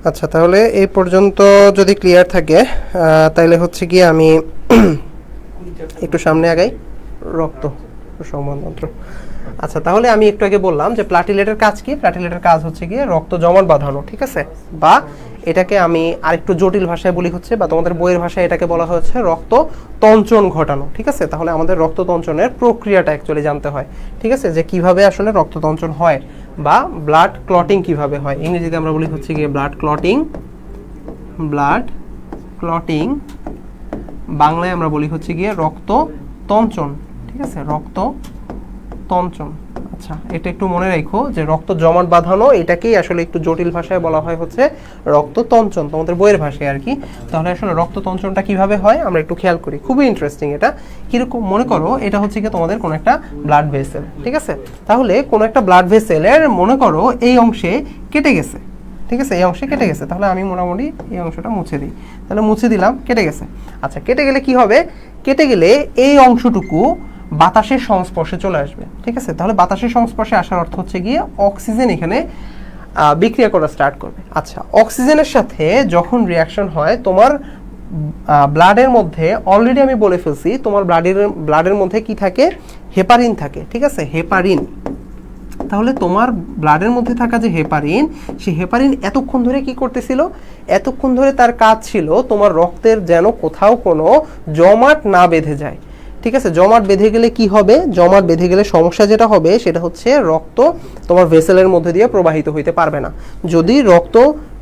আচ্ছা, তাহলে এই পর্যন্ত যদি ক্লিয়ার থাকে তাহলে হচ্ছে গিয়ে আমি একটু সামনে আগাই। রক্ত সংবহনতন্ত্র। আচ্ছা, তাহলে আমি একটু আগে বললাম যে প্লাটিলেটের কাজ কি? প্লাটিলেটের কাজ হচ্ছে গিয়ে রক্ত জমাট বাঁধানো। ঠিক আছে, বা এটাকে আমি আরেকটু জটিল ভাষায় বলি হচ্ছে, বা তোমাদের বইয়ের ভাষায় এটাকে বলা হচ্ছে রক্ত তঞ্চন ঘটানো। ঠিক আছে, তাহলে আমাদের রক্ত তঞ্চনের প্রক্রিয়াটা অ্যাকচুয়ালি জানতে হয়। ঠিক আছে, যে কিভাবে আসলে রক্ত তঞ্চন হয় বা ব্লাড ক্লটিং কিভাবে হয়। ইংরেজিতে আমরা বলি হচ্ছে গিয়ে ব্লাড ক্লটিং। ব্লাড ক্লটিং বাংলায় আমরা বলি হচ্ছে গিয়ে রক্ত তঞ্চন। ঠিক আছে, রক্ত তঞ্চন। আচ্ছা, এটা একটু মনে রাখো যে রক্ত জমাট বাঁধানো এটাকেই আসলে একটু জটিল ভাষায় বলা হয় হচ্ছে রক্ত তঞ্চন, তোমাদের বইয়ের ভাষায় আর কি। তাহলে আসলে রক্ত তঞ্চনটা কিভাবে হয় আমরা একটু খেয়াল করি, খুবই ইন্টারেস্টিং এটা। কিরকম, মনে করো এটা হচ্ছে কি তোমাদের কোনো একটা ব্লাড ভেসেল। ঠিক আছে, তাহলে কোনো একটা ব্লাড ভেসেলের মনে করো এই অংশে কেটে গেছে। ঠিক আছে, এই অংশে কেটে গেছে, তাহলে আমি মোটামুটি এই অংশটা মুছে দিই। তাহলে মুছে দিলাম, কেটে গেছে। আচ্ছা, কেটে গেলে কি হবে? কেটে গেলে এই অংশটুকু বাতাসের সংস্পর্শে চলে আসবে। ঠিক আছে, তাহলে বাতাসের সংস্পর্শে আসার অর্থ হচ্ছে গিয়ে অক্সিজেন এখানে বিক্রিয়া করা স্টার্ট করবে। আচ্ছা, অক্সিজেনের সাথে যখন রিয়াকশন হয় তোমার ব্লাডের মধ্যে, অলরেডি আমি বলে ফেলছি তোমার ব্লাডের মধ্যে কি থাকে? হেপারিন থাকে। ঠিক আছে, হেপারিন। তাহলে তোমার ব্লাডের মধ্যে থাকা যে হেপারিন, সেই হেপারিন এতক্ষণ ধরে কি করতেছিল? এতক্ষণ ধরে তার কাজ ছিল তোমার রক্তের যেন কোথাও কোনো জমাট না বেঁধে যায়। ঠিক আছে, জমাট বেঁধে গেলে কি হবে? জমাট বেঁধে গেলে সমস্যা যেটা হবে সেটা হচ্ছে রক্ত তোমার ভেসেলের মধ্যে দিয়ে প্রবাহিত হইতে পারবে না। যদি রক্ত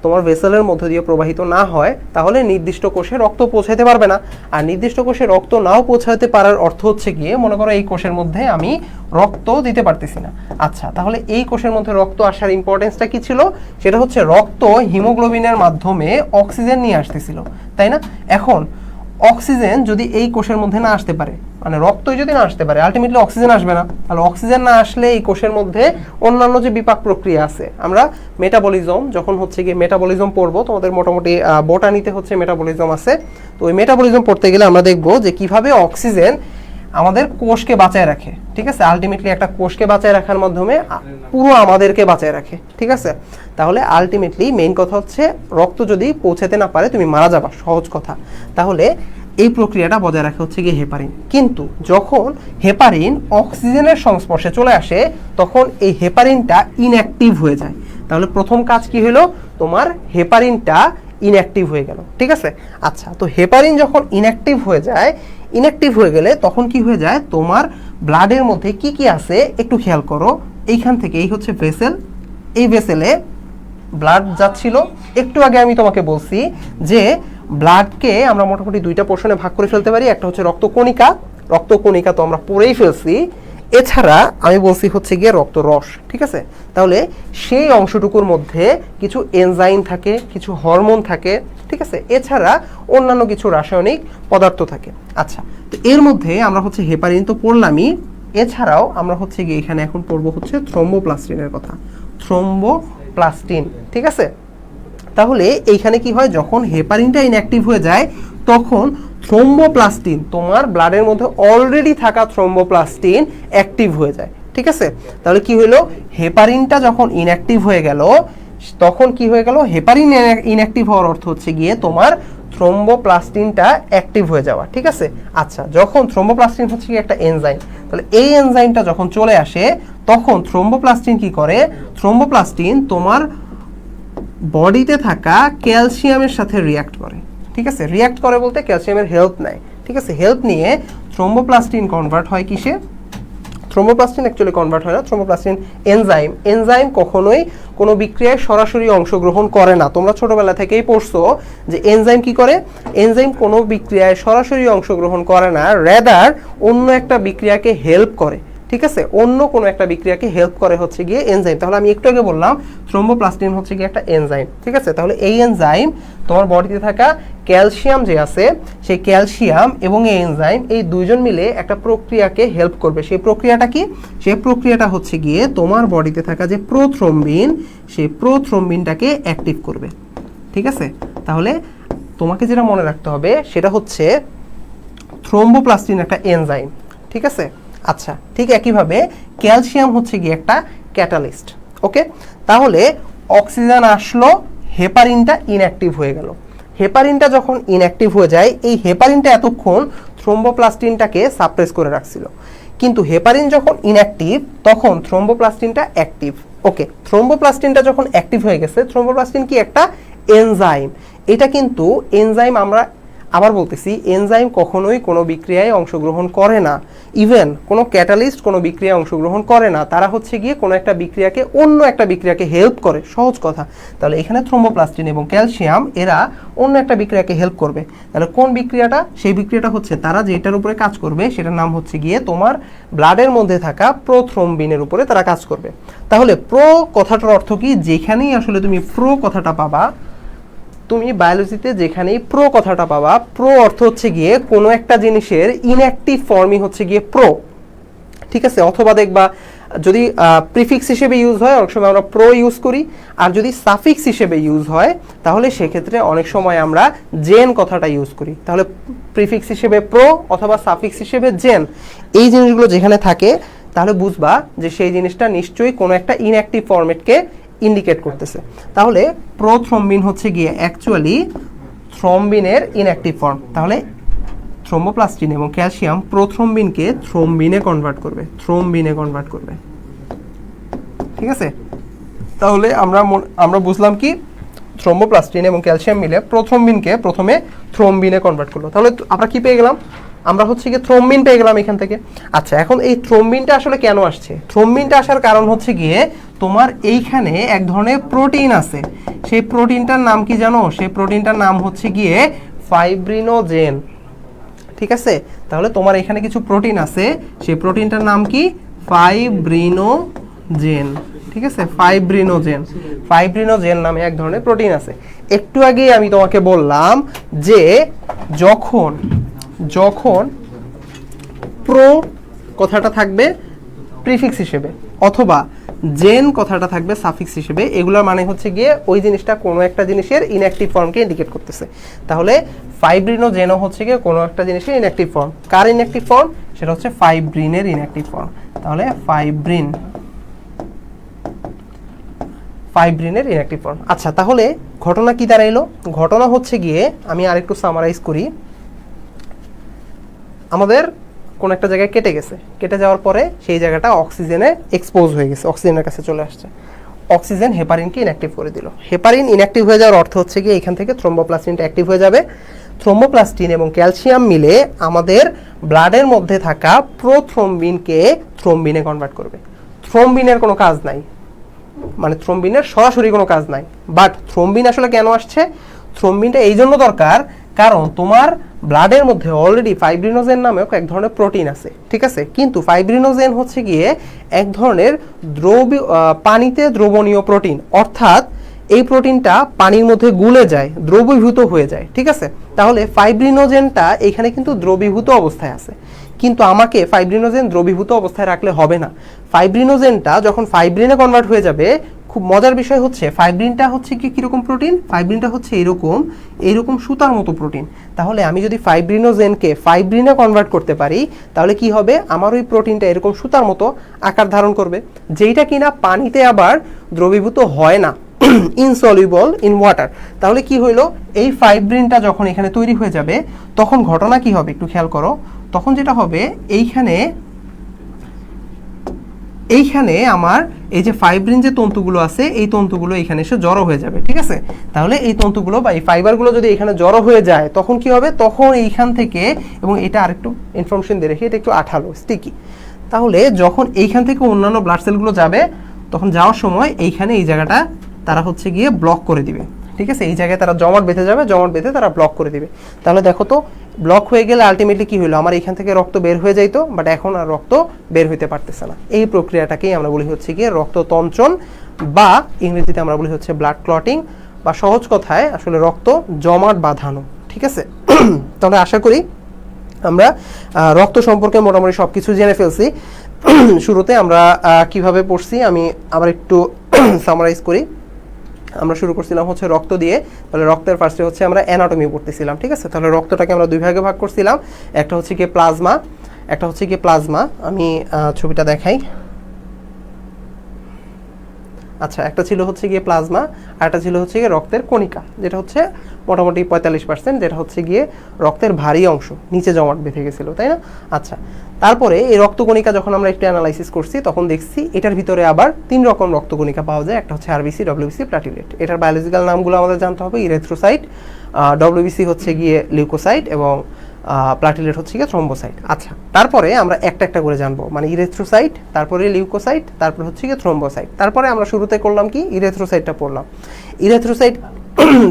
তোমার ভেসেলের মধ্যে দিয়ে প্রবাহিত না হয় তাহলে নির্দিষ্ট কোষে রক্ত পৌঁছাতে পারবে না। আর নির্দিষ্ট কোষে রক্ত নাও পৌঁছাতে পারার অর্থ হচ্ছে গিয়ে, মনে করো এই কোষের মধ্যে আমি রক্ত দিতে পারতেছি না। আচ্ছা, তাহলে এই কোষের মধ্যে রক্ত আসার ইম্পর্টেন্সটা কি ছিল? সেটা হচ্ছে রক্ত হিমোগ্লোবিনের মাধ্যমে অক্সিজেন নিয়ে আসতেছিল, তাই না? এখন অক্সিজেন যদি এই কোষের মধ্যে না আসতে পারে, মানে রক্তই যদি না আসতে পারে, আলটিমেটলি অক্সিজেন আসবে না। তাহলে অক্সিজেন না আসলে এই কোষের মধ্যে অন্যান্য যে বিপাক প্রক্রিয়া আছে, আমরা মেটাবলিজম যখন হচ্ছে গিয়ে মেটাবলিজম পড়বো, তোমাদের মোটামুটি বোটানিতে হচ্ছে মেটাবলিজম আছে। তো ওই মেটাবলিজম পড়তে গেলে আমরা দেখবো যে কিভাবে অক্সিজেন আমাদের কোষকে বাঁচায় রাখে, ঠিক আছে। আলটিমেটলি একটা কোষকে বাঁচায় রাখার মাধ্যমে পুরো আমাদেরকে বাঁচায় রাখে, ঠিক আছে। তাহলে আলটিমেটলি মেইন কথা হচ্ছে রক্ত যদি পৌঁছাতে না পারে তুমি মারা যাবা, সহজ কথা। তাহলে এই প্রক্রিয়াটা বজায় রাখা হচ্ছে গিয়ে হেপারিন। কিন্তু যখন হেপারিন অক্সিজেনের সংস্পর্শে চলে আসে তখন এই হেপারিনটা ইনঅ্যাক্টিভ হয়ে যায়। তাহলে প্রথম কাজ কি হলো, তোমার হেপারিনটা ইনঅ্যাক্টিভ হয়ে গেল, ঠিক আছে। আচ্ছা, তো হেপারিন যখন ইনঅ্যাক্টিভ হয়ে যায়, ইনঅ্যাক্টিভ হয়ে গেলে তখন কি হয়ে যায়, তোমার ব্লাডের মধ্যে কি কি আছে একটু খেয়াল করো। এইখান থেকে এই হচ্ছে ভেসেল, এই ভেসেলে ব্লাড যাচ্ছিল। একটু আগে আমি তোমাকে বলছি যে ব্লাডকে আমরা মোটামুটি দুইটা পোর্শনে ভাগ করে ফেলতে পারি। একটা হচ্ছে রক্তকণিকা, রক্তকণিকা তো আমরা পড়েই ফেলছি। এছাড়া আমি বলছি হচ্ছে গিয়ে রক্তরস, ঠিক আছে। তাহলে সেই অংশটুকুর মধ্যে কিছু এনজাইম থাকে, কিছু হরমোন থাকে, ঠিক আছে। এছাড়া অন্যান্য কিছু রাসায়নিক পদার্থ থাকে। আচ্ছা, তো এর মধ্যে আমরা হচ্ছে হেপারিন তো পড়লামই, এছাড়াও আমরা হচ্ছে গিয়ে এখানে এখন পড়বো হচ্ছে থ্রোম্বোপ্লাস্টিনের কথা, থ্রোম্বোপ্লাস্টিন, ঠিক আছে। তাহলে এইখানে কি হয়, যখন হেপারিনটা ইনঅ্যাক্টিভ হয়ে যায় তখন থ্রোম্বোপ্লাস্টিন, তোমার ব্লাডের মধ্যে অলরেডি থাকা থ্রোম্বোপ্লাস্টিন অ্যাক্টিভ হয়ে যায়, ঠিক আছে। তাহলে কি হলো, হেপারিনটা যখন ইনঅ্যাক্টিভ হয়ে গেল তখন কি হয়ে গেল, হেপারিন ইনঅ্যাক্টিভ হওয়ার অর্থ হচ্ছে গিয়ে তোমার থ্রোম্বোপ্লাস্টিনটা অ্যাক্টিভ হয়ে যাওয়া, ঠিক আছে। আচ্ছা, যখন থ্রোম্বোপ্লাস্টিন হচ্ছে কি একটা এনজাইম, তাহলে এই এনজাইমটা যখন চলে আসে তখন থ্রোম্বোপ্লাস্টিন কি করে, থ্রোম্বোপ্লাস্টিন তোমার বডিতে থাকা ক্যালসিয়ামের সাথে রিঅ্যাক্ট করে, ঠিক আছে। রিঅ্যাক্ট করে বলতে ক্যালসিয়ামের হেল্প নেয়, ঠিক আছে। হেল্প নিয়ে থ্রোম্বোপ্লাস্টিন কনভার্ট হয় কিসে, থ্রোম্বোপ্লাস্টিন অ্যাকচুয়ালি কনভার্ট হয় না, থ্রোম্বোপ্লাস্টিন এনজাইম। এনজাইম কখনোই কোনো বিক্রিয়ায় সরাসরি অংশগ্রহণ করে না। তোমরা ছোটবেলা থেকেই পড়ছো যে এনজাইম কি করে, এনজাইম কোনো বিক্রিয়ায় সরাসরি অংশগ্রহণ করে না, রেদার অন্য একটা বিক্রিয়াকে হেল্প করে, ঠিক আছে। অন্য কোনো একটা বিক্রিয়াকে হেল্প করে হচ্ছে গিয়ে এনজাইম। তাহলে আমি একটু আগে বললাম থ্রোম্বোপ্লাস্টিন হচ্ছে গিয়ে একটা এনজাইম, ঠিক আছে। তাহলে এই এনজাইম তোমার বডিতে থাকা ক্যালসিয়াম যে আছে সেই ক্যালসিয়াম এবং এই এনজাইম এই দুইজন মিলে একটা প্রক্রিয়াকে হেল্প করবে। সেই প্রক্রিয়াটা কি, সেই প্রক্রিয়াটা হচ্ছে গিয়ে তোমার বডিতে থাকা যে প্রোথ্রম্বিন, সেই প্রোথ্রম্বিনটাকে অ্যাক্টিভ করবে, ঠিক আছে। তাহলে তোমাকে যেটা মনে রাখতে হবে সেটা হচ্ছে থ্রোম্বোপ্লাস্টিন একটা এনজাইম, ঠিক আছে। আচ্ছা, ঠিক একইভাবে ক্যালসিয়াম হচ্ছে গিয়ে একটা ক্যাটালিস্ট, ওকে। তাহলে অক্সিজেন আসলো, হেপারিনটা ইনঅ্যাক্টিভ হয়ে গেল। হেপারিনটা যখন ইনঅ্যাক্টিভ হয়ে যায়, এই হেপারিনটা এতক্ষণ থ্রোম্বোপ্লাস্টিনটাকে সাপ্রেস করে রাখছিল, কিন্তু হেপারিন যখন ইনঅ্যাক্টিভ তখন থ্রোম্বোপ্লাস্টিনটা অ্যাক্টিভ, ওকে। থ্রোম্বোপ্লাস্টিনটা যখন অ্যাক্টিভ হয়ে গেছে, থ্রোম্বোপ্লাস্টিন কি একটা এনজাইম। এটা কিন্তু এনজাইম, আমরা আবার বলতেছি, এনজাইম কখনোই কোনো বিক্রিয়ায় অংশগ্রহণ করে না। ইভেন কোনো ক্যাটালিস্ট কোনো বিক্রিয়ায় অংশগ্রহণ করে না, তারা হচ্ছে গিয়ে কোনো একটা বিক্রিয়াকে অন্য একটা বিক্রিয়াকে হেল্প করে, সহজ কথা। তাহলে এখানে থ্রোম্বোপ্লাস্টিন এবং ক্যালসিয়াম এরা অন্য একটা বিক্রিয়াকে হেল্প করবে। তাহলে কোন বিক্রিয়াটা, সেই বিক্রিয়াটা হচ্ছে তারা যেটার উপরে কাজ করবে সেটার নাম হচ্ছে গিয়ে তোমার ব্লাডের মধ্যে থাকা প্রোথ্রম্বিনের উপরে তারা কাজ করবে। তাহলে প্রো কথাটার অর্থ কি, যেখানেই আসলে তুমি প্রো কথাটা পাবা, তুমি বায়োলজিতে যেখানেই প্রো কথাটা পাবা, প্রো অর্থ হচ্ছে গিয়ে কোনো একটা জিনিসের ইনঅ্যাক্টিভ ফর্মই হচ্ছে গিয়ে প্রো, ঠিক আছে। অথবা দেখবা যদি প্রিফিক্স হিসেবে ইউজ হয় অনেক সময় আমরা প্রো ইউজ করি, আর যদি সাফিক্স হিসেবে ইউজ হয় তাহলে সেক্ষেত্রে অনেক সময় আমরা জেন কথাটা ইউজ করি। তাহলে প্রিফিক্স হিসেবে প্রো অথবা সাফিক্স হিসেবে জেন, এই জিনিসগুলো যেখানে থাকে তাহলে বুঝবা যে সেই জিনিসটা নিশ্চয়ই কোনো একটা ইনঅ্যাক্টিভ ফরম্যাটকে ইন্ডিকেট করতেছে। তাহলে প্রোথ্রম্বিন হচ্ছে গিয়ে অ্যাকচুয়ালি থ্রম্বিনের ইনঅ্যাক্টিভ ফর্ম। তাহলে থ্রোম্বোপ্লাস্টিন এবং ক্যালসিয়াম প্রোথ্রম্বিনকে থ্রম্বিনে কনভার্ট করবে, থ্রম্বিনে কনভার্ট করবে, ঠিক আছে। তাহলে আমরা বুঝলাম কি, থ্রোম্বোপ্লাস্টিন এবং ক্যালসিয়াম মিলে প্রোথ্রম্বিনকে প্রথমে থ্রম্বিনে কনভার্ট করলো। তাহলে আমরা কি পেয়ে গেলাম, আমরা হচ্ছে গিয়ে থ্রম্বিন পেয়ে গেলাম এখান থেকে। আচ্ছা, এখন এই থ্রম্বিনটা আসলে কেন আসছে, থ্রম্বিনটা আসার কারণ হচ্ছে গিয়ে তোমার এইখানে এক ধরনের প্রোটিন আছে, সেই প্রোটিনটার নাম কি জানো, সেই প্রোটিনটার নাম হচ্ছে গিয়ে ফাইব্রিনোজেন, ঠিক আছে। তাহলে তোমার এখানে কিছু প্রোটিন আছে, সেই প্রোটিনটার নাম কি, ফাইব্রিনোজেন, ঠিক আছে, ফাইব্রিনোজেন নামে এক ধরনের প্রোটিন আছে। একটু আগে আমি তোমাকে বললাম যে যখন যখন প্রো কথাটা থাকবে প্রিফিক্স হিসেবে অথবা জেন কথাটা থাকবে সাফিক্স হিসেবে, এগুলোর মানে হচ্ছে গিয়ে ওই জিনিসটা কোনো একটা জিনিসের ইনঅ্যাক্টিভ ফর্মকে ইন্ডিকেট করতেছে। তাহলে ফাইব্রিনোজেনও হচ্ছে গিয়ে কোনো একটা জিনিসের ইনঅ্যাক্টিভ ফর্ম। কার ইনঅ্যাক্টিভ ফর্ম? সেটা হচ্ছে ফাইব্রিনের ইনঅ্যাক্টিভ ফর্ম। তাহলে ফাইব্রিনের ইনঅ্যাক্টিভ ফর্ম। আচ্ছা, তাহলে ঘটনা কি দাঁড়াইলো? ঘটনা হচ্ছে গিয়ে আমি আরেকটু সামারাইজ করি। আমাদের কোন একটা জায়গায় কেটে গেছে, কেটে যাওয়ার পরে সেই জায়গাটা অক্সিজেনে এক্সপোজ হয়ে গেছে, অক্সিজেনের কাছে চলে আসছে। অক্সিজেন হেপারিনকে ইনঅ্যাক্টিভ করে দিল। হেপারিন ইনঅ্যাক্টিভ হয়ে যাওয়ার অর্থ হচ্ছে গিয়ে এখান থেকে থ্রোম্বোপ্লাস্টিনটা অ্যাক্টিভ হয়ে যাবে। থ্রোম্বোপ্লাস্টিন এবং ক্যালসিয়াম মিলে আমাদের ব্লাডের মধ্যে থাকা প্রোথ্রম্বিনকে থ্রম্বিনে কনভার্ট করবে। থ্রম্বিনের কোনো কাজ নাই, মানে থ্রম্বিনের সরাসরি কোনো কাজ নাই। বাট থ্রম্বিন আসলে কেন আসছে? থ্রম্বিনটা এই জন্য দরকার কারণ তোমার ব্লাডের মধ্যে অলরেডি ফাইব্রিনোজেন নামেও এক ধরনের প্রোটিন আছে, ঠিক আছে? কিন্তু ফাইব্রিনোজেন হচ্ছে গিয়ে এক ধরনের পানিতে দ্রবণীয় প্রোটিন, অর্থাৎ এই প্রোটিনটা পানির মধ্যে গুলে যায়, দ্রবীভূত হয়ে যায়, ঠিক আছে? তাহলে ফাইব্রিনোজেনটা এখানে কিন্তু দ্রবীভূত অবস্থায় আছে, কিন্তু আমাকে ফাইব্রিনোজেন দ্রবীভূত অবস্থায় রাখলে হবে না। ফাইব্রিনোজেনটা যখন ফাইব্রিনে কনভার্ট হয়ে যাবে, খুব মজার বিষয় হচ্ছে ফাইব্রিনটা হচ্ছে কি কিরকম প্রোটিন? ফাইব্রিনটা হচ্ছে এইরকম সুতার মতো প্রোটিন। তাহলে আমি যদি ফাইব্রিনোজেনকে ফাইব্রিনে কনভার্ট করতে পারি তাহলে কি হবে? আমার ওই প্রোটিনটা এরকম সুতার মতো আকার ধারণ করবে, যেইটা কিনা পানিতে আবার দ্রবীভূত হয় না, ইনসলিউবল ইন ওয়াটার। তাহলে কি হইলো? এই ফাইব্রিনটা যখন এখানে তৈরি হয়ে যাবে তখন ঘটনা কি হবে একটু খেয়াল করো। তখন যেটা হবে, এইখানে আমার এই যে ফাইব্রিন যে তন্তুগুলো আছে এই তন্তুগুলো এখানে এসে জড়ো হয়ে যাবে, ঠিক আছে? তাহলে এই তন্তুগুলো বা এই ফাইবারগুলো যদি এখানে জড়ো হয়ে যায় তখন কি হবে? তখন এইখান থেকে, এবং এটা আরেকটু ইনফরমেশন দিয়ে রেখে, এটা একটু আঠালো স্টিকি। তাহলে যখন এইখান থেকে অন্যান্য ব্লাড সেলগুলো যাবে তখন যাওয়ার সময় এইখানে এই জায়গাটা তারা হচ্ছে গিয়ে ব্লক করে দিবে, ঠিক আছে? এই জায়গায় তারা জমাট বেঁধে যাবে, জমাট বেঁধে তারা ব্লক করে দিবে। তাহলে দেখো তো, ব্লক হয়ে গেলে আলটিমেটলি কি হলো? আমার এখান থেকে রক্ত বের হয়ে যাইতো, বাট এখন আর রক্ত বের হইতে পারতেছে না। এই প্রক্রিয়াটাকেই আমরা বলি হচ্ছে গিয়ে রক্ততঞ্চন, বা ইংরেজিতে আমরা বলি হচ্ছে ব্লাড ক্লটিং, বা সহজ কথায় আসলে রক্ত জমাট বাঁধানো, ঠিক আছে? তাহলে আশা করি আমরা রক্ত সম্পর্কে মোটামুটি সব কিছু জেনে ফেলছি। শুরুতে আমরা কিভাবে পড়ছি আমি আবার একটু সামারাইজ করি। আমরা শুরু করছিলাম হচ্ছে রক্ত দিয়ে। তাহলে রক্তের ফার্স্টে হচ্ছে আমরা অ্যানাটমি পড়তেছিলাম, ঠিক আছে? তাহলে রক্তটাকে আমরা দুই ভাগে ভাগ করছিলাম, একটা হচ্ছে কি প্লাজমা, একটা হচ্ছে কি প্লাজমা। আমি ছবিটা দেখাই। আচ্ছা, একটা ছিল হচ্ছে গিয়ে প্লাজমা, আর একটা ছিল হচ্ছে গিয়ে রক্তের কণিকা, যেটা হচ্ছে মোটামুটি 45%, যেটা হচ্ছে গিয়ে রক্তের ভারী অংশ, নিচে জমাট বেঁধে গেছিল, তাই না? আচ্ছা, তারপরে এই রক্তকণিকা যখন আমরা একটু অ্যানালাইসিস করছি তখন দেখছি এটার ভিতরে আবার 3 রকম রক্তকণিকা পাওয়া যায়। একটা হচ্ছে আরবিসি, ডব্লিউবিসি, প্লাটিলেট। এটার বায়োলজিক্যাল নামগুলো আমাদের জানতে হবে। ইরেথ্রোসাইট, ডব্লিউবিসি হচ্ছে গিয়ে লিউকোসাইট, এবং প্লাটিলেট হচ্ছে গিয়ে থ্রম্বোসাইট। আচ্ছা, তারপরে আমরা একটা একটা করে জানবো, মানে ইরেথ্রোসাইট, তারপরে লিউকোসাইট, তারপরে হচ্ছে গিয়ে থ্রম্বোসাইট। তারপরে আমরা শুরুতে করলাম কি? ইরেথ্রোসাইটটা পড়লাম। ইরেথ্রোসাইট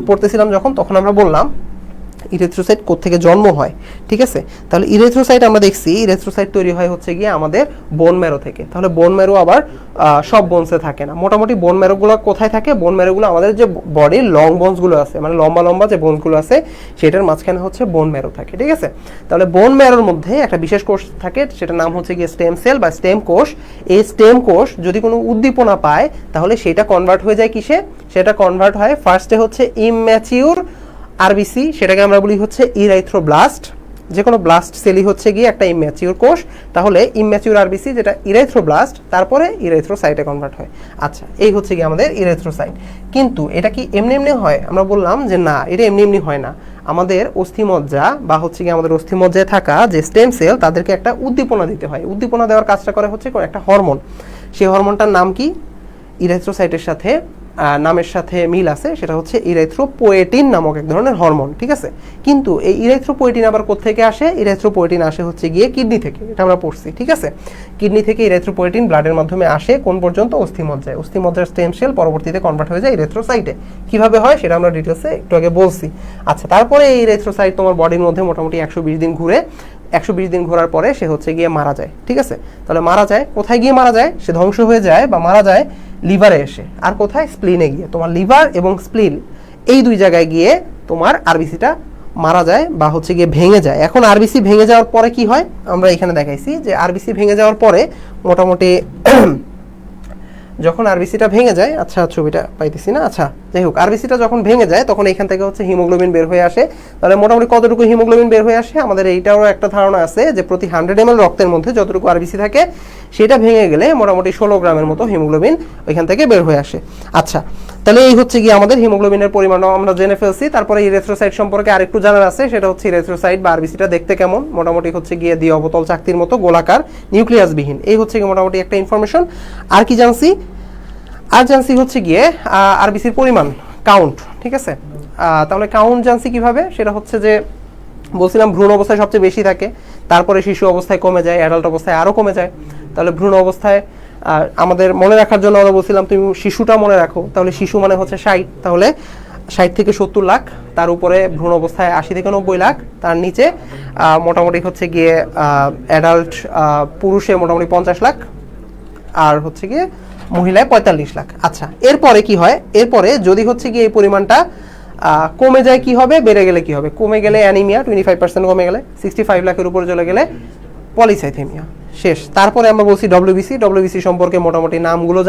পড়তেছিলাম যখন, তখন আমরা বললাম ইরেথ্রোসাইট কোত্থেকে জন্ম হয়, ঠিক আছে? তাহলে ইরেথ্রোসাইট আমরা দেখছি ইরেথ্রোসাইট তৈরি হয় হচ্ছে গিয়ে আমাদের বোন ম্যারো থেকে। তাহলে বোন ম্যারো আবার সব বোনসে থাকে না, মোটামুটি বোন ম্যারোগুলো কোথায় থাকে? বোন ম্যারোগুলো আমাদের যে বডির লং বোনসগুলো আছে, মানে লম্বা লম্বা যে বোনসগুলো আছে সেটার মাঝখানে হচ্ছে বোন ম্যারো থাকে, ঠিক আছে? তাহলে বোন ম্যারোর মধ্যে একটা বিশেষ কোষ থাকে, সেটার নাম হচ্ছে গিয়ে স্টেম সেল বা স্টেম কোষ। এই স্টেম কোষ যদি কোনো উদ্দীপনা পায় তাহলে সেটা কনভার্ট হয়ে যায় কিসে? সেটা কনভার্ট হয় ফার্স্টে হচ্ছে ইম্যাচিউর আরবিসি, সেটাকে আমরা বলি হচ্ছে ইরাইথ্রোব্লাস্ট। যে কোনো ব্লাস্ট সেলই হচ্ছে গিয়ে একটা ইম্যাচিউর কোষ। তাহলে ইম্যাচিউর আরবিসি যেটা ইরাইথ্রোব্লাস্ট, তারপরে ইরাইথ্রোসাইটে কনভার্ট হয়। আচ্ছা, এই হচ্ছে গিয়ে আমাদের ইরাইথ্রোসাইট। কিন্তু এটা কি এমনি এমনি হয়? আমরা বললাম যে না, এটা এমনি এমনি হয় না। আমাদের অস্থিমজ্জা বা হচ্ছে গিয়ে আমাদের অস্থিমজ্জায় থাকা যে স্টেম সেল, তাদেরকে একটা উদ্দীপনা দিতে হয়। উদ্দীপনা দেওয়ার কাজটা করে হচ্ছে একটা হরমোন। সেই হরমোনটার নাম কি? ইরাইথ্রোসাইটের সাথে নামের সাথে মিল আছে, সেটা হচ্ছে ইরাইথ্রোপোয়েটিন নামক এক ধরনের হরমোন, ঠিক আছে? কিন্তু এই ইরাইথ্রোপোয়েটিন আবার কোত্থেকে আসে? ইরাইথ্রোপোয়েটিন আসে হচ্ছে গিয়ে কিডনি থেকে, এটা আমরা পড়ছি, ঠিক আছে? কিডনি থেকে ইরাইথ্রোপোয়েটিন ব্লাডের মাধ্যমে আসে কোন পর্যন্ত? অস্থিমজ্জায়। অস্থিমজ্জার স্টেম সেল পরবর্তীতে কনভার্ট হয়ে যায় ইরাইথ্রোসাইটে। কিভাবে হয় সেটা আমরা ডিটেলসে একটু আগে বলছি। আচ্ছা, তারপরে এই ইরাইথ্রোসাইট তোমার বডির মধ্যে মোটামুটি 120 দিন ঘুরে 120 দিন ঘোরার পরে সে হচ্ছে গিয়ে মারা যায়, ঠিক আছে। তাহলে মারা যায় কোথায় গিয়ে মারা যায়, সে ধ্বংস হয়ে যায় বা মারা যায় লিভারে এসে, আর কোথায়, স্প্লিনে গিয়ে। তোমার লিভার এবং স্প্লিন এই দুই জায়গায় গিয়ে তোমার আরবিসিটা মারা যায় বা হচ্ছে গিয়ে ভেঙে যায়। এখন আরবিসি ভেঙে যাওয়ার পরে কি হয়, আমরা এখানে দেখাইছি যে আরবিসি ভেঙে যাওয়ার পরে মোটামুটি যখন আরবিসিটা ভেঙে যায়, আচ্ছা ছবিটা পাইতেছি না, আচ্ছা যাই হোক, আরবিসিটা যখন ভেঙে যায় তখন এখান থেকে হচ্ছে হিমোগ্লোবিন বের হয়ে আসে। তাহলে মোটামুটি কতটুকু হিমোগ্লোবিন বের হয়ে আসে, আমাদের এইটারও একটা ধারণা আছে যে প্রতি 100 ml রক্তের মধ্যে যতটুকু আরবিসি থাকে সেটা ভেঙে গেলে মোটামুটি 16 গ্রামের মতো হিমোগ্লোবিন ওইখান থেকে বের হয়ে আসে। আচ্ছা, তাহলে এই হচ্ছে গিয়ে আমাদের হিমোগ্লোবিনের পরিমাণও আমরা জেনে ফেলছি। তারপরে ইরেথ্রোসাইট সম্পর্কে আরেকটু জানার আছে, সেটা হচ্ছে ইরেথ্রোসাইট বা আরবিসিটা দেখতে কেমন, মোটামুটি হচ্ছে গিয়ে দ্বি অবতল চাকতির মতো গোলাকার, নিউক্লিয়াসবিহীন। এই হচ্ছে গিয়ে মোটামুটি একটা ইনফরমেশন। আর কি জানছি, আর জানছি হচ্ছে গিয়ে আরবিসির পরিমাণ, কাউন্ট, ঠিক আছে। তাহলে কাউন্ট জানছি কিভাবে, সেটা হচ্ছে যে বলছিলাম ভ্রূণ অবস্থায় সবচেয়ে বেশি থাকে, তারপরে শিশু অবস্থায় কমে যায়, অ্যাডাল্ট অবস্থায় আরও কমে যায়। তাহলে ভ্রূণ অবস্থায় আমাদের মনে রাখার জন্য আমরা বলছিলাম তুমি শিশুটা মনে রাখো, তাহলে শিশু মানে হচ্ছে 60, তাহলে 60 থেকে 70 লাখ, তার উপরে ভ্রূণ অবস্থায় 80 থেকে 90 লাখ, তার নিচে মোটামুটি হচ্ছে গিয়ে অ্যাডাল্ট পুরুষে মোটামুটি 50 লাখ, আর হচ্ছে গিয়ে মহিলায় 45 লাখ। আচ্ছা, এরপরে কি হয়, এরপরে যদি হচ্ছে গিয়ে এই পরিমাণটা কমে যায় কি হবে, বেড়ে গেলে কি হবে, কমে গেলে অ্যানিমিয়া 25% কমে গেলে, 65 লাখের উপরে চলে গেলে পলিসাইথেমিয়া, শেষ। তারপরে আমরা বলছি ডব্লিউবিসি সম্পর্কে মোটামুটি নামগুলো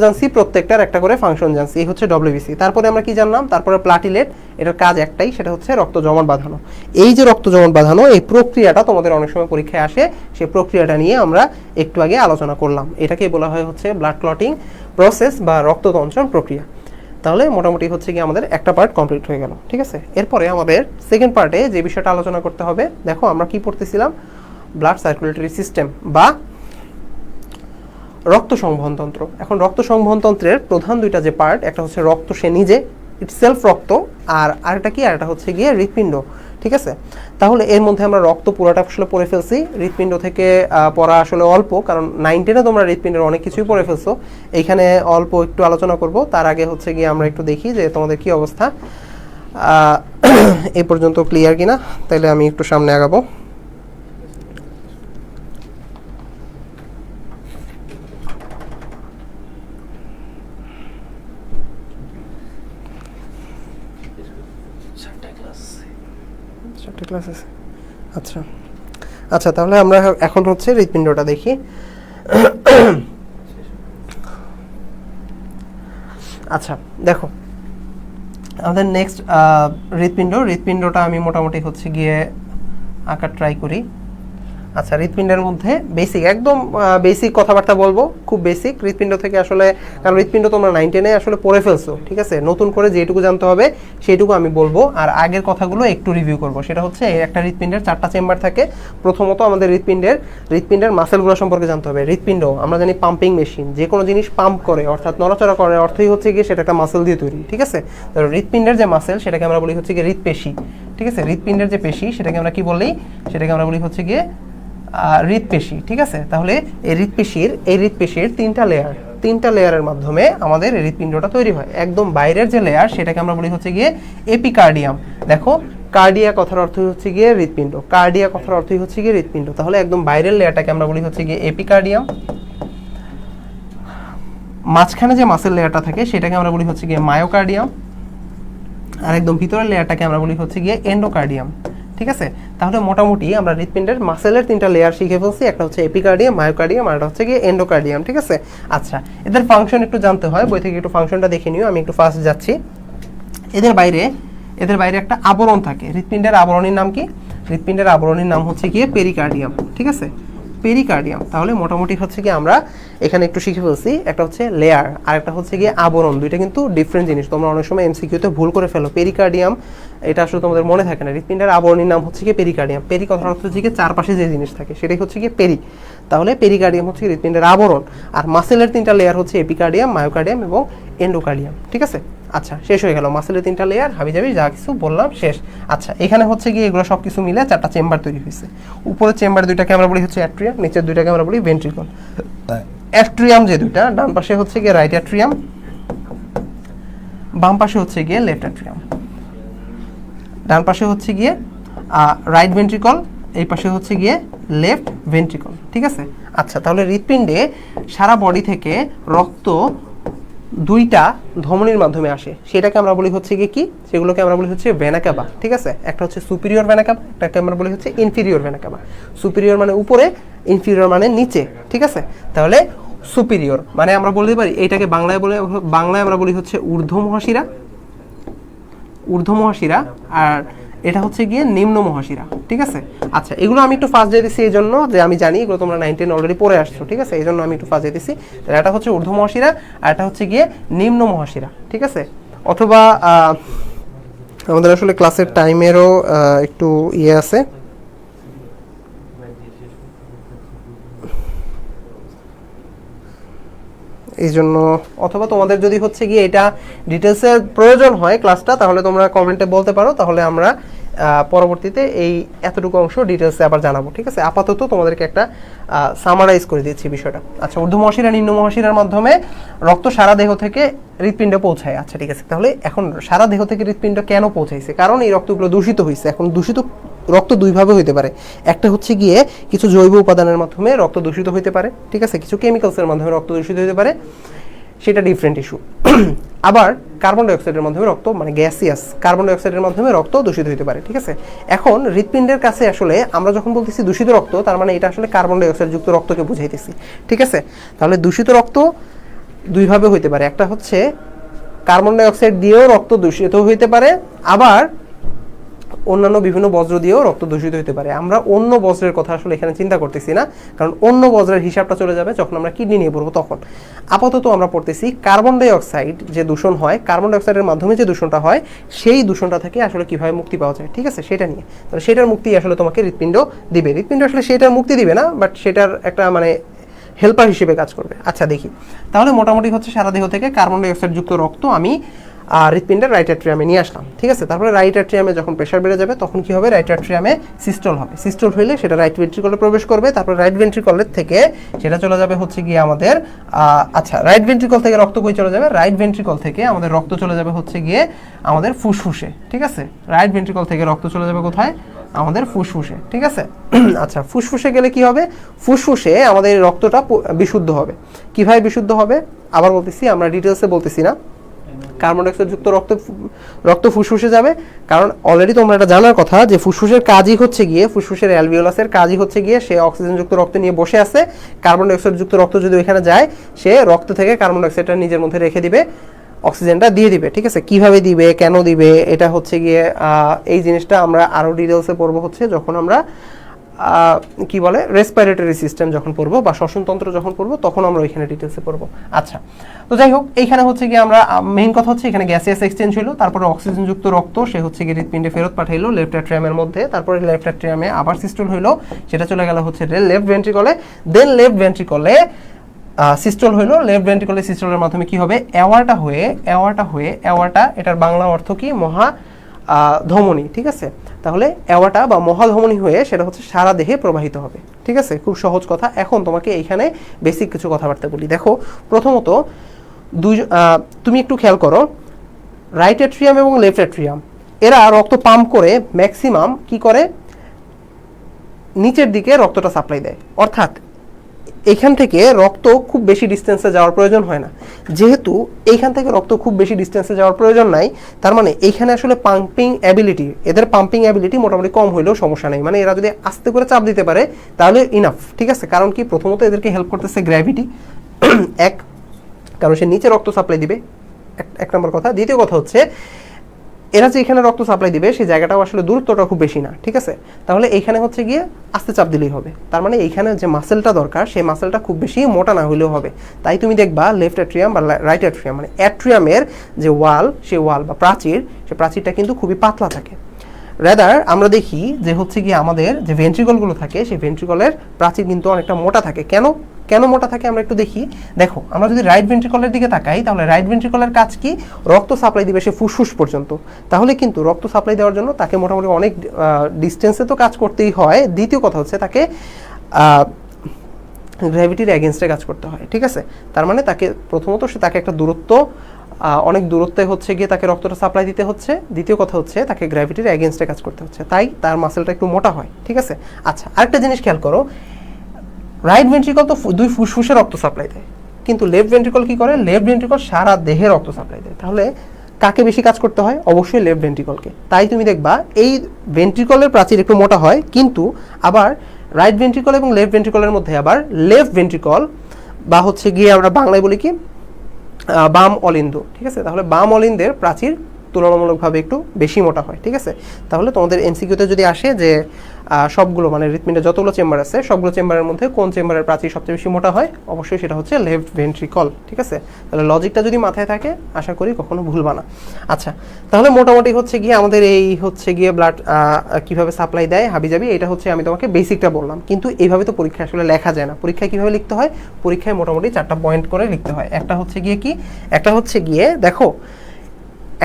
জানছি, প্রত্যেকটার একটা করে ফাংশন জানছি, এই হচ্ছে ডব্লিউবিসি। তারপরে আমরা কি জানলাম, তারপরে প্লাটিলেট, এটার কাজ একটাই, সেটা হচ্ছে রক্ত জমাট বাঁধানো। এই যে রক্ত জমাট বাঁধানো, এই প্রক্রিয়াটা তোমাদের অনেক সময় পরীক্ষায় আসে, সেই প্রক্রিয়াটা নিয়ে আমরা একটু আগে আলোচনা করলাম। এটাকে বলা হয় হচ্ছে ব্লাড ক্লটিং প্রসেস বা রক্ততঞ্চন প্রক্রিয়া। তাহলে মোটামুটি হচ্ছে কি আমাদের একটা পার্ট কমপ্লিট হয়ে গেল, ঠিক আছে। এরপরে আমাদের সেকেন্ড পার্টে যে বিষয়টা আলোচনা করতে হবে, দেখো আমরা কি পড়তেছিলাম, ব্লাড সার্কুলেটরি সিস্টেম বা রক্ত সংবহনতন্ত্র। এখন রক্ত সংবহনতন্ত্রের প্রধান দুইটা যে পার্ট, একটা হচ্ছে রক্ত সে নিজে, ইটসেলফ রক্ত, আর আরেকটা কি, আরেকটা হচ্ছে গিয়ে হৃৎপিণ্ড, ঠিক আছে। তাহলে এর মধ্যে আমরা রক্ত পুরোটা আসলে পড়ে ফেলছি, হৃৎপিণ্ড থেকে পড়া আসলে অল্প, কারণ 9-10-এ তোমরা হৃৎপিণ্ডের অনেক কিছুই পড়ে ফেলছো, এইখানে অল্প একটু আলোচনা করব। তার আগে হচ্ছে গিয়ে আমরা একটু দেখি যে তোমাদের কি অবস্থা, এই পর্যন্ত ক্লিয়ার কিনা। তাইলে আমি একটু সামনে আগাবো। ক্লাস আছে, আচ্ছা আচ্ছা, তাহলে আমরা এখন হচ্ছে হৃৎপিণ্ডটা দেখি। আচ্ছা দেখো, আমাদের নেক্সট হৃৎপিণ্ডটা আমি মোটামুটি হচ্ছে গিয়ে আঁকার ট্রাই করি। আচ্ছা, হৃৎপিণ্ডের মধ্যে বেসিক, একদম বেসিক কথাবার্তা বলবো, খুব বেসিক হৃৎপিণ্ড থেকে আসলে, কারণ হৃৎপিণ্ড তোমরা 9-10-এ আসলে পড়ে ফেলছো, ঠিক আছে। নতুন করে যেটুকু জানতে হবে সেইটুকু আমি বলবো, আর আগের কথাগুলো একটু রিভিউ করব। সেটা হচ্ছে একটা হৃৎপিণ্ডের 4টা চেম্বার থাকে। প্রথমত আমাদের হৃৎপিণ্ডের মাসেলগুলো সম্পর্কে জানতে হবে। হৃৎপিণ্ড আমরা জানি পাম্পিং মেশিন, যে কোনো জিনিস পাম্প করে অর্থাৎ নড়াচড়া করে, অর্থই হচ্ছে গিয়ে সেটা একটা মাসেল দিয়ে তৈরি, ঠিক আছে। তাহলে হৃৎপিণ্ডের যে মাসেল সেটাকে আমরা বলি হচ্ছে গিয়ে হৃৎপেশি, ঠিক আছে। হৃৎপিণ্ডের যে পেশি সেটাকে আমরা কি বলি, সেটাকে আমরা বলি হচ্ছে গিয়ে হৃৎপেশি, ঠিক আছে। তাহলে এই হৃৎপেশির 3টা লেয়ারের মাধ্যমে আমাদের হৃৎপিণ্ডটা তৈরি হয়। একদম বাইরের যে লেয়ার সেটাকে আমরা বলি হচ্ছে গিয়ে এপিকার্ডিয়াম। দেখো, কার্ডিয়া কথার অর্থই হচ্ছে গিয়ে হৃৎপিণ্ড, কার্ডিয়া কথার অর্থই হচ্ছে গিয়ে হৃৎপিণ্ড। তাহলে একদম বাইরের লেয়ারটাকে আমরা বলি হচ্ছে গিয়ে এপিকার্ডিয়াম। মাঝখানে যে মাসেল লেয়ারটা থাকে সেটাকে আমরা বলি হচ্ছে গিয়ে মায়োকার্ডিয়াম, আর একদম ভিতরের লেয়ারটাকে আমরা বলি হচ্ছে গিয়ে এন্ডোকার্ডিয়াম, ঠিক আছে। তাহলে মোটামুটি আমরা হৃৎপিণ্ডের মাসেলের 3টা লেয়ার শিখে ফেলছি, একটা হচ্ছে এপিকার্ডিয়াম, মায়োকার্ডিয়াম, আর একটা হচ্ছে গিয়ে এন্ডোকার্ডিয়াম, ঠিক আছে। আচ্ছা, এদের ফাংশন একটু জানতে হয়, বই থেকে একটু ফাংশনটা দেখে নিও, আমি একটু ফার্স্ট যাচ্ছি। এদের বাইরে একটা আবরণ থাকে। হৃৎপিণ্ডের আবরণীর নাম কি, হৃৎপিণ্ডের আবরণীর নাম হচ্ছে গিয়ে পেরিকার্ডিয়াম, ঠিক আছে, পেরিকার্ডিয়াম। তাহলে মোটামুটি হচ্ছে কি আমরা এখানে একটু শিখে ফেলছি, একটা হচ্ছে লেয়ার আর একটা হচ্ছে গিয়ে আবরণ, দুইটা কিন্তু ডিফারেন্ট জিনিস। তোমরা অনেক সময় এমসিকিউতে ভুল করে ফেলো, পেরিকার্ডিয়াম এটা আসলে তোমাদের মনে থাকে না। হৃৎপিণ্ডের আবরণীর নাম হচ্ছে গিয়ে পেরিকার্ডিয়াম। পেরি কথার অর্থ হচ্ছে গিয়ে চারপাশে যে জিনিস থাকে সেটাই হচ্ছে গিয়ে পেরি। তাহলে পেরিকার্ডিয়াম হচ্ছে হৃৎপিণ্ডের আবরণ, আর মাসেলের 3টা লেয়ার হচ্ছে এপিকার্ডিয়াম, মায়োকার্ডিয়াম এবং এন্ডোকার্ডিয়াম, ঠিক আছে। আচ্ছা, শেষ হয়ে গেল মাসেলের 3টা লেয়ার, হাবিজাবি যা কিছু বললাম শেষ। আচ্ছা, এখানে হচ্ছে গিয়ে এগুলো সব কিছু মিলে 4টা চেম্বার তৈরি হয়েছে। উপরের চেম্বার দুইটাকে আমরা বলি হচ্ছে অ্যাট্রিয়াম, নিচের দুইটাকে আমরা বলি ভেন্ট্রিকল। অ্যাট্রিয়াম যে দুইটা, ডান পাশে হচ্ছে গিয়ে রাইট অ্যাট্রিয়াম, বাম পাশে হচ্ছে গিয়ে লেফট অ্যাট্রিয়াম। ডান পাশে হচ্ছে গিয়ে রাইট ভেন্ট্রিকল, এই পাশে হচ্ছে গিয়ে লেফট ভেন্ট্রিকল, ঠিক আছে। আচ্ছা, তাহলে হৃৎপিণ্ডে সারা বডি থেকে রক্ত দুইটা ধমনির মাধ্যমে আসে, সেটাকে আমরা বলি হচ্ছে গিয়ে কি, সেগুলোকে আমরা বলি হচ্ছে ভেনা ক্যাভা, ঠিক আছে। একটা হচ্ছে সুপিরিয়র ভেনা ক্যাভা, একটাকে আমরা বলি হচ্ছে ইনফিরিয়র ভেনা ক্যাভা। সুপিরিয়র মানে উপরে, ইনফিরিয়র মানে নিচে, ঠিক আছে। তাহলে সুপিরিয়র মানে আমরা বলতে পারি এইটাকে বাংলায় আমরা বলি হচ্ছে ঊর্ধ্ব মহাশিরা, আর এটা হচ্ছে গিয়ে নিম্ন মহাশিরা, ঠিক আছে। আচ্ছা, এগুলো আমি একটু ফাস্ট যেতেছি এই জন্য যে আমি জানি এগুলো তোমরা 9 10 অলরেডি পড়ে আসছো, ঠিক আছে, এই জন্য আমি একটু ফাস্ট যেতেছি। তাহলে এটা হচ্ছে ঊর্ধ্ব মহাশিরা আর এটা হচ্ছে গিয়ে নিম্ন মহাশিরা, ঠিক আছে। অথবা আমাদের আসলে ক্লাসের টাইমেরও একটু ইয়ে আছে, এই জন্য অথবা তোমাদের যদি হচ্ছে গিয়ে এটা ডিটেলসের প্রয়োজন হয় ক্লাসটা, তাহলে তোমরা কমেন্টে বলতে পারো, তাহলে আমরা পরবর্তীতে এই এতটুকু অংশ ডিটেলসে আবার জানাবো, ঠিক আছে। আপাতত তোমাদেরকে একটা সামারাইজ করে দিচ্ছি বিষয়টা। আচ্ছা, ঊর্ধ্ব মহাশিরা নিম্ন মহাশিরার মাধ্যমে রক্ত সারা দেহ থেকে হৃৎপিণ্ডে পৌঁছায়। আচ্ছা, ঠিক আছে। তাহলে এখন সারা দেহ থেকে হৃৎপিণ্ড কেন পৌঁছাইছে? কারণ এই রক্তগুলো দূষিত হয়েছে। এখন দূষিত রক্ত দুইভাবে হইতে পারে, একটা হচ্ছে গিয়ে কিছু জৈব উপাদানের মাধ্যমে রক্ত দূষিত হইতে পারে, ঠিক আছে, কিছু কেমিক্যালসের মাধ্যমে রক্ত দূষিত হইতে পারে, সেটা ডিফারেন্ট ইস্যু। আবার কার্বন ডাইঅক্সাইডের মাধ্যমে রক্ত মানে গ্যাসিয়াস কার্বন ডাইঅক্সাইডের মাধ্যমে রক্ত দূষিত হতে পারে, ঠিক আছে। এখন হৃৎপিণ্ডের কাছে আসলে আমরা যখন বলতেছি দূষিত রক্ত, তার মানে এটা আসলে কার্বন ডাইঅক্সাইড যুক্ত রক্তকে বুঝাইতেছি, ঠিক আছে। তাহলে দূষিত রক্ত দুইভাবে হইতে পারে, একটা হচ্ছে কার্বন ডাইঅক্সাইড দিয়েও রক্ত দূষিত হইতে পারে, আবার অন্যান্য বিভিন্ন বজ্র দিয়েও রক্ত দূষিত হতে পারে। আমরা অন্য বজ্রের কথা আসলে এখানে চিন্তা করতেছি না, কারণ অন্য বজ্রের হিসাবটা চলে যাবে যখন আমরা কিডনি নিয়ে পড়বো তখন। আপাতত আমরা পড়তেছি কার্বন ডাইঅক্সাইড যে দূষণ হয়, কার্বন ডাইঅক্সাইডের মাধ্যমে যে দূষণটা হয়, সেই দূষণটা থেকে আসলে কিভাবে মুক্তি পাওয়া যায়, ঠিক আছে, সেটা নিয়ে। তাহলে সেটার মুক্তি আসলে তোমাকে হৃৎপিণ্ড দিবে। হৃৎপিণ্ড আসলে সেটার মুক্তি দিবে না, বাট সেটার একটা মানে হেল্পার হিসেবে কাজ করবে। আচ্ছা, দেখি তাহলে মোটামুটি হচ্ছে সারা দেহ থেকে কার্বন ডাইঅক্সাইড যুক্ত রক্ত আমি হৃৎপিণ্ডের রাইট অ্যাট্রিয়ামে নিয়ে আসলাম, ঠিক আছে। তারপরে রাইট অ্যাট্রিয়ামে যখন প্রেশার বেড়ে যাবে তখন কি হবে, রাইট অ্যাট্রিয়ামে সিস্টল হবে। সিস্টল হইলে সেটা রাইট ভেন্ট্রিকলে প্রবেশ করবে, তারপরে রাইট ভেন্ট্রিকলের থেকে সেটা চলে যাবে হচ্ছে গিয়ে আমাদের আচ্ছা, রাইট ভেন্ট্রিকল থেকে রক্ত কই চলে যাবে, রাইট ভেন্ট্রিকল থেকে আমাদের রক্ত চলে যাবে হচ্ছে গিয়ে আমাদের ফুসফুসে, ঠিক আছে। রাইট ভেন্ট্রিকল থেকে রক্ত চলে যাবে কোথায়, আমাদের ফুসফুসে, ঠিক আছে। আচ্ছা, ফুসফুসে গেলে কি হবে, ফুসফুসে আমাদের রক্তটা বিশুদ্ধ হবে। কিভাবে বিশুদ্ধ হবে আবার বলতেছি, আমরা ডিটেলসে বলতেছি না। কার্বন ডাইঅক্সাইড যুক্ত রক্ত ফুসফুসে যাবে, কারণ অলরেডি তোমরা এটা জানার কথা যে ফুসফুসের কাজই হচ্ছে গিয়ে, ফুসফুসের অ্যালভিওলাসের কাজই হচ্ছে গিয়ে সে অক্সিজেন যুক্ত রক্ত নিয়ে বসে আছে। কার্বন ডাইঅক্সাইড যুক্ত রক্ত যদি ওখানে যায়, সে রক্ত থেকে কার্বন ডাইঅক্সাইডটা নিজের মধ্যে রেখে দিবে, অক্সিজেনটা দিয়ে দিবে, ঠিক আছে। কিভাবে দিবে, কেন দিবে, এটা হচ্ছে গিয়ে এই জিনিসটা আমরা আরো ডিটেলসে পড়বো হচ্ছে যখন আমরা কি বলে রেসপিরেটরি সিস্টেম যখন পড়বো বা শ্বসনতন্ত্র যখন পড়বো, তখন আমরা ওইখানে ডিটেলসে পড়বো। আচ্ছা, তো যাই হোক, এইখানে হচ্ছে গিয়ে আমরা মেইন কথা হচ্ছে এখানে গ্যাসিয়াস এক্সচেঞ্জ হলো, তারপরে অক্সিজেন যুক্ত রক্ত সে হচ্ছে গিয়ে হৃৎপিণ্ডে ফেরত পাঠাইলো লেফট অ্যাট্রিয়ামের মধ্যে, তারপরে লেফট অ্যাট্রিয়ামে আবার সিস্টল হইলো, সেটা চলে গেল হচ্ছে লেফট ভেন্ট্রিকলে, দেন লেফট ভেন্ট্রিকলে সিস্টল হইলো। লেফট ভেন্ট্রিকলে সিস্টলের মাধ্যমে কি হবে, অ্যাওয়ার্টা এটার বাংলা অর্থ কি, মহা ধমনী, ঠিক আছে। তাহলে অ্যাওয়াটা বা মহাধমনী হয়ে সেটা হচ্ছে সারা দেহে প্রবাহিত হবে, ঠিক আছে। খুব সহজ কথা। এখন তোমাকে এইখানে বেসিক কিছু কথাবার্তা বলি। দেখো, প্রথমত তুমি একটু খেয়াল করো, রাইট অ্যাট্রিয়াম এবং লেফট অ্যাট্রিয়াম এরা রক্ত পাম্প করে ম্যাক্সিমাম কি করে, নিচের দিকে রক্তটা সাপ্লাই দেয়, অর্থাৎ এইখান থেকে রক্ত খুব বেশি ডিস্টেন্সে যাওয়ার প্রয়োজন হয় না। যেহেতু এইখান থেকে রক্ত খুব বেশি ডিস্টেন্সে যাওয়ার প্রয়োজন নাই, তার মানে এইখানে আসলে এদের পাম্পিং অ্যাবিলিটি মোটামুটি কম হইলেও সমস্যা নেই। মানে এরা যদি আস্তে করে চাপ দিতে পারে তাহলে ইনাফ, ঠিক আছে। কারণ কি, প্রথমত এদেরকে হেল্প করতেছে গ্র্যাভিটি, কারণ সে নিচে রক্ত সাপ্লাই দিবে, এক নম্বর কথা। দ্বিতীয় কথা হচ্ছে এরা যে এখানে রক্ত সাপ্লাই দিবে সেই জায়গাটাও আসলে দূরত্বটা খুব বেশি না, ঠিক আছে। তাহলে এইখানে হচ্ছে গিয়ে আস্তে চাপ দিলেই হবে। তার মানে এইখানে যে মাসেলটা দরকার সেই মাসেলটা খুব বেশি মোটা না হলেও হবে। তাই তুমি দেখবা লেফট অ্যাট্রিয়াম বা রাইট অ্যাট্রিয়াম মানে অ্যাট্রিয়ামের যে ওয়াল, সেই ওয়াল বা প্রাচীর, সেই প্রাচীরটা কিন্তু খুবই পাতলা থাকে। রেদার আমরা দেখি যে হচ্ছে গিয়ে আমাদের যে ভেন্ট্রিকলগুলো থাকে সেই ভেন্ট্রিকলের প্রাচীর কিন্তু অনেকটা মোটা থাকে। কেন মোটা থাকে আমরা একটু দেখি। দেখো, আমরা যদি রাইট ভেন্ট্রিকলের দিকে তাকাই, তাহলে রাইট ভেন্ট্রিকলের কাজ কি, রক্ত সাপ্লাই দিবে সে ফুসফুস পর্যন্ত। তাহলে কিন্তু রক্ত সাপ্লাই দেওয়ার জন্য তাকে মোটামুটি অনেক ডিস্টেন্সে তো কাজ করতেই হয়। দ্বিতীয় কথা হচ্ছে তাকে গ্র্যাভিটির এগেনস্টে কাজ করতে হয়, ঠিক আছে। তার মানে তাকে প্রথমত তাকে একটা দূরত্ব অনেক দূরত্বে হচ্ছে গিয়ে তাকে রক্তটা সাপ্লাই দিতে হচ্ছে, দ্বিতীয় কথা হচ্ছে তাকে গ্র্যাভিটির এগেনস্টে কাজ করতে হচ্ছে, তাই তার মাসেলটা একটু মোটা হয়, ঠিক আছে। আচ্ছা, আরেকটা জিনিস খেয়াল করো, রাইট ভেন্ট্রিকল তো দুই ফুসফুসে রক্ত সাপ্লাই দেয়, কিন্তু লেফট ভেন্ট্রিকল কি করে, লেফট ভেন্ট্রিকল সারা দেহে রক্ত সাপ্লাই দেয়। তাহলে কাকে বেশি কাজ করতে হয়, অবশ্যই লেফট ভেন্ট্রিকলকে। তাই তুমি দেখবা এই ভেন্ট্রিকলের প্রাচীর একটু মোটা হয়, কিন্তু আবার রাইট ভেন্ট্রিকল এবং লেফট ভেন্ট্রিকলের মধ্যে আবার লেফট ভেন্ট্রিকল বা হচ্ছে গিয়ে আমরা বাংলায় বলি কি বাম অলিন্দ, ঠিক আছে। তাহলে বাম অলিন্দের প্রাচীর তুলনামূলকভাবে একটু বেশি মোটা হয়, ঠিক আছে। তাহলে তোমাদের এমসিকিউতে যদি আসে যে সবগুলো মানে হৃৎপিণ্ডের যতগুলো চেম্বার আছে সবগুলো চেম্বারের মধ্যে কোন চেম্বারের প্রাচীর সবচেয়ে বেশি মোটা হয়, অবশ্যই সেটা হচ্ছে লেফট ভেন্ট্রিকল, ঠিক আছে। তাহলে লজিকটা যদি মাথায় থাকে আশা করি কখনো ভুলবা না। আচ্ছা, তাহলে মোটামুটি হচ্ছে গিয়ে আমাদের এই হচ্ছে গিয়ে ব্লাড কিভাবে সাপ্লাই দেয় হাবিজাবি, এটা হচ্ছে আমি তোমাকে বেসিকটা বললাম, কিন্তু এইভাবে তো পরীক্ষায় আসলে লেখা যায় না। পরীক্ষায় কিভাবে লিখতে হয়, পরীক্ষায় মোটামুটি 4টা পয়েন্ট করে লিখতে হয়। একটা হচ্ছে গিয়ে কি, একটা হচ্ছে গিয়ে দেখো,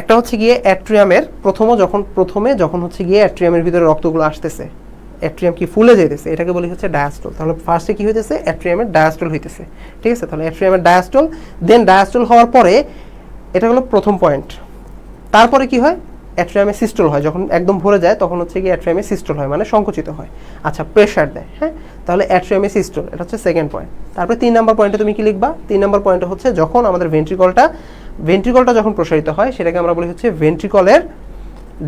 একটা হচ্ছে গিয়ে অ্যাট্রিয়ামের প্রথমে যখন হচ্ছে গিয়ে অ্যাট্রিয়ামের ভিতরে রক্তগুলো আসতেছে, অ্যাট্রিয়াম কি ফুলে যেতেছে, এটাকে বলি হচ্ছে ডায়াস্টল। তাহলে ফার্স্টে কি হইতেছে, অ্যাট্রিয়ামের ডায়াস্টল হইতেছে, ঠিক আছে। তাহলে অ্যাট্রিয়ামের ডায়াস্টল, দেন ডায়াস্টল হওয়ার পরে এটা হলো প্রথম পয়েন্ট। তারপরে কি হয়, অ্যাট্রিয়ামে সিস্টল হয়, যখন একদম ভরে যায় তখন হচ্ছে গিয়ে অ্যাট্রিয়ামে সিস্টল হয়, মানে সংকুচিত হয়। আচ্ছা, প্রেশার দেয়, হ্যাঁ, তাহলে অ্যাট্রিয়ামে সিস্টল, এটা হচ্ছে সেকেন্ড পয়েন্ট। তারপরে 3 নম্বর পয়েন্টে তুমি কি লিখবা, 3 নম্বর পয়েন্টে হচ্ছে যখন আমাদের ভেন্ট্রিকলটা যখন প্রসারিত হয় সেটাকে আমরা বলি হচ্ছে ভেন্ট্রিকলের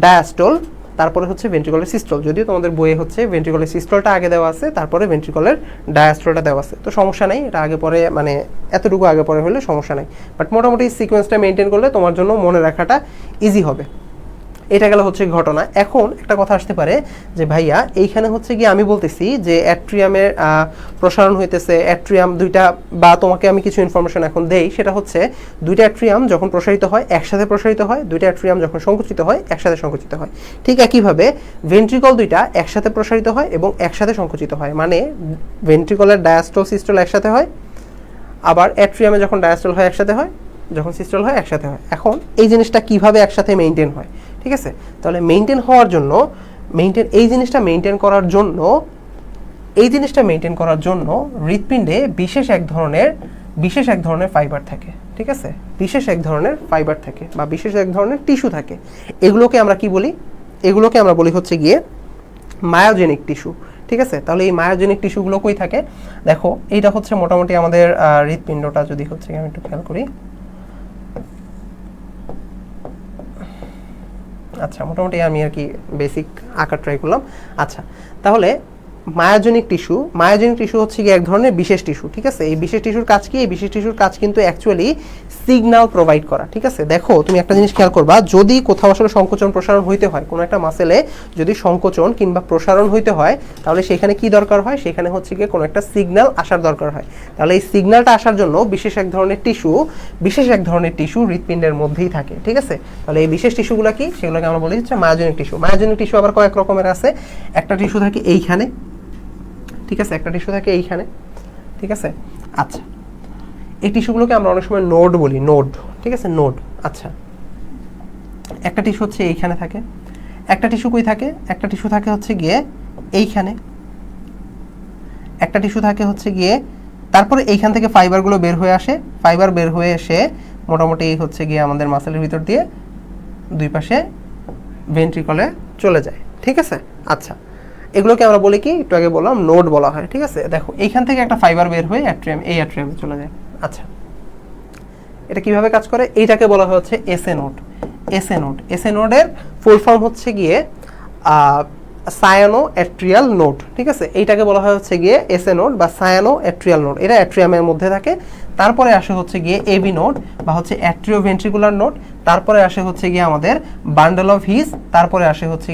ডায়াস্টল, তারপরে হচ্ছে ভেন্ট্রিকলের সিস্টল। যদিও তোমাদের বইয়ে হচ্ছে ভেন্ট্রিকলের সিস্টলটা আগে দেওয়া আছে, তারপরে ভেন্ট্রিকলের ডায়াস্টলটা দেওয়া আছে, তো সমস্যা নেই, এটা আগে পরে মানে এতটুকু আগে পরে হলে সমস্যা নেই, বাট মোটামুটি সিকোয়েন্সটা মেনটেন করলে তোমার জন্য মনে রাখাটা ইজি হবে। এটা গেল হচ্ছে ঘটনা। এখন একটা কথা আসতে পারে যে ভাইয়া এইখানে হচ্ছে গিয়ে আমি বলতেছি যে অ্যাট্রিয়ামের প্রসারণ হইতেছে, অ্যাট্রিয়াম দুইটা, বা তোমাকে আমি কিছু ইনফরমেশন এখন দেই, সেটা হচ্ছে দুইটা অ্যাট্রিয়াম যখন প্রসারিত হয় একসাথে প্রসারিত হয়, দুইটা অ্যাট্রিয়াম যখন সংকুচিত হয় একসাথে সংকুচিত হয়। ঠিক একইভাবে ভেন্ট্রিকল দুইটা একসাথে প্রসারিত হয় এবং একসাথে সংকুচিত হয়, মানে ভেন্ট্রিকলের ডায়াস্টল সিস্টল একসাথে হয়, আবার অ্যাট্রিয়ামে যখন ডায়াস্টল হয় একসাথে হয়, যখন সিস্টল হয় একসাথে হয়। এখন এই জিনিসটা কিভাবে একসাথে মেইনটেইন হয়, ঠিক আছে। তাহলে মেইনটেইন হওয়ার জন্য এই জিনিসটা মেইনটেইন করার জন্য হৃৎপিণ্ডে বিশেষ এক ধরনের ফাইবার থাকে, ঠিক আছে, বিশেষ এক ধরনের ফাইবার থাকে বা বিশেষ এক ধরনের টিস্যু থাকে। এগুলোকে আমরা কি বলি, এগুলোকে আমরা বলি হচ্ছে গিয়ে মায়োজেনিক টিস্যু, ঠিক আছে। তাহলে এই মায়োজেনিক টিস্যুগুলো কই থাকে, দেখো এইটা হচ্ছে মোটামুটি আমাদের হৃৎপিণ্ডটা, যদি হচ্ছে আমি একটু খেয়াল করি, আচ্ছা মোটামুটি আমি আর কি বেসিক আঁকা ট্রাই করলাম। আচ্ছা, তাহলে মায়োজেনিক টিস্যু হচ্ছে কি এক ধরনের বিশেষ টিস্যু, ঠিক আছে। এই বিশেষ টিস্যুর কাজ কি, এই বিশেষ টিস্যুর কাজ কিন্তু অ্যাকচুয়ালি সিগন্যাল প্রোভাইড করা, ঠিক আছে। দেখো তুমি একটা জিনিস খেয়াল করবা, যদি কোথাও আসলে সংকোচন প্রসারণ হইতে হয়, কোনো একটা মাসেলে যদি সংকোচন কিংবা প্রসারণ হইতে হয়, তাহলে সেখানে কি দরকার হয়, সেখানে হচ্ছে গিয়ে কোনো একটা সিগন্যাল আসার দরকার হয়। তাহলে এই সিগন্যালটা আসার জন্য বিশেষ এক ধরনের টিস্যু হৃৎপিণ্ডের মধ্যেই থাকে, ঠিক আছে। তাহলে এই বিশেষ টিস্যুগুলো কি, সেগুলোকে আমরা বলি হচ্ছে মায়োজেনিক টিস্যু। মায়োজেনিক টিস্যু আবার কয়েক রকমের আছে, একটা টিস্যু থাকে এইখানে, ঠিক আছে, একটা টিস্যু থাকে এইখানে, ঠিক আছে। আচ্ছা, এই টিস্যুগুলোকে আমরা অনেক সময় নোড বলি, ঠিক আছে, নোড। আচ্ছা, একটা টিস্যু হচ্ছে এইখানে থাকে, একটা টিস্যু কই থাকে, একটা টিস্যু থাকে হচ্ছে গিয়ে এইখানে, একটা টিস্যু থাকে হচ্ছে গিয়ে, তারপরে এইখান থেকে ফাইবারগুলো বের হয়ে আসে, ফাইবার বের হয়ে এসে মোটামুটি হচ্ছে গিয়ে আমাদের মাসেলের ভিতর দিয়ে দুই পাশে ভেন্ট্রিকলে চলে যায়, ঠিক আছে। আচ্ছা, এগুলোকে আমরা বলি কি, একটু আগে বললাম নোড বলা হয়, ঠিক আছে। দেখো এইখান থেকে একটা ফাইবার বের হয়ে অ্যাট্রিয়ামে চলে যায়। আচ্ছা, এটা কিভাবে কাজ করে, এইটাকে বলা হচ্ছে এসএ নোড। এর ফুল ফর্ম হচ্ছে গিয়ে সায়ানো অ্যাট্রিয়াল নোড, ঠিক আছে। এইটাকে বলা হয় হচ্ছে গিয়ে এসএ নোড বা সায়ানো অ্যাট্রিয়াল নোড। এটা অ্যাট্রিয়ামের মধ্যে থাকে। তারপরে আসে হচ্ছে গিয়ে এবি নোড বা হচ্ছে অ্যাট্রিওভেন্ট্রিকুলার নোড। তারপরে আসে হচ্ছে গিয়ে আমাদের বান্ডল অফ হিজ, তারপরে আসে হচ্ছে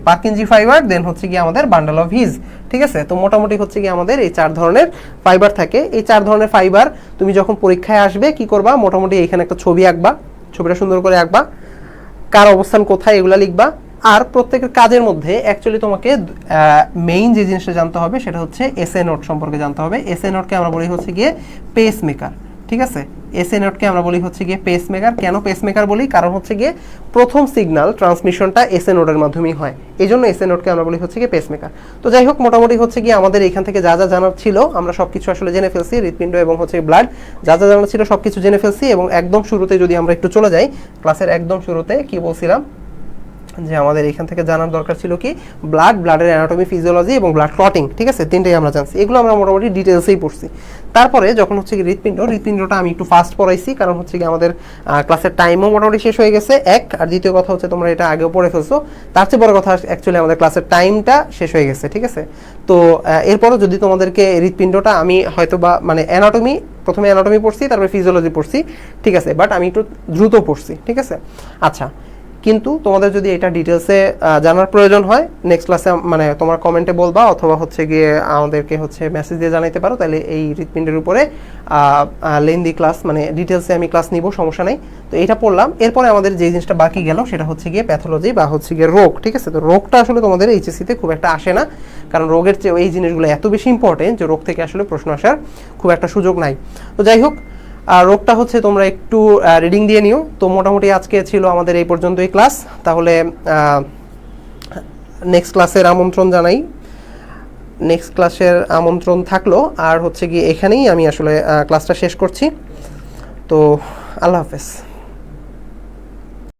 পার্কিনজি ফাইবার, দেন হচ্ছে গিয়ে আমাদের বান্ডল অফ হিজ, ঠিক আছে। তো মোটামুটি হচ্ছে গিয়ে আমাদের এই 4 ধরনের ফাইবার থাকে। এই 4 ধরনের ফাইবার তুমি যখন পরীক্ষায় আসবে কি করবা, মোটামুটি এখানে একটা ছবি আঁকবা, ছবিটা সুন্দর করে আঁকবা, কার অবস্থান কোথায় এগুলা লিখবা। আর প্রত্যেকের কাজের মধ্যে অ্যাকচুয়ালি তোমাকে মেইন যে জিনিসটা জানতে হবে সেটা হচ্ছে এসএ নোড সম্পর্কে জানতে হবে। এসএ নোডকে আমরা বলি হচ্ছে গিয়ে পেস মেকার, ঠিক আছে। এসএ নোডকে আমরা বলি হচ্ছে গিয়ে পেসমেকার। কেন পেসমেকার বলি? কারণ হচ্ছে গিয়ে প্রথম সিগন্যাল ট্রান্সমিশনটা এসএ নোডের মাধ্যমেই হয়, এই জন্য এসএ নোডকে আমরা বলি হচ্ছে গিয়ে পেসমেকার। তো যাই হোক, মোটামুটি হচ্ছে গিয়ে আমাদের এখান থেকে যা যা জানার ছিল আমরা সব কিছু আসলে জেনে ফেলছি। হৃৎপিণ্ড এবং হচ্ছে ব্লাড যা যা জানার ছিল সব কিছু জেনে ফেলছি। এবং একদম শুরুতে যদি আমরা একটু চলে যাই, ক্লাসের একদম শুরুতে কি বলছিলাম, যে আমাদের এখান থেকে জানার দরকার ছিল কি ব্লাডের অ্যানাটমি, ফিজিওলজি এবং ব্লাড ক্লটিং, ঠিক আছে, তিনটেই আমরা জানছি। এগুলো আমরা মোটামুটি ডিটেলসেই পড়ছি। তারপরে যখন হচ্ছে কি হৃৎপিণ্ডটা আমি একটু ফাস্ট পড়াইছি, কারণ হচ্ছে কি আমাদের ক্লাসের টাইমও মোটামুটি শেষ হয়ে গেছে এক, আর দ্বিতীয় কথা হচ্ছে তোমরা এটা আগেও পড়ে ফেলছো। তার চেয়ে বড় কথা অ্যাকচুয়ালি আমাদের ক্লাসের টাইমটা শেষ হয়ে গেছে, ঠিক আছে। তো এরপরও যদি তোমাদেরকে হৃৎপিণ্ডটা আমি হয়তো বা মানে প্রথমে অ্যানাটমি পড়ছি, তারপরে ফিজিওলজি পড়ছি, ঠিক আছে, বাট আমি একটু দ্রুত পড়ছি, ঠিক আছে। আচ্ছা, কিন্তু তোমাদের যদি এটা ডিটেলসে জানার প্রয়োজন হয় নেক্সট ক্লাসে মানে তোমার কমেন্টে বলবা, অথবা হচ্ছে গিয়ে আমাদেরকে হচ্ছে মেসেজ দিয়ে জানাইতে পারো, তাহলে এই হৃৎপিণ্ডের উপরে লেন্দি ক্লাস মানে ডিটেলসে আমি ক্লাস নিব, সমস্যা নেই। তো এটা পড়লাম। এরপরে আমাদের যে জিনিসটা বাকি গেল সেটা হচ্ছে গিয়ে প্যাথোলজি বা হচ্ছে গিয়ে রোগ, ঠিক আছে। তো রোগটা আসলে তোমাদের এইচএসসিতে খুব একটা আসে না, কারণ রোগের চেয়ে এই জিনিসগুলো এত বেশি ইম্পর্টেন্ট যে রোগ থেকে আসলে প্রশ্ন আসার খুব একটা সুযোগ নাই। তো যাই হোক, রোগটা হচ্ছে তোমরা একটু রিডিং দিয়ে নিও। তো মোটামুটি আজকে ছিল আমাদের এই পর্যন্তই ক্লাস। তাহলে নেক্সট ক্লাসের আমন্ত্রণ জানাই, নেক্সট ক্লাসের আমন্ত্রণ থাকলো। আর হচ্ছে গিয়ে এখানেই আমি আসলে ক্লাসটা শেষ করছি। তো আল্লাহ হাফেজ।